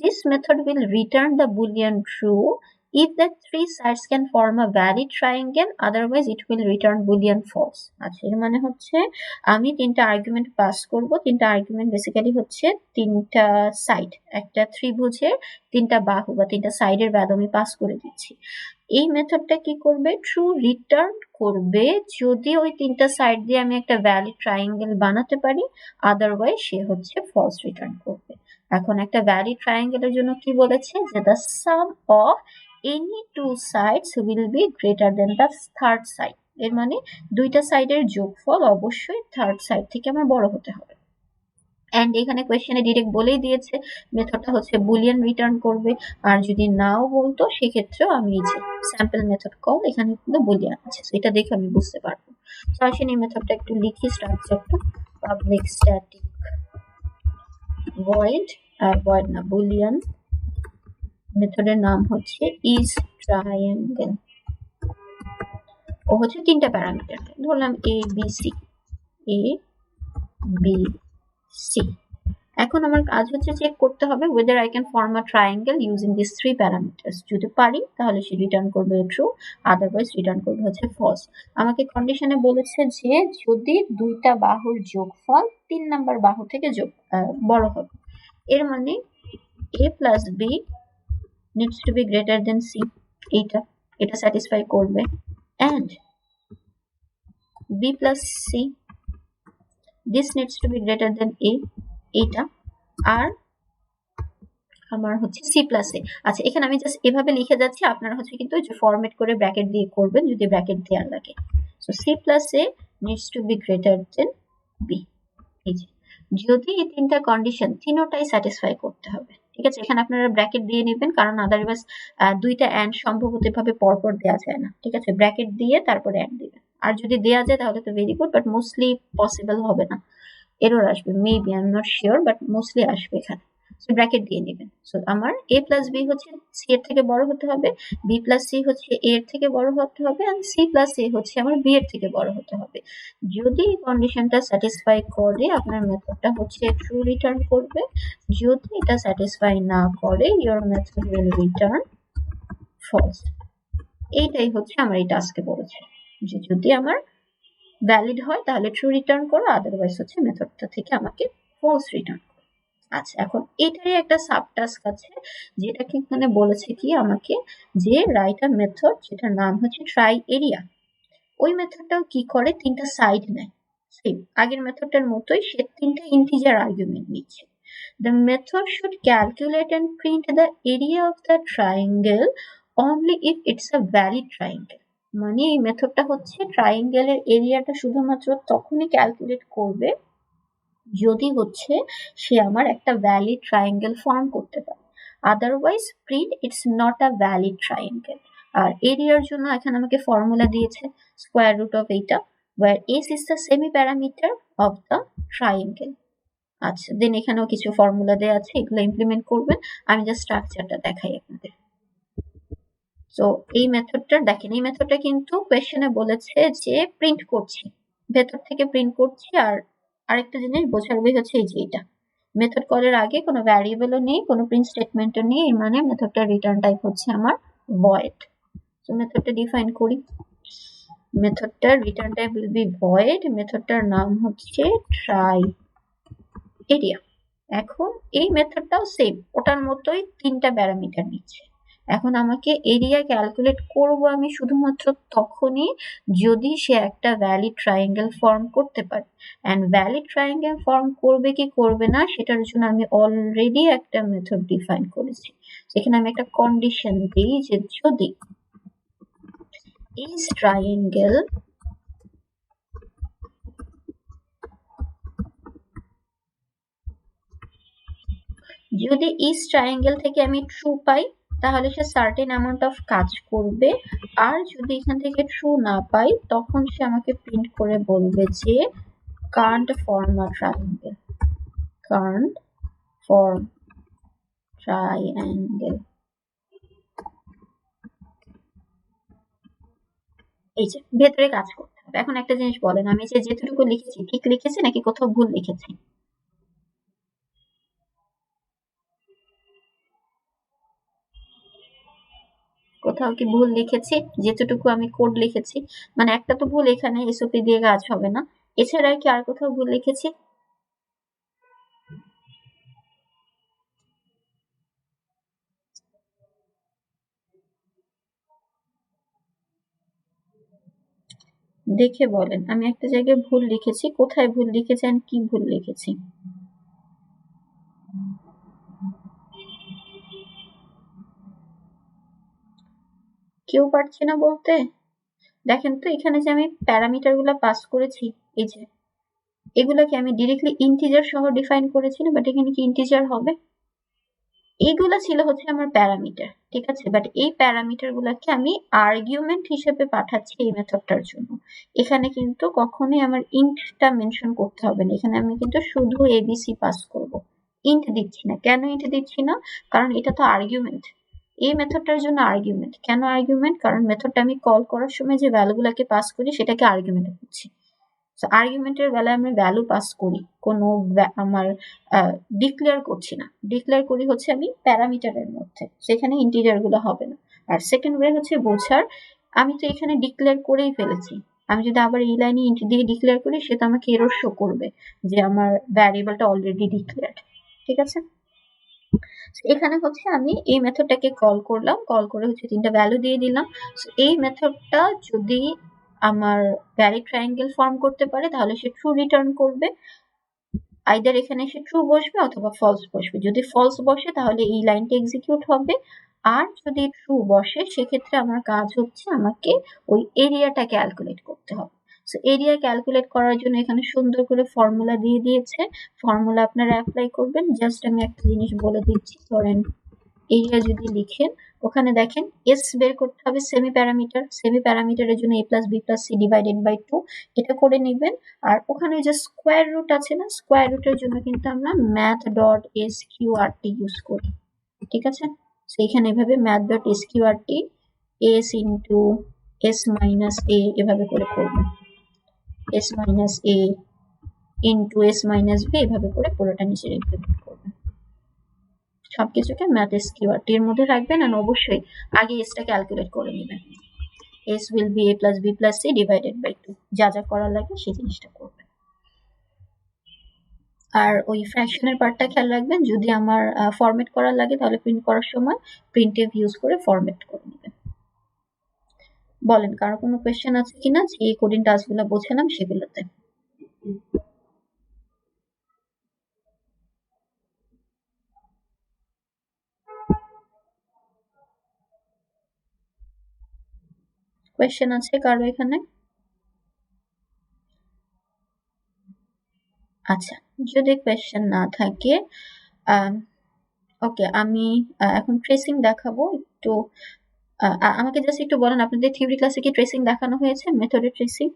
[SPEAKER 1] This method will return the boolean true if the 3 sides can form a valid triangle, otherwise it will return boolean false. আচ্ছা এর মানে হচ্ছে আমি 3টা আর্গুমেন্ট পাস করব, 3টা আর্গুমেন্ট বেসিক্যালি হচ্ছে 3টা সাইড, একটা ত্রিভুজের 3টা বাহু বা 3টা সাইডের ভ্যালু আমি পাস করে দিচ্ছি। এই মেথডটা কি করবে, ট্রু রিটার্ন করবে যদি ওই 3টা সাইড দিয়ে আমি একটা ভ্যালিড ট্রায়াঙ্গেল বানাতে পারি, আদারওয়াইজ সে হচ্ছে ফলস রিটার্ন করবে। এখন একটা ভ্যালিড ট্রায়াঙ্গেলের জন্য কি বলেছে যে the sum of any two sides will be greater than the third side, এর মানে দুইটা সাইডের যোগফল অবশ্যই থার্ড সাইড থেকে আমার বড় হতে হবে। এন্ড এখানে কোয়েশ্চেনে ডিরেক্ট বলেই দিয়েছে মেথডটা হচ্ছে বুলিয়ান রিটার্ন করবে, আর যদি নাও বলতো সেক্ষেত্রেও আমি এই যে স্যাম্পল মেথড কল এখানে কিন্তু বুলিয়ান আছে, এটা দেখে আমি বুঝতে পারবো। তো আসেন এই মেথডটা একটু লিখি, স্ট্রাকচারটা পাবলিক স্ট্যাটিক void void না বুলিয়ান, মেথডের নাম হচ্ছে is triangle, ও হচ্ছে 3টা প্যারামিটার ধরলাম a b c, a B C. এখন আমার কাজ হচ্ছে চেক করতে হবে whether I can form a triangle using these three parameters. যদি পারি তাহলে সে রিটার্ন করবে ট্রু, আদারওয়াইজ রিটার্ন করবে হচ্ছে ফলস। আমাকে কন্ডিশনে বলেছে যে যদি দুইটা বাহুর যোগফল 3 নাম্বার বাহু থেকে বড় হবে, এর মানে a plus b needs to be greater than c, এটা স্যাটিসফাই করবে, and b plus c this needs to be greater than a, এটা, আর আমার হচ্ছে c plus a। আচ্ছা, এখানে আমি জাস্ট এভাবে লিখে যাচ্ছি, আপনারা হচ্ছে কিন্তু যে ফরম্যাট করে ব্র্যাকেট দিয়ে করবেন যদি ব্র্যাকেট দেওয়া লাগে। So c plus a needs to be greater than b। এই যে যদি এই তিনটা কন্ডিশন তিনটাই স্যাটিসফাই করতে হবে, ঠিক আছে। এখানে আপনারা ব্র্যাকেট দিয়ে নেবেন, কারণ আদারওয়াইজ দুইটা অ্যান্ড সম্ভবত এভাবে পরপর দেওয়া যায় না, ঠিক আছে। ব্র্যাকেট দিয়ে তারপরে অ্যান্ড দিবেন, আর যদি দেওয়া যায় তাহলে তো very good, but mostly possible হবে না, এরর আসবে, maybe, I am not sure, but mostly আসবে এখানে। সো ব্র্যাকেট দিয়ে নেবেন। সো আমার a প্লাস b হচ্ছে c এর থেকে বড় হতে হবে, b প্লাস c হচ্ছে a এর থেকে বড় হতে হবে, and c প্লাস a হচ্ছে আমার b এর থেকে বড় হতে হবে। যদি এই কন্ডিশনটা স্যাটিসফাই করে আপনার মেথডটা হচ্ছে ট্রু রিটার্ন করবে, যদি এটা স্যাটিসফাই না করে your method will return false. এইটাই হচ্ছে আমার এই টাস্কে বলেছে যে যদি আমার ভ্যালিড হয় তাহলে ট্রু রিটার্ন করো, আদারওয়াইজ হচ্ছে মেথডটা থেকে আমাকে ফলস রিটার্ন করো। আচ্ছা, এখন এটারই একটা সাব টাস্ক আছে যেটাকে এখানে বলেছে কি আমাকে যে রাইট আ মেথড যেটার নাম হচ্ছে ট্রাই এরিয়া। ওই মেথডটাও কি করে, তিনটা সাইড নেয়, সেম আগের মেথডটার মতোই, সে তিনটা ইন্টিজার আর্গুমেন্ট নিচ্ছে। The method should calculate and print the area of the triangle only if it's a valid triangle. মানে এই মেথডটা হচ্ছে ট্রায়াঙ্গেলের এরিয়াটা শুধুমাত্র তখনই ক্যালকুলেট করবে যদি হচ্ছে সে আমার একটা ভ্যালিড ট্রায়াঙ্গেল ফর্ম করতে পারে, otherwise print it's not a valid triangle. আর এরিয়ার জন্য এখানে আমাকে ফর্মুলা দিয়েছে স্কোয়ার রুট অফ এইটা, where s is the semi parameter of the triangle। আচ্ছা, দেন এখানেও কিছু ফর্মুলা দেওয়া আছে, এগুলো ইমপ্লিমেন্ট করবেন। আমি জাস্ট স্ট্রাকচারটা দেখাই আপনাদের। তো এই মেথডটা দেখেন, এই মেথডটা কিন্তু কোয়েশ্চেনে বলেছে যে প্রিন্ট করছি, ভেতর থেকে প্রিন্ট করছি। আর আরেকটা জিনিস বোঝার বই হচ্ছে এই যে এটা মেথড কলের আগে কোনো ভ্যারিয়েবলও নেই, কোনো প্রিন্ট স্টেটমেন্টও নেই, এর মানে মেথডটার রিটার্ন টাইপ হচ্ছে আমার ভয়েড। তো মেথডটা ডিফাইন করি, মেথডটার return type will be void, মেথডটার নাম হচ্ছে ট্রাই এরিয়া। এখন এই মেথডটাও সেম ওটার মতোই তিনটা প্যারামিটার নিচ্ছে। এখন আমাকে এরিয়া ক্যালকুলেট করব আমি শুধুমাত্র তখনই যদি সে একটা ভ্যালিড ট্রায়াঙ্গেল ফর্ম করতে পারে, অ্যান্ড ভ্যালিড ট্রায়াঙ্গেল ফর্ম করবে কি করবে না সেটার জন্য আমি অলরেডি একটা মেথড ডিফাইন করেছি। সেখানে আমি একটা কন্ডিশন দিই যে যদি ইজ ট্রায়াঙ্গেল যদি ইজ ট্রায়াঙ্গেল থেকে আমি ট্রু পাই তাহলে সে সার্টেন অ্যামাউন্ট অফ কাজ করবে, আর যদি এখান থেকে ট্রু না পাই তখন সে আমাকে প্রিন্ট করে বলবে যে can't form a triangle, can't form triangle। এই যে ভেতরে কাজ করতে হবে। এখন একটা জিনিস বলেন, আমি যে যেটুকু লিখেছি ঠিক লিখেছি নাকি কোথাও ভুল লিখেছি? কোথাও কি ভুল লিখেছি? যেটুকু আমি কোড লিখেছি, মানে একটা তো ভুল এখানে এসওপি দিয়ে কাজ হবে না, এছাড়া কি আর কোথাও ভুল লিখেছি? দেখে বলেন, আমি একটা জায়গায় ভুল লিখেছি, কোথায় ভুল লিখেছি আর কি ভুল লিখেছি? কেউ পারছে না বলতে? দেখেন তো এখানে যে আমি প্যারামিটার গুলা পাস করেছি, এই যে এগুলাকে আমি ডিরেক্টলি ইন্টিজার সহ ডিফাইন করেছি না, বাট এখানে কি ইন্টিজার হবে? এইগুলা ছিল হচ্ছে আমার প্যারামিটার, ঠিক আছে, বাট এই প্যারামিটার গুলাকে আমি আর্গুমেন্ট হিসেবে পাঠাচ্ছি এই মেথডটার জন্য। এখানে কিন্তু কখনোই আমার ইন্টটা মেনশন করতে হবে না, এখানে আমি কিন্তু শুধু এবিসি পাস করব, ইন্ট দিচ্ছি না। কেন ইন্ট দিচ্ছি না? কারণ এটা তো আর্গুমেন্ট, এই মেথডটার জন্য আর্গুমেন্ট। কেন আর্গুমেন্ট? কারণ মেথডটা আমি কল করার সময় যে ভ্যালুগুলোকে পাস করি সেটাকে আর্গুমেন্ট করছি। সো আর্গুমেন্টের বেলায় আমরা ভ্যালু পাস করি, কোনো আমার ডিক্লেয়ার করছি না, ডিক্লেয়ার করি হচ্ছে আমি প্যারামিটারের মধ্যে, সেখানে ইন্টিজার গুলো হবে না। আর সেকেন্ড ওয়ে হচ্ছে বোঝার, আমি তো এখানে ডিক্লেয়ার করেই ফেলেছি, আমি যদি আবার এই লাইনে ইন্টি দিয়ে ডিক্লেয়ার করি সেটা আমাকে এরর শো করবে যে আমার ভ্যারিয়েবলটা অলরেডি ডিক্লেয়ার্ড। ঠিক আছে, এখানে হচ্ছে আমি এই মেথডটাকে কল করলাম, কল করে হচ্ছে 3টা ভ্যালু দিয়ে দিলাম। এই মেথডটা যদি আমার ভ্যালিড ট্রায়াঙ্গেল ফর্ম করতে পারে তাহলে সে ট্রু রিটার্ন করবে, আইদার এখানে সে ট্রু বসবে অথবা ফলস বসবে। যদি ফলস বসে তাহলে এই লাইনটা এক্সিকিউট হবে, আর যদি ট্রু বসে সেক্ষেত্রে আমার কাজ হচ্ছে আমাকে ওই এরিয়াটা ক্যালকুলেট করতে হবে। সো এরিয়া ক্যালকুলেট করার জন্য এখানে সুন্দর করে ফর্মুলা দিয়ে দিয়েছে, ফর্মুলা আপনারা অ্যাপ্লাই করবেন। জাস্ট আমি একটা জিনিস বলে দিচ্ছি, ধরেন এরিয়া যদি লিখেন, ওখানে দেখেন এস বের করতে হবে সেমি প্যারামিটার, সেমি প্যারামিটারের জন্য a plus B plus C divided by 2 এটা করে নেবেন। আর ওখানে যে স্কোয়ার রুট আছে না, স্কোয়ার রুটের জন্য কিন্তু আমরা ম্যাথ ডট এসকিউআরটি ইউজ করি। ঠিক আছে, সেইখানে এভাবে math dot SQRT S into S minus A এভাবে করে করবেন, S minus A into S minus B এভাবে করে পুরোটা নিচে ইমপ্লিমেন্ট করবেন। সবকিছুকে ম্যাথ এসকিউআরটি এর মধ্যে রাখবেন, আর অবশ্যই আগে এসটা ক্যালকুলেট করে নেবেন। S will be a plus B plus C divided by 2, যা যা করা লাগে সেই জিনিসটা করবেন। আর ওই ফ্র্যাকশনের পার্টটা খেয়াল রাখবেন, যদি আমার ফরম্যাট করা লাগে তাহলে প্রিন্ট করার সময় প্রিন্টএফ ইউজ করে ফরম্যাট করে নেবেন। বলেন কারো কোনো কোয়েশ্চেন আছে কিনা যে কোডিং টাস্কগুলো বোঝালাম সেগুলোতে? কোয়েশ্চেন আছে কারো এখানে? আচ্ছা, যদি কোয়েশ্চেন না থাকে ওকে, আমি এখন ট্রেসিং দেখাবো। একটু আমাকে জাস্ট একটু বলেন, আপনাদের থিওরি ক্লাসে কি ট্রেসিং দেখানো হয়েছে, মেথডের ট্রেসিং?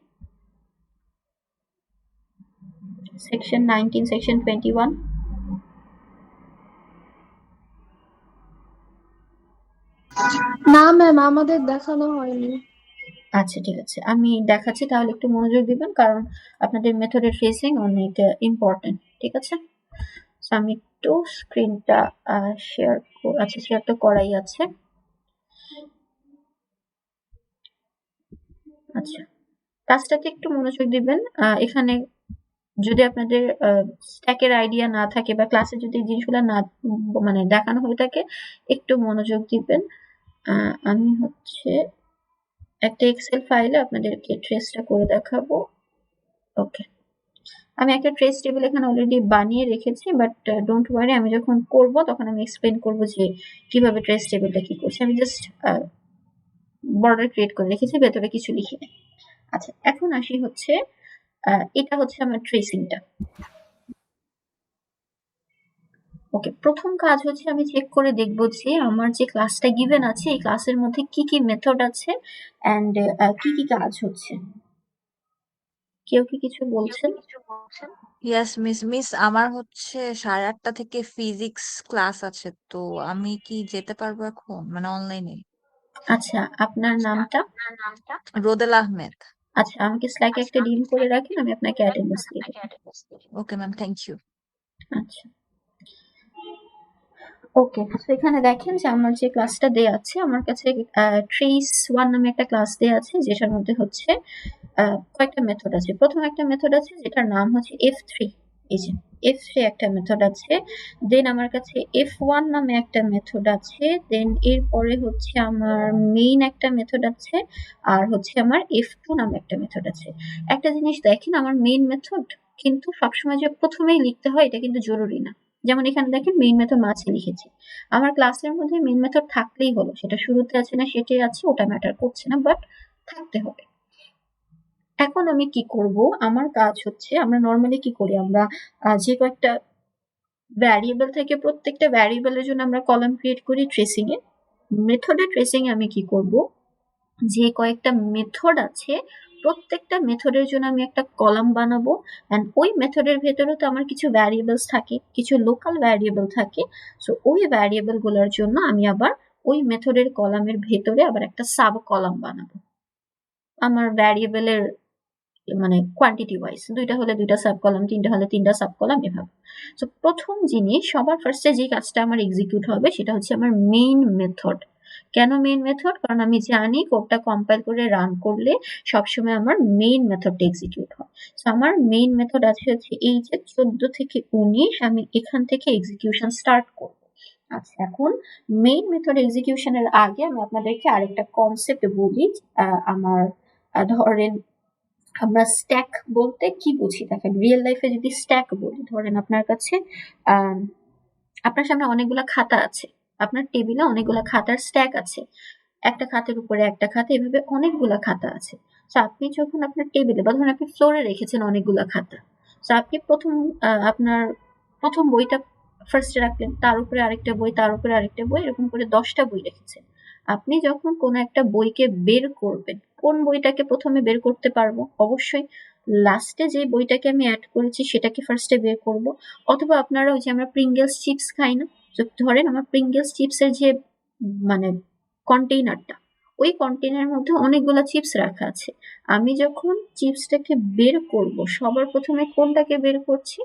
[SPEAKER 1] Section 19, section 21?
[SPEAKER 4] না ম্যাম, আমাদের দেখানো হয়নি।
[SPEAKER 1] আচ্ছা ঠিক আছে, আমি দেখাচ্ছি, তাহলে একটু মনোযোগ দিবেন কারণ আপনাদের মেথডের ট্রেসিং অনেক ইম্পর্টেন্ট। ঠিক আছে, আমি একটু স্ক্রিনটা শেয়ার, আচ্ছা শেয়ার তো করাই আছে। আচ্ছা, কাজটাতে একটু মনোযোগ দিবেন। এখানে যদি আপনাদের স্ট্যাকের আইডিয়া না থাকে বা ক্লাসে যদি জিনিসগুলো না মানে দেখানো হয়ে থাকে একটু মনোযোগ দিবেন। আমি হচ্ছে একটা এক্সেল ফাইলে আপনাদেরকে ট্রেসটা করে দেখাবো। ওকে, আমি একটা ট্রেস টেবিল এখানে অলরেডি বানিয়ে রেখেছি, বাট ডোন্ট ওয়ারি, আমি যখন করব তখন আমি এক্সপ্লেন করব যে কিভাবে ট্রেস টেবিলটা কি করছে। আমি জাস্ট বর্ডার ক্রিয়েট করে রেখেছি, ভেতরে কিছু লিখি না। আচ্ছা, এখন আসি হচ্ছে এটা হচ্ছে আমার ট্রেসিংটা। ওকে, প্রথম কাজ হচ্ছে আমি চেক করে দেখব যে আমার যে ক্লাসটা গিভেন আছে এই ক্লাসের মধ্যে কি কি মেথড আছে এন্ড কি কি কাজ হচ্ছে। কেউ কি কিছু বলছেন?
[SPEAKER 5] ইয়েস মিস আমার হচ্ছে 8:30 থেকে ফিজিক্স ক্লাস আছে, তো আমি কি যেতে পারবো এখন, মানে অনলাইনে?
[SPEAKER 1] আচ্ছা, আপনার নামটা?
[SPEAKER 5] রোদেল আহমেদ।
[SPEAKER 1] আচ্ছা, আমাকে স্ল্যাকে একটা ডিম করে রাখেন, আমি আপনাকে অ্যাটেন্ডেন্স দিয়ে দেব।
[SPEAKER 5] Okay ma'am, thank you.
[SPEAKER 1] আচ্ছা, ওকে, তো এখানে দেখেন যে আমার যে ক্লাসটা দেয়া আছে, আমার কাছে ট্রেস 1 নামে একটা ক্লাস দেয়া আছে যেটার মধ্যে হচ্ছে কয়েকটা মেথড আছে। প্রথম একটা মেথড আছে যেটার নাম হচ্ছে f3, এই যে f3 একটা মেথড আছে। দেন আমার কাছে f1 নামে একটা মেথড আছে। দেন এরপরে হচ্ছে আমার মেইন একটা মেথড আছে, আর হচ্ছে আমার f2 নামে একটা মেথড আছে। একটা জিনিস দেখেন, আমার মেইন মেথড কিন্তু সবসময় যে প্রথমেই লিখতে হয় এটা কিন্তু জরুরি না। যেমন এখানে দেখেন মেইন মেথড মাঝে লিখেছি, আমার ক্লাসের মধ্যে মেইন মেথড থাকলেই হলো, সেটা শুরুতে আছে না সেটাই আছে ওটা ম্যাটার করছে না, বাট থাকতে হবে। এখন আমি কি করব, আমার কাজ হচ্ছে, আমরা নরমালি কি করি, আমরা যে কয়েকটা ভ্যারিয়েবল থেকে প্রত্যেকটা ভ্যারিয়েবলের জন্য আমরা কলাম ক্রিয়েট করি ট্রেসিং এ। মেথডে ট্রেসিং এ আমি কি করব, যে কয়েকটা মেথড আছে প্রত্যেকটা মেথডের জন্য আমি একটা কলাম বানাবো, এন্ড ওই মেথডের ভেতরে তো আমার কিছু ভ্যারিয়েবলস থাকে, কিছু লোকাল ভ্যারিয়েবল থাকে। সো ওই ভ্যারিয়েবল গুলোর জন্য আমি আবার ওই মেথডের কলামের ভেতরে আবার একটা সাব কলাম বানাবো। আমার ভ্যারিয়েবলের মানে কোয়ান্টিটি ওয়াইজ, 2টা হলে 2টা সাব কলাম, 3টা হলে 3টা সাব কলাম, এভাবে। সো প্রথম জিনিস সবার ফার্স্টে যে কাজটা আমার এক্সিকিউট হবে সেটা হচ্ছে আমার মেইন মেথড। কেন মেইন মেথড? কারণ আমি জানি কোডটা কম্পাইল করে রান করলে সবসময় আমার মেইন মেথডটা এক্সিকিউট হয়। সো আমার মেইন মেথড আছে হচ্ছে এই যে 14 থেকে 19, আমি এখান থেকে এক্সিকিউশন স্টার্ট করব। আচ্ছা, এখন মেইন মেথড এক্সিকিউশনের আগে আমি আপনাদেরকে আরেকটা কনসেপ্ট বলি। আমার ধরেন আমরা স্ট্যাক বলতে কি বুঝি, দেখেন রিয়েল লাইফে যদি স্ট্যাক বলি, ধরেন আপনার কাছে আপনার সামনে অনেকগুলা খাতা আছে, আপনার টেবিলে অনেকগুলা খাতার স্ট্যাক আছে, একটা খাতের উপরে একটা খাতা, এভাবে অনেকগুলা খাতা আছে। তো আপনি যখন আপনার টেবিলে বা ধরুন আপনি ফ্লোরে রেখেছেন অনেকগুলা খাতা, তো আপনি আপনার প্রথম বইটা ফার্স্টে রাখলেন, তার উপরে আরেকটা বই, তার উপরে আরেকটা বই, এরকম করে 10টা বই রেখেছেন। আপনি যখন কোনো একটা বইকে বের করবেন, কোন বইটাকে প্রথমে বের করতে পারবো? অবশ্যই লাস্টে যে বইটাকে আমি অ্যাড করেছি সেটাকে ফার্স্টে বের করব। অথবা আপনারা ওই যে আমরা প্রিঙ্গলস চিপস খাই না, তো ধরেন আমার প্রিঙ্গলস চিপসের যে মানে কন্টেইনারটা, ওই কন্টেইনারের মধ্যে অনেকগুলা চিপস রাখা আছে। আমি যখন চিপসটাকে বের করব, সবার প্রথমে কোনটাকে বের করছি?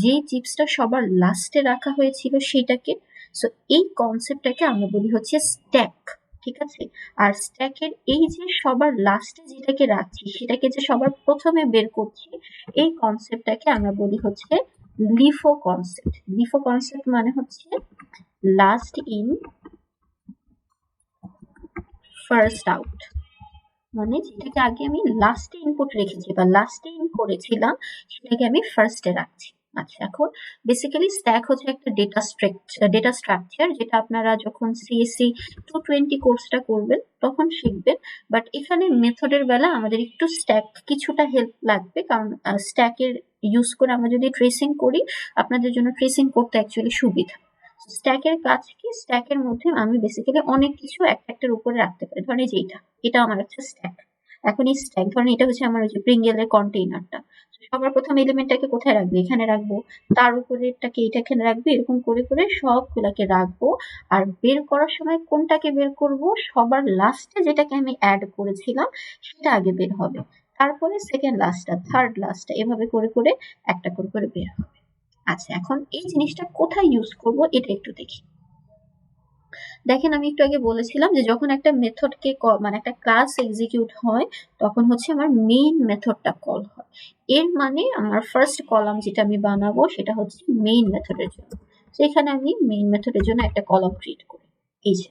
[SPEAKER 1] যেই চিপসটা সবার লাস্টে রাখা হয়েছিল সেটাকে। সো এই কনসেপ্টটাকে আমরা বলি হচ্ছে স্ট্যাক, ঠিক আছে? আর স্ট্যাকের এই যে সবার লাস্টে যেটাকে রাখছি সেটাকে যে সবার প্রথমে বের করছি, এই কনসেপ্টটাকে আমরা বলি হচ্ছে লিফো কনসেপ্ট। লিফো কনসেপ্ট মানে হচ্ছে লাস্ট ইন ফার্স্ট আউট, মানে যেটাকে আগে আমি লাস্টে ইনপুট রেখেছি বা লাস্টে ইন করেছিলাম সেটাকে আমি ফার্স্টে রাখছি। আচ্ছা, এখন বেসিক্যালি স্ট্যাক হচ্ছে একটা ডেটা স্ট্রাকচার, যেটা আপনারা যখন সিএসসি 220 কোর্সটা করবেন তখন শিখবেন। বাট এখানে মেথডের বেলা আমাদের একটু স্ট্যাক কিছুটা হেল্প লাগবে, কারণ স্ট্যাকের ইউজ করে আমরা যদি ট্রেসিং করি, আপনাদের জন্য ট্রেসিং করতে অ্যাকচুয়ালি সুবিধা। স্ট্যাকের কাজ কি? স্ট্যাকের মধ্যে আমি বেসিক্যালি অনেক কিছু একটার উপরে রাখতে পারি। ধরেন এই যে এটা আমার হচ্ছে স্ট্যাক। এখন এই স্ট্যাক, ধরেন এটা হচ্ছে আমার ওই যে প্রিঙ্গেলের কন্টেইনারটা। সবার প্রথম এলিমেন্টটাকে কোথায় রাখবো? এখানে রাখবো। তার উপরে এটাকে এখানে রাখবো, এরকম করে করে সবগুলাকে রাখবো। আর বের করার সময় কোনটাকে বের করব? সবার লাস্টে যেটাকে আমি অ্যাড করেছিলাম সেটা আগে বের হবে, তারপরে সেকেন্ড লাস্টটা, থার্ড লাস্টটা, এভাবে করে করে একটা করে করে বের হবে। আচ্ছা, এখন এই জিনিসটা কোথায় ইউজ করব এটা একটু দেখি। দেখেন আমি একটু আগে বলেছিলাম যে যখন একটা মেথডকে মানে একটা ক্লাস এক্সিকিউট হয় তখন হচ্ছে আমার মেইন মেথডটা কল হয়। এর মানে আমার ফার্স্ট কলাম যেটা আমি বানাবো সেটা হচ্ছে মেইন মেথডের জন্য। তো এখানে আমি মেইন মেথডের জন্য একটা কলাম ক্রিয়েট করি। এই যে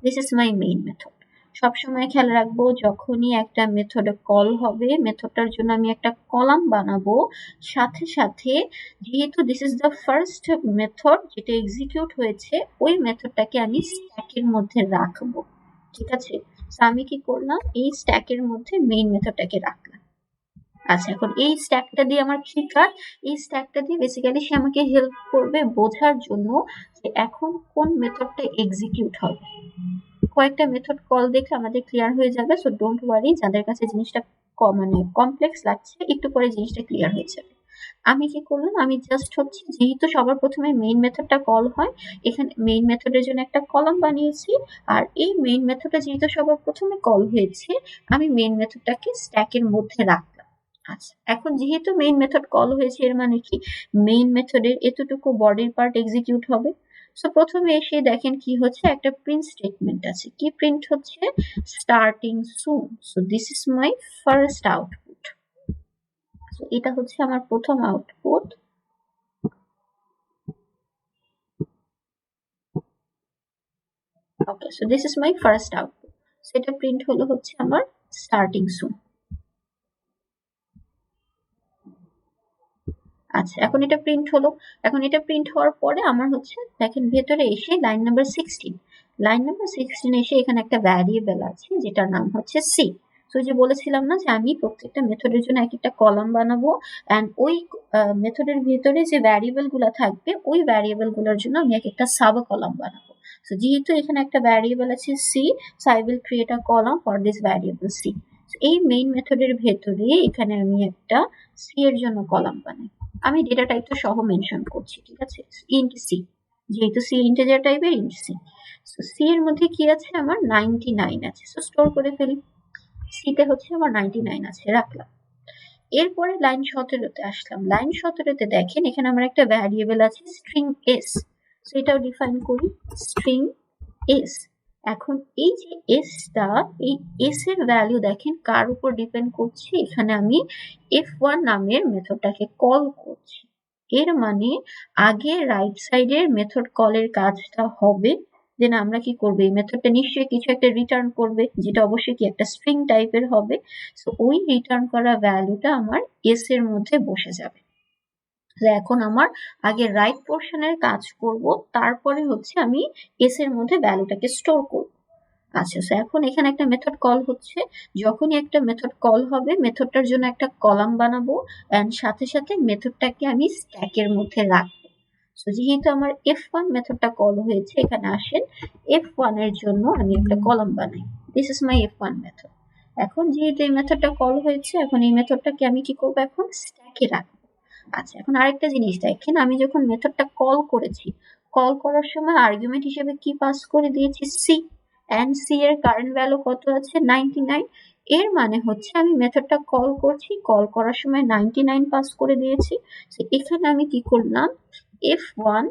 [SPEAKER 1] this is my main method. সবসময় খেয়াল রাখবো যখনই একটা মেথড কল হবে, মেথডটার জন্য আমি একটা কলাম বানাবো, সাথে সাথে যেহেতু this is the first method যেটা এক্সিকিউট হয়েছে, ওই মেথডটাকে আমি স্ট্যাকের মধ্যে রাখবো, ঠিক আছে? আমি কি করলাম? এই স্ট্যাকের মধ্যে মেইন মেথডটাকে রাখলাম। আচ্ছা, এখন এই স্ট্যাকটা দিয়ে আমার কি কাজ? এই স্ট্যাকটা দিয়ে বেসিক্যালি সে আমাকে হেল্প করবে বোঝার জন্য যে এখন কোন মেথডটা এক্সিকিউট হবে। কয়েকটা মেথড কল দেখে আমাদের ক্লিয়ার হয়ে যাবে। সো ডোন্ট ওয়ারি, যাদের কাছে জিনিসটা মানে কমপ্লেক্স লাগছে, একটু পরে জিনিসটা ক্লিয়ার হয়ে যাবে। আমি কি করলাম? আমি জাস্ট হচ্ছে যেহেতু সবার প্রথমে মেইন মেথডটা কল হয়, এখানে মেইন মেথডের জন্য একটা কলাম বানিয়েছি। আর এই মেইন মেথডটা যেহেতু সবার প্রথমে কল হয়েছে, আমি মেইন মেথডটাকে স্ট্যাকের মধ্যে রাখলাম। আচ্ছা, এখন যেহেতু মেইন মেথড কল হয়েছে, এর মানে কি? মেইন মেথডের এতটুকু বডির পার্ট এক্সিকিউট হবে। সো প্রথমে এসে দেখেন কি হচ্ছে, একটা প্রিন্ট স্টেটমেন্ট আছে। কি প্রিন্ট হচ্ছে? Starting soon. So this is my first output. So এটা হচ্ছে আমার প্রথম output. Okay, so this is my first output. সেটা প্রিন্ট হলো হচ্ছে আমার স্টার্টিং সুন। আচ্ছা, এখন এটা প্রিন্ট হলো। এখন এটা প্রিন্ট হওয়ার পরে আমার হচ্ছে দেখেন ভেতরে এসে লাইন নাম্বার 16 এসে এখানে একটা ভ্যারিয়েবল আছে যেটার নাম হচ্ছে সি। তো যে বলেছিলাম না যে আমি প্রত্যেকটা মেথডের জন্য এক একটা কলাম বানাবো, এন্ড ওই মেথডের ভিতরে যে ভ্যারিয়েবল গুলা থাকবে ওই ভ্যারিয়েবল গুলোর জন্য আমি এক একটা সাব কলাম বানাবো। সো যেহেতু এখানে একটা ভ্যারিয়েবল আছে C, so I will create a column for this variable C. এই মেইন মেথডের ভেতরে এখানে আমি একটা সি এর জন্য কলাম বানাই। আমি ডেটা টাইপটা সহ মেনশন করছি, ঠিক আছে? ইন্ট সি, যেহেতু সি ইন্টিজার টাইপের, ইন্ট সি। সো সি এর মধ্যে কি আছে? আমার 99 আছে। সো স্টোর করে ফেলি। সিতে হচ্ছে আমার 99 আছে, রাখলাম। এরপরে লাইন 17-তে আসলাম। লাইন 17-তে দেখেন এখানে আমার একটা ভ্যারিয়েবল আছে স্ট্রিং এস। সো এটাও ডিফাইন করি, স্ট্রিং এস। এখন এই যে এসটা, এই এস এর ভ্যালু দেখেন কার উপর ডিপেন্ড করছে, এখানে আমি f1 নামের মেথডটাকে কল করছি। এর মানে আগে রাইট সাইডের মেথড কলের কাজটা হবে, দেন আমরা কি করবো, এই মেথডটা নিশ্চয়ই কিছু একটা রিটার্ন করবে, যেটা অবশ্যই কি একটা স্ট্রিং টাইপের হবে। সো ওই রিটার্ন করা ভ্যালুটা আমার এস এর মধ্যে বসে যাবে। এখন আমার আগে রাইট পোর্শনের কাজ করব, তারপরে হচ্ছে আমি এস এর মধ্যে ভ্যালুটাকে স্টোর করব। আচ্ছা, সো এখন এখানে একটা মেথড কল হচ্ছে। যখনই একটা মেথড কল হবে, মেথডটার জন্য একটা কলাম বানাবো এন্ড সাথে সাথে মেথডটাকে আমি স্ট্যাকের মধ্যে রাখবো। সো যেহেতু আমার f1 মেথডটা কল হয়েছে, এখানে আসেন f1 এর জন্য আমি একটা কলাম বানাই। This is my f1 method. এখন যেহেতু এই মেথডটা কল হয়েছে, এখন এই মেথডটাকে আমি কি করবো, এখন স্ট্যাকে রাখবো। আচ্ছা, এখন আরেকটা জিনিস দেখেন, আমি যখন মেথডটা কল করেছি, কল করার সময় আর্গুমেন্ট হিসেবে কি পাস করে দিয়েছি, সি। এন্ড সি এর কারেন্ট ভ্যালু কত আছে, 99। এর মানে হচ্ছে আমি মেথডটা কল করছি, কল করার সময় 99 পাস করে দিয়েছি। তো এখানে আমি কি করলাম, f1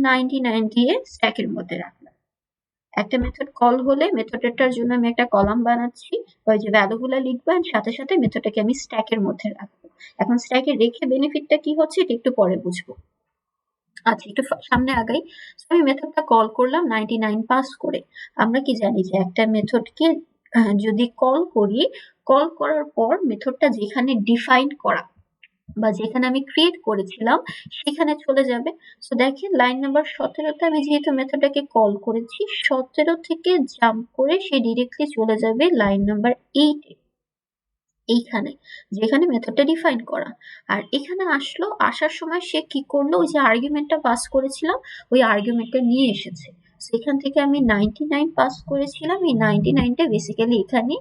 [SPEAKER 1] 99 দিয়ে স্ট্যাকের মধ্যে রাখলাম। একটা মেথড কল হলে মেথডটার জন্য আমি একটা কলাম বানাচ্ছি, ওই যে ভ্যালুগুলো লিখবো এন্ড সাথে সাথে মেথডটাকে আমি স্ট্যাকের মধ্যে রাখবো। এখন স্ট্যাকে রেখে বেনিফিটটা কি হচ্ছে এটা একটু পরে বুঝবো। আচ্ছা, একটু সামনে আগাই। আমি মেথডটা কল করলাম 99 পাস করে। আমরা কি জানি যে একটা মেথডকে যদি কল করি, কল করার পর মেথডটা যেখানে ডিফাইন করা বা যেখানে আমি ক্রিয়েট করেছিলাম সেখানে চলে যাবে। সো দেখেন লাইন নাম্বার 17-তে আমি যেহেতু মেথডটাকে কল করেছি, 17 থেকে জাম্প করে সে ডিরেক্টলি চলে যাবে লাইন নাম্বার 8-এ, এইখানে যেখানে মেথডটা ডিফাইন করা। আর এখানে আসলো, আসার সময় সে কি করলো, ওই যে আর্গুমেন্টটা পাস করেছিলাম ওই আর্গুমেন্টটা নিয়ে এসেছে। সেখান থেকে আমি 99 পাস করেছিলাম, এই 99টা বেসিক্যালি এখানে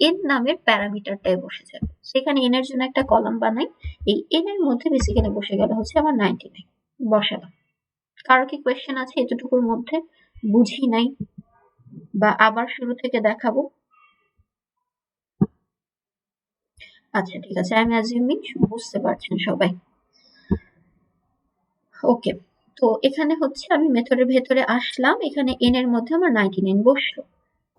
[SPEAKER 1] এন নামের প্যারামিটারটায় বসে যাবে। সেখানে এন এর জন্য একটা কলাম বানাই, এই এন এর মধ্যে বেসিক্যালি বসে গেল হচ্ছে আমার 99 বসালাম। কারো কি কোয়েশ্চেন আছে এতটুকুর মধ্যে, বুঝি নাই বা আবার শুরু থেকে দেখাবো? আচ্ছা, ঠিক আছে, আমি অ্যাজিউমিং বুঝতে পারছেন সবাই। ওকে, তো এখানে হচ্ছে আমি মেথডের ভেতরে আসলাম, এখানে এন এর মধ্যে আমার 99 বসলো।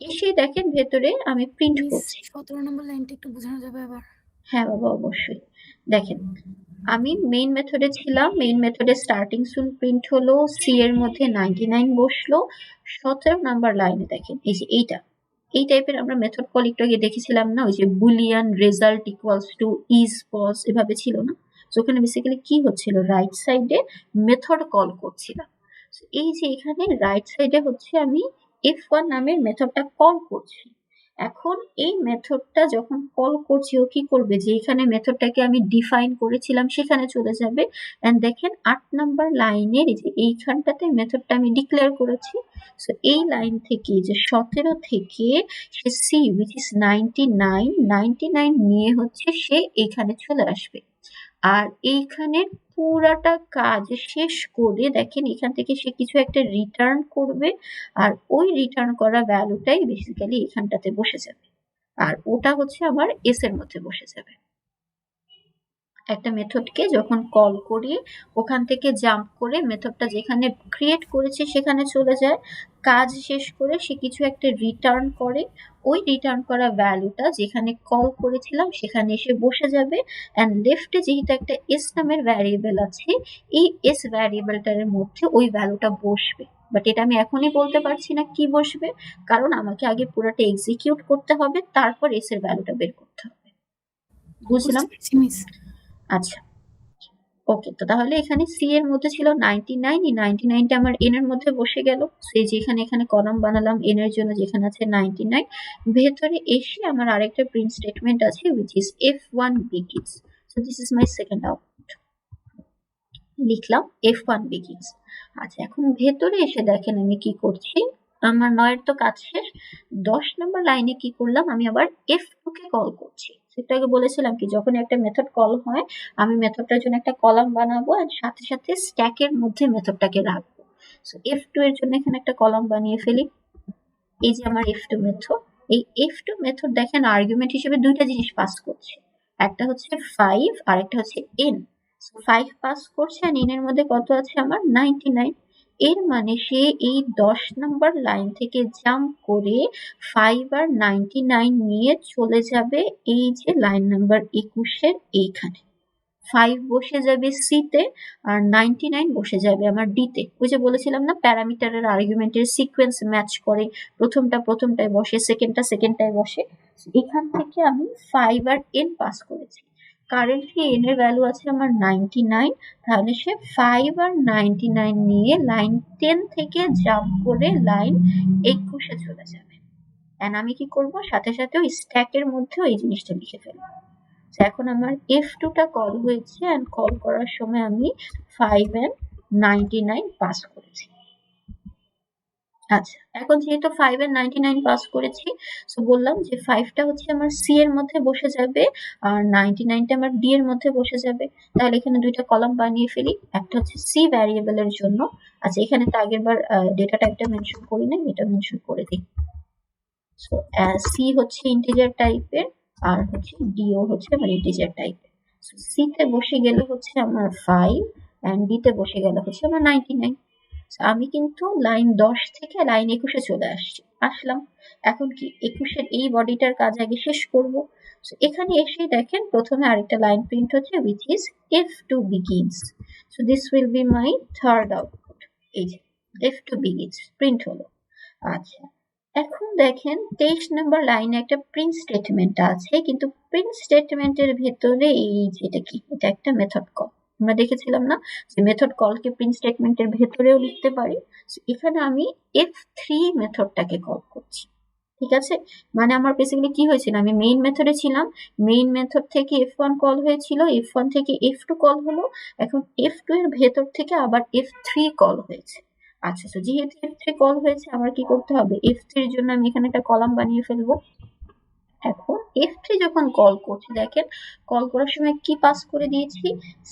[SPEAKER 1] এসে দেখেন ভেতরে আমি প্রিন্ট
[SPEAKER 6] মিস
[SPEAKER 1] করছি।
[SPEAKER 6] 17 নম্বর লাইনটা একটু বোঝানো যাবে আবার?
[SPEAKER 1] হ্যাঁ বাবা, অবশ্যই। দেখেন আমি মেইন মেথডে ছিলাম, মেইন মেথডে স্টার্টিং সুন প্রিন্ট হলো, সি এর মধ্যে 99 বসলো। 17 নাম্বার লাইনে দেখেন এই যে এই টাইপের আমরা মেথড কল একটু আগে দেখেছিলাম না, ওই যে boolean result equals to is pos, এভাবে ছিল না? তো ওখানে বেসিক্যালি কি হচ্ছিল, রাইট সাইডে মেথড কল করছিলাম। এই যে এখানে রাইট সাইডে হচ্ছে আমি f1 নামের মেথডটা কল করছি। এখন এই মেথডটা যখন কল করছি, ও কি করবে, যে এখানে মেথডটাকে আমি ডিফাইন করেছিলাম সেখানে চলে যাবে। এন্ড দেখেন 8 নাম্বার লাইনের এই যে এইখানটাতে মেথডটা আমি ডিক্লেয়ার করেছি। সো এই লাইন থেকে যে 17 থেকে সে সি উইচ ইজ 99 নিয়ে হচ্ছে সে এখানে চলে আসবে। আর এইখানের পুরাটা কাজ শেষ করে দেখেন এখান থেকে সে কিছু একটা রিটার্ন করবে, আর ওই রিটার্ন করা ভ্যালুটাই বেসিক্যালি এখানটাতে বসে যাবে, আর ওটা হচ্ছে আমার এস এর মধ্যে বসে যাবে। একটা মেথডকে যখন কল করি, ওখান থেকে জাম্প করে মেথডটা যেখানে ক্রিয়েট করেছে সেখানে চলে যায়, কাজ শেষ করে সে কিছু একটা রিটার্ন করে, ওই রিটার্ন করা ভ্যালুটা যেখানে কল করেছিলাম সেখানে এসে বসে যাবে। অ্যান্ড লেফটে যেহেতু একটা এস নামের ভ্যারিয়েবল আছে, এই এস ভ্যারিয়েবলটার মধ্যে ওই ভ্যালুটা বসবে। বাট এটা আমি এখনই বলতে পারছি না কি বসবে, কারণ আমাকে আগে পুরোটা এক্সিকিউট করতে হবে, তারপর এস এর ভ্যালুটা বের করতে হবে। বুঝলাম?
[SPEAKER 6] বুঝতে পেরেছি মিস।
[SPEAKER 1] আচ্ছা, ওকে, তো তাহলে এখানে সি এর মধ্যে ছিল 99, এই 99টা আমার এন এর মধ্যে বসে গেল। সেই যেখানে এখানে কলাম বানালাম এন এর জন্য যেখানে আছে 99, ভেতরে এসে আমার আরেকটা প্রিন্ট স্টেটমেন্ট আছে which is f1 begins. So this is my second output. লিখলাম f1 begins. আচ্ছা, এখন ভেতরে এসে দেখেন আমি কি করছি, আমার 9 এর তো কাজ শেষ। 10 নম্বর লাইনে কি করলাম, আমি আবার f2 কে কল করছি। সেটা আগে বলেছিলাম কি, যখন একটা মেথড কল হয় আমি মেথডটার জন্য একটা কলাম বানাবো আর সাথে সাথে স্ট্যাকের মধ্যে মেথডটাকে রাখবো। সো f2 এর জন্য এখানে একটা কলাম বানিয়ে ফেলি। এই যে আমার f2 মেথড, এই f2 মেথড দেখেন আর্গুমেন্ট হিসেবে দুইটা জিনিস পাস করছে। একটা হচ্ছে 5 আর একটা হচ্ছে n। সো 5 পাস করছে আর n এর মধ্যে কত আছে আমার 99। এর মানে সে এই 10 নম্বর লাইন থেকে জাম্প করে 5 আর 99 নিয়ে চলে যাবে এই যে লাইন নাম্বার 21 এর এইখানে। 5 বসে যাবে সি তে আর 99 বসে যাবে আমার ডি তে। ওই যে বলেছিলাম না প্যারামিটারের আর্গুমেন্টের সিকোয়েন্স ম্যাচ করে, প্রথমটায় বসে, সেকেন্ডটায় বসে। এখান থেকে আমি 5 আর n পাস করেছি। কারেন্টলি n এর ভ্যালু আছে আমার 99, তাহলে সে 5 আর 99 নিয়ে লাইন 10 থেকে জাম্প করে লাইন 21 এ চলে যাবে। এন্ড আমি কি করব, সাথে সাথে ওই স্ট্যাকের মধ্যে এই জিনিসটা লিখে ফেলবো। এখন আমার F2 টা কল হয়েছে এন্ড কল করার সময় আমি 5 and 99 পাস করেছি। আচ্ছা, এখন যেহেতু 5 and 99 পাস করেছি, সো বললাম যে 5 টা হচ্ছে আমার সি এর মধ্যে বসে যাবে আর 99 টা আমার ডি এর মধ্যে বসে যাবে। তাহলে এখানে দুইটা কলাম বানিয়ে ফেলি, একটা হচ্ছে সি ভ্যারিয়েবলের জন্য। আচ্ছা, এখানে তো আগেরবার ডেটা টাইপটা মেনশন করি নাই, এটা মেনশন করে দিই। সো সি হচ্ছে ইন্টিজার টাইপের আর হচ্ছে ডিও হচ্ছে আমার ইন্টিজার টাইপের। সো সি তে বসে গেলে হচ্ছে আমার 5 এন্ড ডি তে বসে গেলে হচ্ছে আমার 99। সো আমি কিন্তু লাইন 10 থেকে লাইন 21 এ চলে আসলাম। এখন কি 21 এর এই বডিটার কাজ আগে শেষ করব। সো এখানে এসে দেখেন প্রথমে আরেকটা লাইন প্রিন্ট হচ্ছে which is F2 begins. So this will be my third output. এই যে F2 begins প্রিন্ট হলো। আচ্ছা, এখন দেখেন 23 নম্বর লাইনে একটা প্রিন্ট স্টেটমেন্ট আছে, কিন্তু প্রিন্ট স্টেটমেন্টের ভেতরে এই যেটা কি, এটা একটা মেথড কল। আমরা দেখেছিলাম না যে মেথড কলকে প্রিন্ট স্টেটমেন্টের ভেতরেও লিখতে পারি। এখানে আমি F3 মেথডটাকে কল করছি। ঠিক আছে, মানে আমার বেসিক্যালি কি হয়েছিল, আমি মেইন মেথডে ছিলাম, মেইন মেথড থেকে F1 কল হয়েছিল, F1 থেকে F2 কল হলো, এখন F2 এর ভেতর থেকে আবার F3 কল হয়েছে। আচ্ছা, তো যেহেতু F3 কল হয়েছে আমার কি করতে হবে, F3 এর জন্য আমি এখানে একটা কলাম বানিয়ে ফেলবো। এখন F3 যখন কল করছি, দেখেন কল করার সময় কি পাস করে দিয়েছি,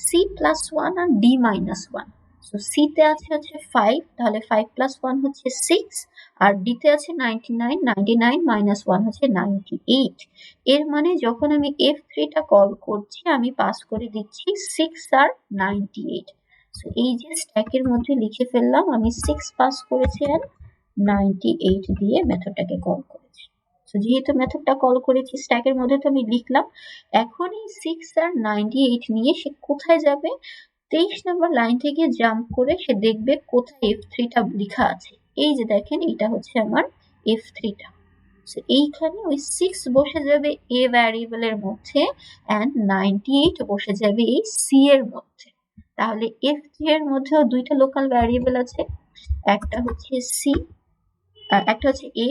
[SPEAKER 1] C+1 আর D-1। সো সি তে আছে হচ্ছে 5, তাহলে 5 + 1 হচ্ছে 6, আর ডি তে আছে 99, 99 - 1 হচ্ছে 98। এর মানে যখন আমি F3 টা কল করছি আমি পাস করে দিচ্ছি 6 আর 98। সো এই যে স্ট্যাকের মধ্যে লিখে ফেললাম আমি 6 পাস করেছি আর 98 দিয়ে মেথডটাকে কল করেছি। সো যেহেতু মেথডটা কল করেছি স্ট্যাকের মধ্যে তো আমি লিখলাম। এখন এই 6 আর 98 নিয়ে সে কোথায় যাবে, 23 নম্বর লাইন থেকে জাম্প করে সে দেখবে কোথায় F3 টা লেখা আছে। এই যে দেখেন এটা হচ্ছে আমার F3 টা। সো এইখানে ওই 6 বসে যাবে A ভ্যারিয়েবলের মধ্যে এন্ড 98 বসে যাবে এই C এর মধ্যে। তাহলে F3 এর মধ্যেও দুইটা লোকাল ভ্যারিয়েবল আছে, একটা হচ্ছে C, একটা হচ্ছে A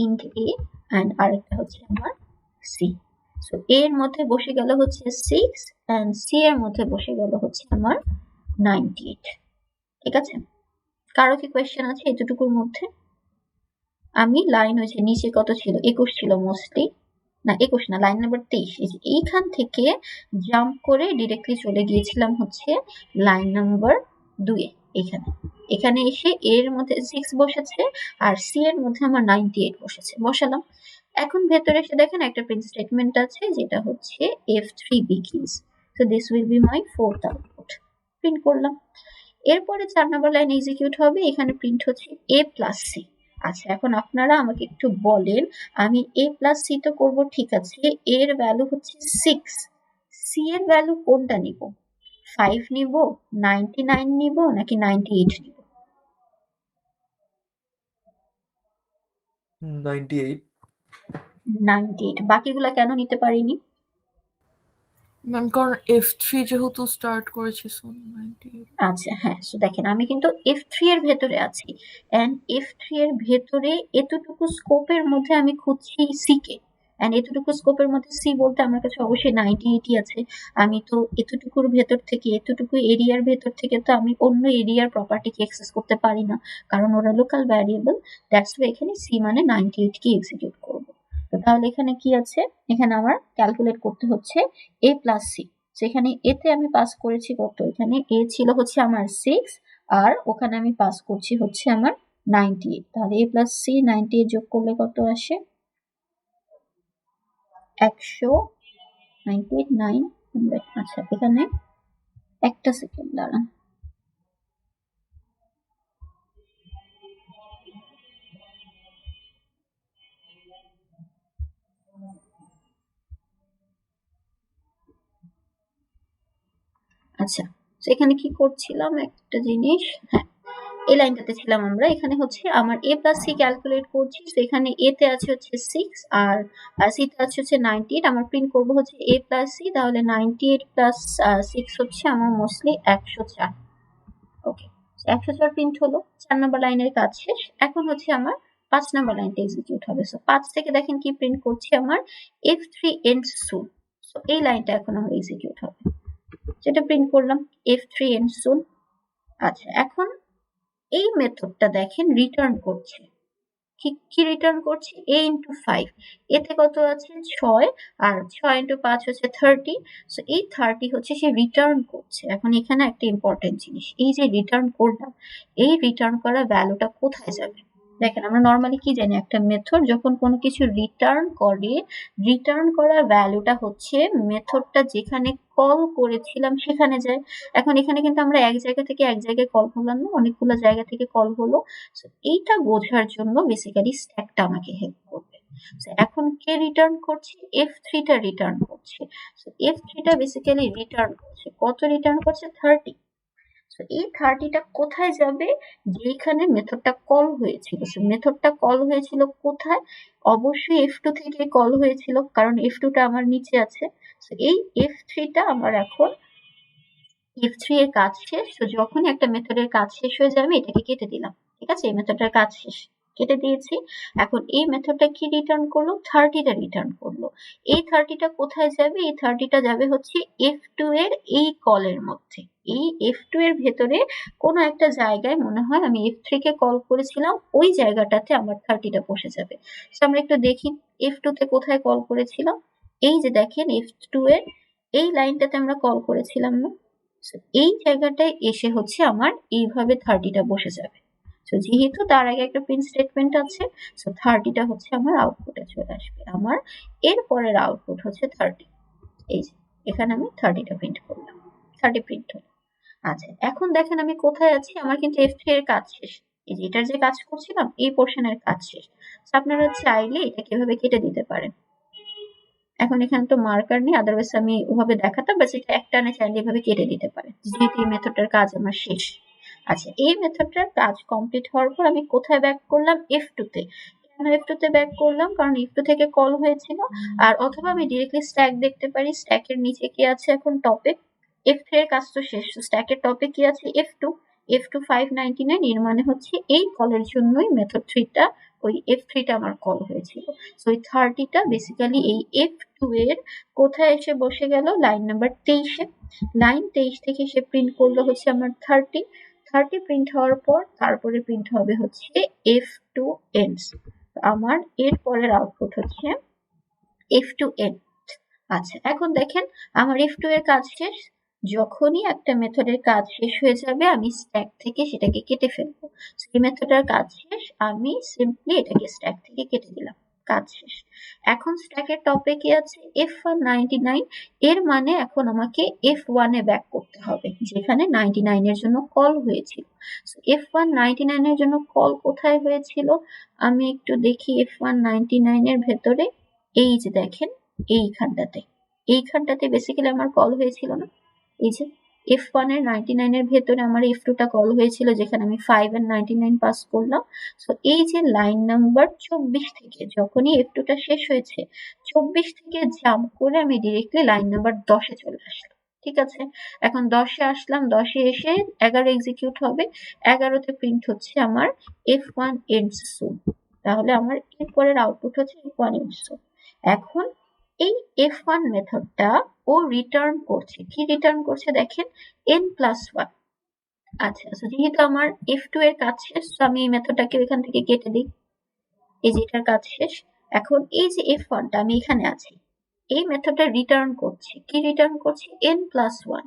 [SPEAKER 1] int A and আরেকটা হচ্ছে আমার C। সো A এর মধ্যে বসে গেল হচ্ছে 6 and C এর মধ্যে বসে গেল হচ্ছে আমার 98। ঠিক আছে, কারো কি কোয়েশ্চেন আছে এতটুকুর মধ্যে? আমি লাইন হয়েছে নিচে কত ছিল, 21 ছিল মোস্টলি, না 21 না, লাইন নাম্বার 23। এইখান থেকে জাম্প করে ডিরেক্টলি চলে গিয়েছিলাম হচ্ছে লাইন নাম্বার 2 এ। এখানে এসে এর মধ্যে 6 বসেছে আর সি এর মধ্যে আমার 98 বসেছে, বসালাম। এখন ভেতরে এসে দেখেন একটা প্রিন্ট স্টেটমেন্ট আছে যেটা হচ্ছে F3 begins. So this will be my fourth output. Print করলাম। এরপরে 4 নম্বর লাইন এক্সিকিউট হবে, এখানে প্রিন্ট হচ্ছে A plus C। আচ্ছা, এখন আপনারা আমাকে একটু বলেন, আমি A plus C তো করবো ঠিক আছে, এর ভ্যালু হচ্ছে 6, C এর ভ্যালু কোনটা নিব, 5 নিব, 99 নিব নাকি 98 নিব?
[SPEAKER 2] 98।
[SPEAKER 1] 98। বাকিগুলা কেন নিতে পারিনি?
[SPEAKER 3] ম্যাম কারণ F3 যেহেতু স্টার্ট করেছি সো 98।
[SPEAKER 1] আচ্ছা, হ্যাঁ, সো দেখেন আমি কিন্তু F3 এর ভেতরে আছি এন্ড F3 এর ভেতরে এতটুকু স্কোপের মধ্যে আমি খুঁজছি C কে, এন্ড এতটুকু স্কোপের মধ্যে C বলতে আমার কাছে অবশ্যই 98ই আছে। আমি তো এতটুকুর ভেতর থেকে, এতটুকু এরিয়ার ভেতর থেকে তো আমি অন্য এরিয়ার প্রপার্টিকে অ্যাক্সেস করতে পারি না, কারণ ওরা লোকাল ভ্যারিয়েবল। দ্যাটস ওয়াই এখানে C মানে 98 কে এক্সিকিউট করব। তো তাহলে এখানে কি আছে, এখানে আমার ক্যালকুলেট করতে হচ্ছে A plus C। সেখানে এতে আমি পাস করেছি কত, এখানে এ ছিল হচ্ছে আমার 6 আর ওখানে আমি পাস করছি হচ্ছে আমার 98। তাহলে A plus C 98 যোগ করলে কত আসে, 100 98 900। আচ্ছা এখানে একটা সেকেন্ড দাঁড়ান। আচ্ছা এখানে কি করছিলাম একটা জিনিস, হ্যাঁ এই লাইনটাতে ছিলাম আমরা। এখানে হচ্ছে আমার a প্লাস সি ক্যালকুলেট করছি, তো এখানে a তে আছে হচ্ছে 6 আর সি তে আছে হচ্ছে 98। আমার প্রিন্ট করব হচ্ছে a প্লাস সি, তাহলে 98 প্লাস 6 হচ্ছে আমার মোস্টলি 104। ওকে 104 প্রিন্ট হলো, 4 নম্বর লাইনের কাজ শেষ। এখন হচ্ছে আমার 5 নম্বর লাইনটা এক্সিকিউট হবে। সো 5 থেকে দেখেন কি প্রিন্ট করছি, আমার f3 ends soon। সো এই লাইনটা এখন আমার এক্সিকিউট হবে, যেটা প্রিন্ট করলাম f3 ends soon। আচ্ছা এখন এই মেথডটা দেখেন রিটার্ন করছে কি রিটার্ন করছে a ইন্টু 5, এতে কত আছে 6 আর 6 ইন্টু 5 হচ্ছে 30। সো এই 30 হচ্ছে সে রিটার্ন করছে। এখন এখানে একটা ইম্পর্টেন্ট জিনিস, এই যে রিটার্ন করলাম, এই রিটার্ন করা ভ্যালুটা কোথায় যাবে? দেখেন আমরা নর্মালি কি জানি, একটা মেথড যখন কোনো কিছু রিটার্ন করে, রিটার্ন করা ভ্যালুটা হচ্ছে মেথডটা যেখানে কল করেছিলাম সেখানে যায়। এখন এখানে কিন্তু আমরা এক জায়গা থেকে এক জায়গায় কল করলাম না, অনেকগুলো জায়গা থেকে কল হলো। সো এইটা বোঝার জন্য বেসিক্যালি স্ট্যাকটা আমাকে হেল্প করবে। সো এখন কে রিটার্ন করছে? f3 টা রিটার্ন করছে। সো f3 টা বেসিক্যালি রিটার্ন করছে, কত রিটার্ন করছে? 30। সো এই 30 টা কোথায় যাবে? যেখানে মেথডটা কল হয়েছিল। সো মেথডটা কল হয়েছিল কোথায়? অবশ্যই f2 থেকে কল হয়েছিল, কারণ f2 টা আমার নিচে আছে। সো এই f3 টা আমার এখন f3 এর কাজ শেষ। তো যখনই একটা মেথডের কাজ শেষ হয়ে যাবে এটাকে কেটে দিলাম, ঠিক আছে? এই মেথডটার কাজ শেষ, কেটে দিয়েছি। এখন এই মেথডটা কি রিটার্ন করলো? 30 টা রিটার্ন করলো। এই 30 টা কোথায় যাবে? এই 30 টা যাবে হচ্ছে f2 এর এই কলের মধ্যে। এই f2 এর ভেতরে কোনো একটা জায়গায়, মনে হয় আমি f3 কে কল করেছিলাম, ওই জায়গাটাতে আমার 30 টা বসে যাবে। তো আমরা একটু দেখি f2 তে কোথায় কল করেছিলাম। এই যে দেখেন f2 এর এই লাইনটাতে আমরা কল করেছিলাম না? এই জায়গাটায় এসে হচ্ছে আমার এইভাবে 30 টা বসে যাবে। তো যেহেতু তার আগে একটা প্রিন্ট স্টেটমেন্ট আছে, সো 30 টা হচ্ছে আমার আউটপুটে চলে আসবে। আমার এর পরের আউটপুট হচ্ছে 30। এই যে এখানে আমি 30 টা প্রিন্ট করলাম, 30 প্রিন্ট হলো। আচ্ছা এখন দেখেন আমি কোথায় আছি, আমার কিন্তু f3 এর কাজ শেষ। এই যে এটার যে কাজ করছিলাম এই পোর্শনের কাজ শেষ। তো আপনারা চাইলে এটাকে এভাবে কেটে দিতে পারেন। এখন এখানে তো মার্কার নেই, আদারওয়াইজ আমি ওভাবে দেখাতাম, বাট এটা একটানে চাইলে এভাবে কেটে দিতে পারে, যেহেতু এই মেথডটার কাজ আমার শেষ। আচ্ছা এই মেথডটার কাজ কমপ্লিট হওয়ার পর আমি কোথায় ব্যাক করলাম? f2 তে। কেন f2 তে ব্যাক করলাম? কারণ f2 থেকে কল হয়েছিল। আর অথবা আমি ডিরেক্টলি স্ট্যাক দেখতে পারি, স্ট্যাকের নিচে কি আছে এখন? টপে। f3 এর কাজ তো শেষ, স্ট্যাকের টপে কি আছে? f2 599। এর মানে হচ্ছে এই কলের জন্যই মেথড 3 টা, ওই f3 টা আমার কল হয়েছিল। সো এই 30 টা বেসিক্যালি এই f2 এর কোথায় এসে বসে গেল? লাইন নাম্বার 23 এ। লাইন 23 থেকে সে প্রিন্ট করলো হচ্ছে আমার 30 প্রিন্ট হওয়ার পর তারপরে প্রিন্ট হবে হচ্ছে f2 ends। আমার এর পরের আউটপুট হচ্ছে f2 end। আচ্ছা এখন দেখেন আমার f2 এর কাজ শেষ। যখনই একটা মেথডের কাজ শেষ হয়ে যাবে আমি স্ট্যাক থেকে সেটাকে কেটে ফেলবো। এই মেথডের কাজ শেষ, আমি সিম্পলি এটাকে স্ট্যাক থেকে কেটে দিলাম, কাজ শেষ। এখন স্ট্যাকের টপে কি আছে? f199। এর মানে এখন আমাকে f1 এ ব্যাক করতে হবে, যেখানে 99 এর জন্য কল হয়েছিল। f199 এর জন্য কল কোথায় হয়েছিল? আমি একটু দেখি f199 এর ভেতরে। এই যে দেখেন এইখানটাতে বেসিক্যালি আমার কল হয়েছিল না? এই যে f1 এর 99 এর ভেতরে আমার f2 টা কল হয়েছিল, যেখানে আমি 5 এর 99 পাস করলাম। সো এই যে লাইন নাম্বার 24 থেকে যখনই f2 টা শেষ হয়েছে, 24 থেকে জাম্প করে আমি ডিরেক্টলি লাইন নাম্বার 10 এ চলে আসলাম, ঠিক আছে? এখন 10 এ আসলাম, 10 এ এসে 11 এক্সিকিউট হবে। 11 তে প্রিন্ট হচ্ছে আমার f1 ends soon। তাহলে আমার এর পরের আউটপুট হচ্ছে f1 ends soon। এখন এই f1 মেথডটা ও রিটার্ন করছে, কি রিটার্ন করছে দেখেন? n+1। আচ্ছা যেহেতু আমার f2 এর কাজ শেষ, তো আমি এই মেথডটাকে এখান থেকে কেটে দিই। এই যে এটার কাজ শেষ। এখন এই যে f1 টা আমি এখানে আছি, এই মেথডটা রিটার্ন করছে, কি রিটার্ন করছে? n+1।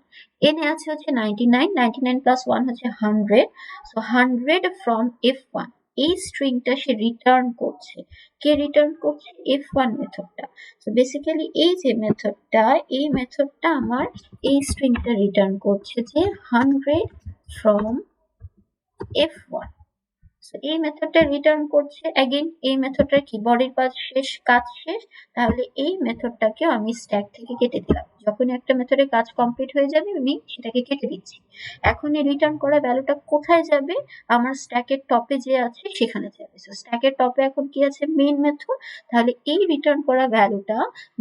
[SPEAKER 1] n এ আছে হচ্ছে 99, 99 + 1 হচ্ছে 100। So 100 from f1। এই স্ট্রিংটা সে রিটার্ন করছে। কে রিটার্ন করছে? f1 মেথডটা। সো বেসিক্যালি এই যে মেথডটা, এই মেথডটা আমার এই স্ট্রিংটা রিটার্ন করছে যে 100 from f1। সো এই মেথডটা রিটার্ন করছে। অ্যাগেন এই মেথডটার কি বডির কাজ শেষ। তাহলে এই মেথডটাকেও আমি স্ট্যাক থেকে কেটে দিলাম। যখনই একটা মেথডের কাজ কমপ্লিট হয়ে যাবে আমি সেটাকে কেটে দিচ্ছি। এখন এই রিটার্ন করা ভ্যালুটা কোথায় যাবে? আমার স্ট্যাকের টপে যে আছে সেখানে যাবে। সো স্ট্যাকের টপে এখন কি আছে? Main method. তাহলে এই রিটার্ন করা ভ্যালুটা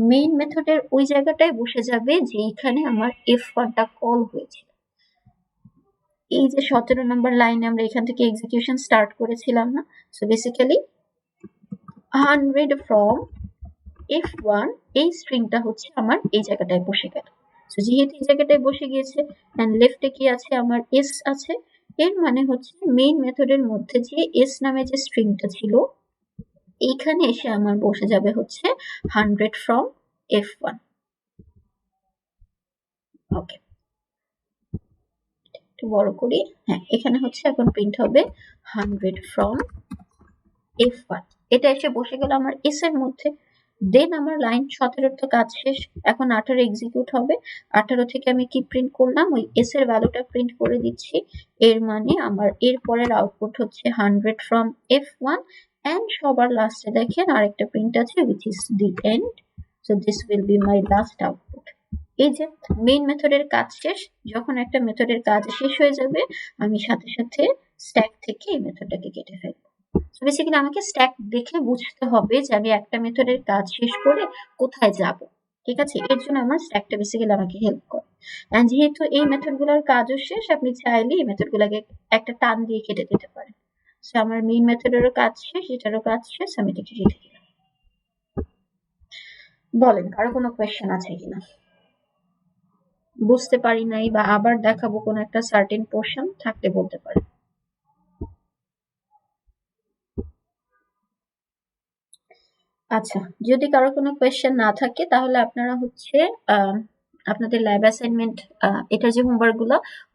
[SPEAKER 1] মেইন মেথডের ওই জায়গাটায় বসে যাবে যেখানে আমার f1টা কল হয়েছিল। এই যে 17 নম্বর লাইনে আমরা এখান থেকে এক্সিকিউশন স্টার্ট করেছিলাম না? সো বেসিক্যালি 100 from f1 এই স্ট্রিংটা হচ্ছে আমার এই জায়গাটায় বসে গেল। সো যেহেতু এই জায়গাটায় বসে গিয়েছে এন্ড লেফটে কি আছে? আমার s আছে। এর মানে হচ্ছে মেইন মেথডের মধ্যে যে s নামে যে স্ট্রিংটা ছিল এইখানে এসে আমার বসে যাবে হচ্ছে 100 from f1। ওকে, একটু বড় করি। হ্যাঁ, এখানে হচ্ছে এখন প্রিন্ট হবে 100 from f1। এটা এসে বসে গেল আমার s এর মধ্যে। দেন আমার লাইন 17 তো কাজ শেষ। এখন 18 এক্সিকিউট হবে। 18 থেকে আমি কি প্রিন্ট করলাম? ওই s এর ভ্যালুটা প্রিন্ট করে দিচ্ছি। এর মানে আমার এর পরের আউটপুট হচ্ছে 100 from f1 এন্ড সবার লাস্টে দেখেন আরেকটা প্রিন্ট আছে which is the end. So this will be my last output. এই যে মেইন মেথডের কাজ শেষ। যখন একটা মেথডের কাজ শেষ হয়ে যাবে আমি সাথে সাথে স্ট্যাক থেকে এই মেথডটাকে কেটে ফেলবো। সো বেসিক্যালি আমাকে স্ট্যাক দেখে বুঝতে হবে যে আমি একটা মেথডের কাজ শেষ করে কোথায় যাব। ঠিক আছে, এর জন্য আমার স্ট্যাকটা বেসিক্যালি আমাকে হেল্প করে। এন্ড যেহেতু এই মেথডগুলোর কাজও শেষ, আপনি চাইলে এই মেথডগুলোকে একটা টান দিয়ে কেটে দিতে পারেন। সো আমার মেইন মেথডেরও কাজ শেষ, এটারও কাজ শেষ, আমি এটাকে কেটে দিলাম। বলেন কারো কোনো কোয়েশ্চেন আছে কিনা? বুঝতে পারি নাই বা আবার দেখাবো কোন একটা সার্টেন পোর্শন থাকতে বলতে পারে। আচ্ছা, যদি কারো কোনো কোয়েশ্চেন না থাকে তাহলে আপনারা হচ্ছে আপনাদের ল্যাব অ্যাসাইনমেন্ট এটার যে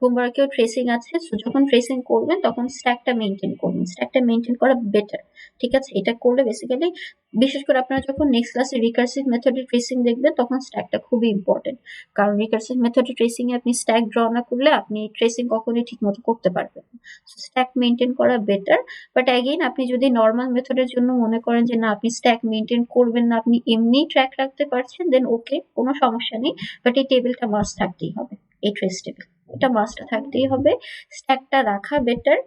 [SPEAKER 1] হোমওয়ার্কেও ট্রেসিং আছে। সো যখন ট্রেসিং করবেন তখন স্ট্যাকটা মেনটেন করবেন। স্ট্যাকটা মেনটেন করা বেটার। ঠিক আছে, এটা করলে বেসিক্যালি বিশেষ করে আপনারা যখন নেক্সট ক্লাসে রিকার্সিভ মেথডের ট্রেসিং দেখবেন তখন স্ট্যাকটা খুবই ইম্পর্টেন্ট। কারণ রিকার্সিভ মেথডের ট্রেসিং এ আপনি স্ট্যাক ড্র না করলে আপনি ট্রেসিং কখনোই ঠিকমতো করতে পারবেন না। সো স্ট্যাক মেনটেন করা বেটার। বাট অ্যাগেইন আপনি যদি নর্মাল মেথডের জন্য মনে করেন যে না আপনি স্ট্যাক মেনটেন করবেন না, আপনি এমনি ট্র্যাক রাখতে পারছেন, দেন ওকে, কোনো সমস্যা নেই। বাট এই টেবিলটা মাস্ট থাকতেই হবে, এই ট্রেস টেবিল এটা মাস্ট থাকতেই হবে। স্ট্যাকটা রাখা বেটার।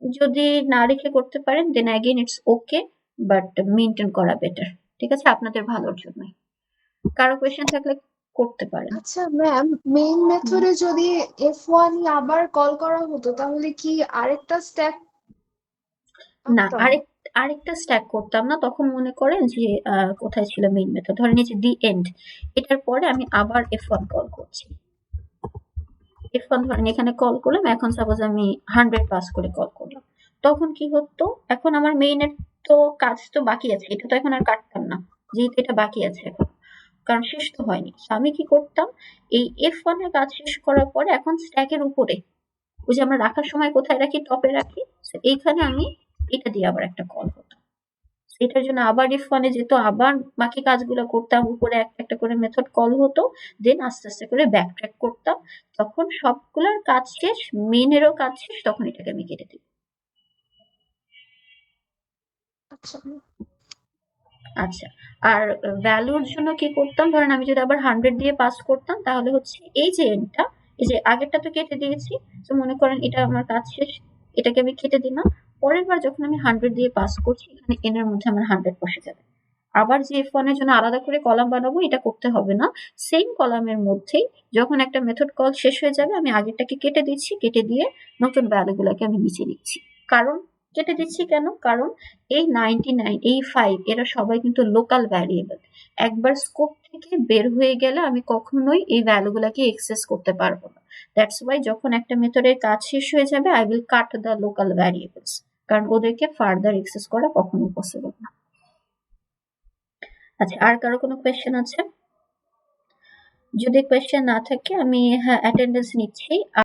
[SPEAKER 1] যদি না রেখে করতে পারেন then again it's okay, but maintain করা বেটার। ঠিক আছে, আপনাদের ভালোর জন্যই। কারো কোয়েশ্চেন থাকলে করতে পারেন।
[SPEAKER 4] আচ্ছা ম্যাম, মেইন মেথডে যদি f1 আবার কল করা হতো তাহলে কি আরেকটা স্ট্যাক
[SPEAKER 1] না,
[SPEAKER 4] পাতাম?
[SPEAKER 1] আরেকটা স্ট্যাক করতাম না। তখন মনে করেন যে কোথায় ছিল মেইন মেথড, ধরেন এই যে দি এন্ড, এটার পরে আমি আবার f1 কল করছি। f1 ধরেন এখানে কল করলাম, এখন সাপোজ আমি 100 পাস করে কল করলাম, তখন কি হতো? এখন আমার মেইনের তো কাজ তো বাকি আছে, এটা তো এখন আর কাটতাম না যেহেতু এটা বাকি আছে এখন, কারণ শেষ তো হয়নি। আমি কি করতাম? এই f1 এর কাজ শেষ করার পরে এখন স্ট্যাকের উপরে ওই যে আমরা রাখার সময় কোথায় রাখি? টপে রাখি। এইখানে আমি এটা দিয়ে আবার একটা কল হতো। এটার জন্য আবার f1 এ যেত, আবার বাকি কাজগুলো করতাম, উপরে একটা একটা করে মেথড কল হতো, দেন আস্তে আস্তে করে ব্যাক ট্র্যাক করতাম। তখন সবগুলোর কাজ শেষ, মেইনেরও কাজ শেষ, তখন এটাকে আমি কেটে দিই।
[SPEAKER 4] আচ্ছা
[SPEAKER 1] আচ্ছা, আর ভ্যালুর জন্য কি করতাম? ধরেন আমি যদি আবার 100 দিয়ে পাস করতাম তাহলে হচ্ছে এই যে এন্ডটা, এই যে আগেরটা তো কেটে দিয়েছি, তো মনে করেন এটা আমার কাজ শেষ, এটাকে আমি কেটে দিলাম। পরের বার যখন আমি 100 দিয়ে পাস করছি এখানে n এর মধ্যে আমার 100 বসে যাবে। আবার যে f1 এর জন্য আলাদা করে কলাম বানাবো এটা করতে হবে না। সেম কলামের মধ্যেই যখন একটা মেথড কল শেষ হয়ে যাবে আমি আগেরটাকে কেটে দিচ্ছি, কেটে দিয়ে নতুন ভ্যালুগুলোকে আমি নিচে লিখছি। কারণ কেটে দিচ্ছি কেন? কারণ এই 99, এই 5 এরা সবাই কিন্তু লোকাল ভ্যারিয়েবল। একবার স্কোপ থেকে বের হয়ে গেলে আমি কখনোই এই ভ্যালুগুলোকে এক্সেস করতে পারবো না। দ্যাটস ওয়াই যখন একটা মেথডের কাজ শেষ হয়ে যাবে I will cut the local variables, কারণ ওদেরকে ফার্দার এক্সেস করা কখনোই পসিবল না। আচ্ছা, আর কারো কোনো কোয়েশ্চেন আছে? যদি কোয়েশ্চেন না থাকে আমি অ্যাটেন্ডেন্স নিচ্ছি।